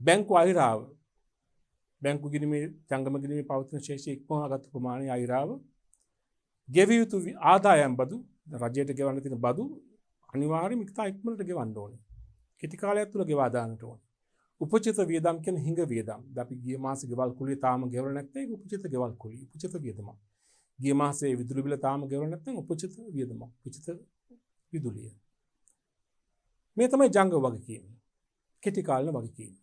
බැංකු අයිරාව, බැංකු ගිණීමේ ජංගම ගිණීමේ පවතින ශේෂය ඉක්මවාගත් ප්‍රමාණය අයිරාව, ගෙවිය යුතු ආදායම් බදු, රජයට ගෙවන්න තියෙන බදු අනිවාර්යයෙන්ම ඉක්තා ඉක්මනට ගෙවන්න ඕනේ. කෙටි කාලයක් තුල ගෙවා දාන්නට ඕනේ. උපචිත වියදම් කියන්නේ හිඟ වියදම්. අපි ගිය මාසේ ගෙවල් කුලිය තාම ගෙවලා නැත්නම් ඒක උපචිත ගෙවල් කුලිය. උපචිත වියදමක්. ගිය මාසේ විදුලි බිල තාම ගෙවලා නැත්නම් උපචිත වියදමක්. උපචිත විදුලිය. මේ තමයි ජංගම වගකීම. කෙටි කාලන වගකීම.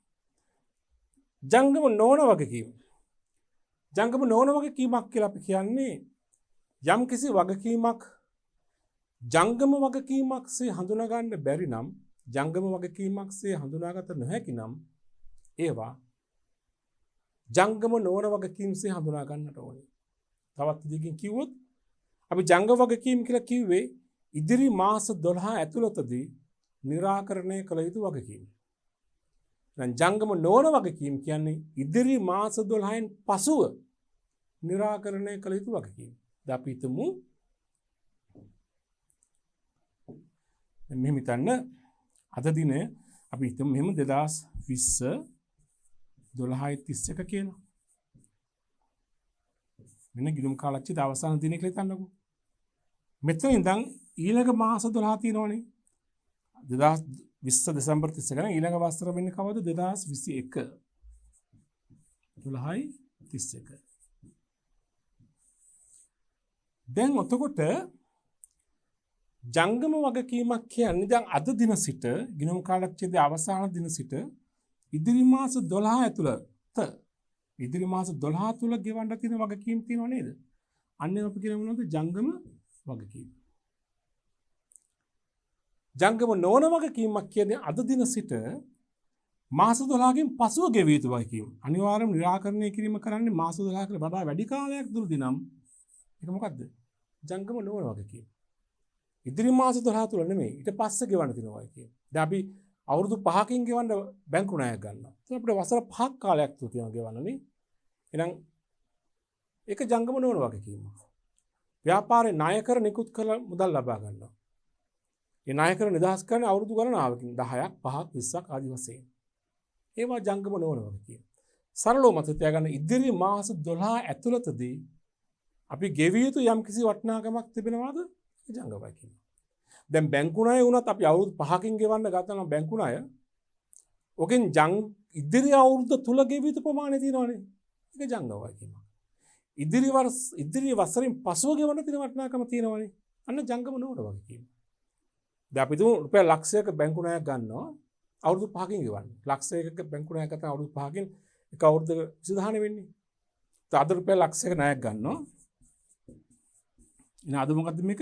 ජංගම නොවන වගකීම. ජංගම නොවන වගකීමක් කියලා අපි කියන්නේ යම් කිසි වගකීමක් ජංගම වගකීමක්සේ හඳුනා ගන්න බැරි නම්, ජංගම වගකීමක්සේ හඳුනාගත නොහැකි නම් ඒවා ජංගම නොවන වගකීම්සේ හඳුනා ගන්නට ඕනේ. තවත් විදිහකින් කිව්වොත් අපි ජංග වගකීම් කියලා කිව්වේ ඉදිරි මාස 12 ඇතුළතදී निराකරණය කළ යුතු වගකීම්. දැන් ජංගම නොවන වගකීම් කියන්නේ ඉදිරි මාස 12න් පසුව निराකරණය කළ යුතු වගකීම්. දැන් අපි හිතමු මෙහෙම හිතන්න අද දින අපි හිතමු මෙහෙම 2020 12:31 කියලා. මෙන්න ගිණුම් කාලච්චි අවසාන දිනේ කියලා හිතන්නකෝ. මෙතන ඉඳන් ඊළඟ මාස 12 තියෙනවනේ. 2020 දෙසැම්බර් 31 නම් ඊළඟ වසර වෙන්නේ කවද? 2021 12:31. දැන් ඔතකොට ජංගම වගකීමක් කියන්නේ දැන් අද දින සිට ගිණුම් කාලච්ඡේදයේ අවසාන දින සිට ඉදිරි මාස 12 ඇතුළත ඉදිරි මාස 12 තුල ගෙවන්න තියෙන වගකීම් තියෙනව නේද? අන්න අපි කියන මොනවද? ජංගම වගකීම්. ජංගම නොවන වගකීමක් කියන්නේ අද දින සිට මාස 12කින් පසුව ගෙවිය යුතු වගකීම්. අනිවාර්යයෙන්ම निराකරණය කිරීම කරන්නේ මාස 12කට වඩා වැඩි කාලයක් දුරදී නම් ඒක මොකද්ද? ජංගම නොවන වගකීම්. ඉදිරි මාස 12 තුල නෙමෙයි ඊට පස්සේ ගෙවන්න තියෙනවා වගකීම්. දැන් අපි අවුරුදු 5කින් ගෙවන්න බැංකු ණයක් ගන්නවා. ඒක අපිට වසර 5ක් කාලයක් තුල තියෙනවා ගෙවන්නනේ. එහෙනම් ඒක ජංගම නොවන වගකීමක්. ව්‍යාපාරේ ණය කර නිකුත් කළ මුදල් ලබා ගන්නවා. ඒ ණය කර නිදහස් කරන අවුරුදු ගණනාවකින් 10ක් 5ක් 20ක් ආදි වශයෙන්. ඒවා ජංගම නොවන වගකීම්. සරලව මත තියාගන්න ඉදිරි මාස 12 ඇතුළතදී අපි ගෙවිය යුතු යම් කිසි වටිනාකමක් තිබෙනවාද? ඒ ජංගම වගකීම. දැන් බැංකු ණය වුණත් අපි අවුරුදු 5කින් ගෙවන්න ගත්තා නම් බැංකු ණය ඔකෙන් ඉදිරි අවුරුද්ද තුල ගෙවිය යුතු ප්‍රමාණය තියෙනවනේ. ඒක ජංගම වගකීමක්. ඉදිරි වසරෙන් පසුව ගෙවන්න තියෙන වටිනාකම තියෙනවනේ. අන්න ජංගම නොවන වගකීම. දැන් අපි තුමු රුපියල් ලක්ෂයක බැංකු ණයක් ගන්නවා අවුරුදු 5කින් ගෙවන්න. ලක්ෂයක බැංකු ණයක් ගත්තා අවුරුදු 5කින් එක අවුරුද්දක 20000 වෙන්නේ. අද රුපියල් ලක්ෂයක ණයක් ගන්නවා. ඉතින් අද මොකද්ද මේක?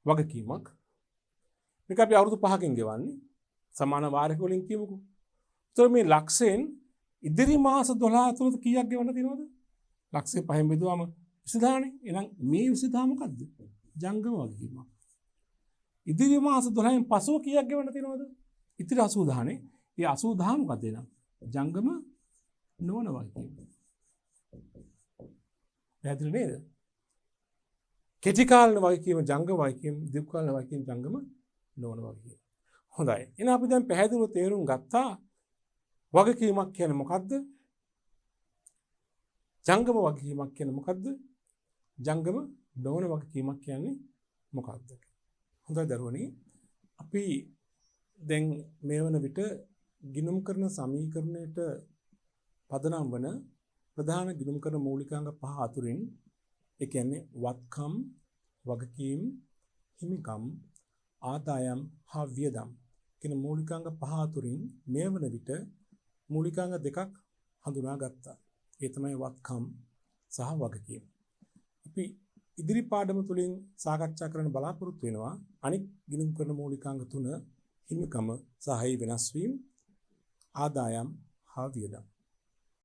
වගකීමක්. මේක අපි අවුරුදු 5කින් ගෙවන්නේ. සමාන වාරයක වලින් කියමුකෝ. ඒතර මේ ලක්ෂයෙන් ඉදිරි මාස 12 ඇතුළත කීයක් ගෙවන්න තියෙනවද? ලක්ෂය 5න් බෙදුවාම 20000නේ. එහෙනම් මේ 20000 මොකද්ද? ජංගම වගකීමක්. ඉදිරි මාස 12න් පසුව කීයක් ගෙවන්න තියෙනවද? ඉතිරි 80000නේ. ඒ 80000 මොකද්ද එහෙනම්? ජංගම නොවන වගකීම. පැහැදිලි නේද? කෙටි කාලීන වගකීම ජංගම වගකීම, දීර්ඝ කාලීන වගකීම ජංගම නොවන වගකීම. හොඳයි. එහෙනම් අපි දැන් පැහැදිලිව තේරුම් ගත්තා වගකීමක් කියන්නේ මොකද්ද? ජංගම වගකීමක් කියන්නේ මොකද්ද? ජංගම නොවන වගකීමක් කියන්නේ මොකක්ද? හොඳයි දරුවනි. අපි දැන් මේ වන විට ගිණුම් කරන සමීකරණයට පදනම් වන ප්‍රධාන ගිණුම් කරන මූලිකාංග පහ අතුරින් ඒ කියන්නේ වත්කම්, වගකීම්, හිමිකම්, ආදායම් හා වියදම් කියන මූලිකාංග පහ අතුරින් මේ වන විට මූලිකාංග දෙකක් හඳුනා ගත්තා. ඒ තමයි වත්කම් සහ වගකීම්. අපි ඉදිරි පාඩම තුලින් සාකච්ඡා කරන්න බලාපොරොත්තු වෙනවා අනිත් ගිණුම් කරන මූලිකාංග තුන හිමිකම සහ වෙනස් වීම, ආදායම් හා වියදම්.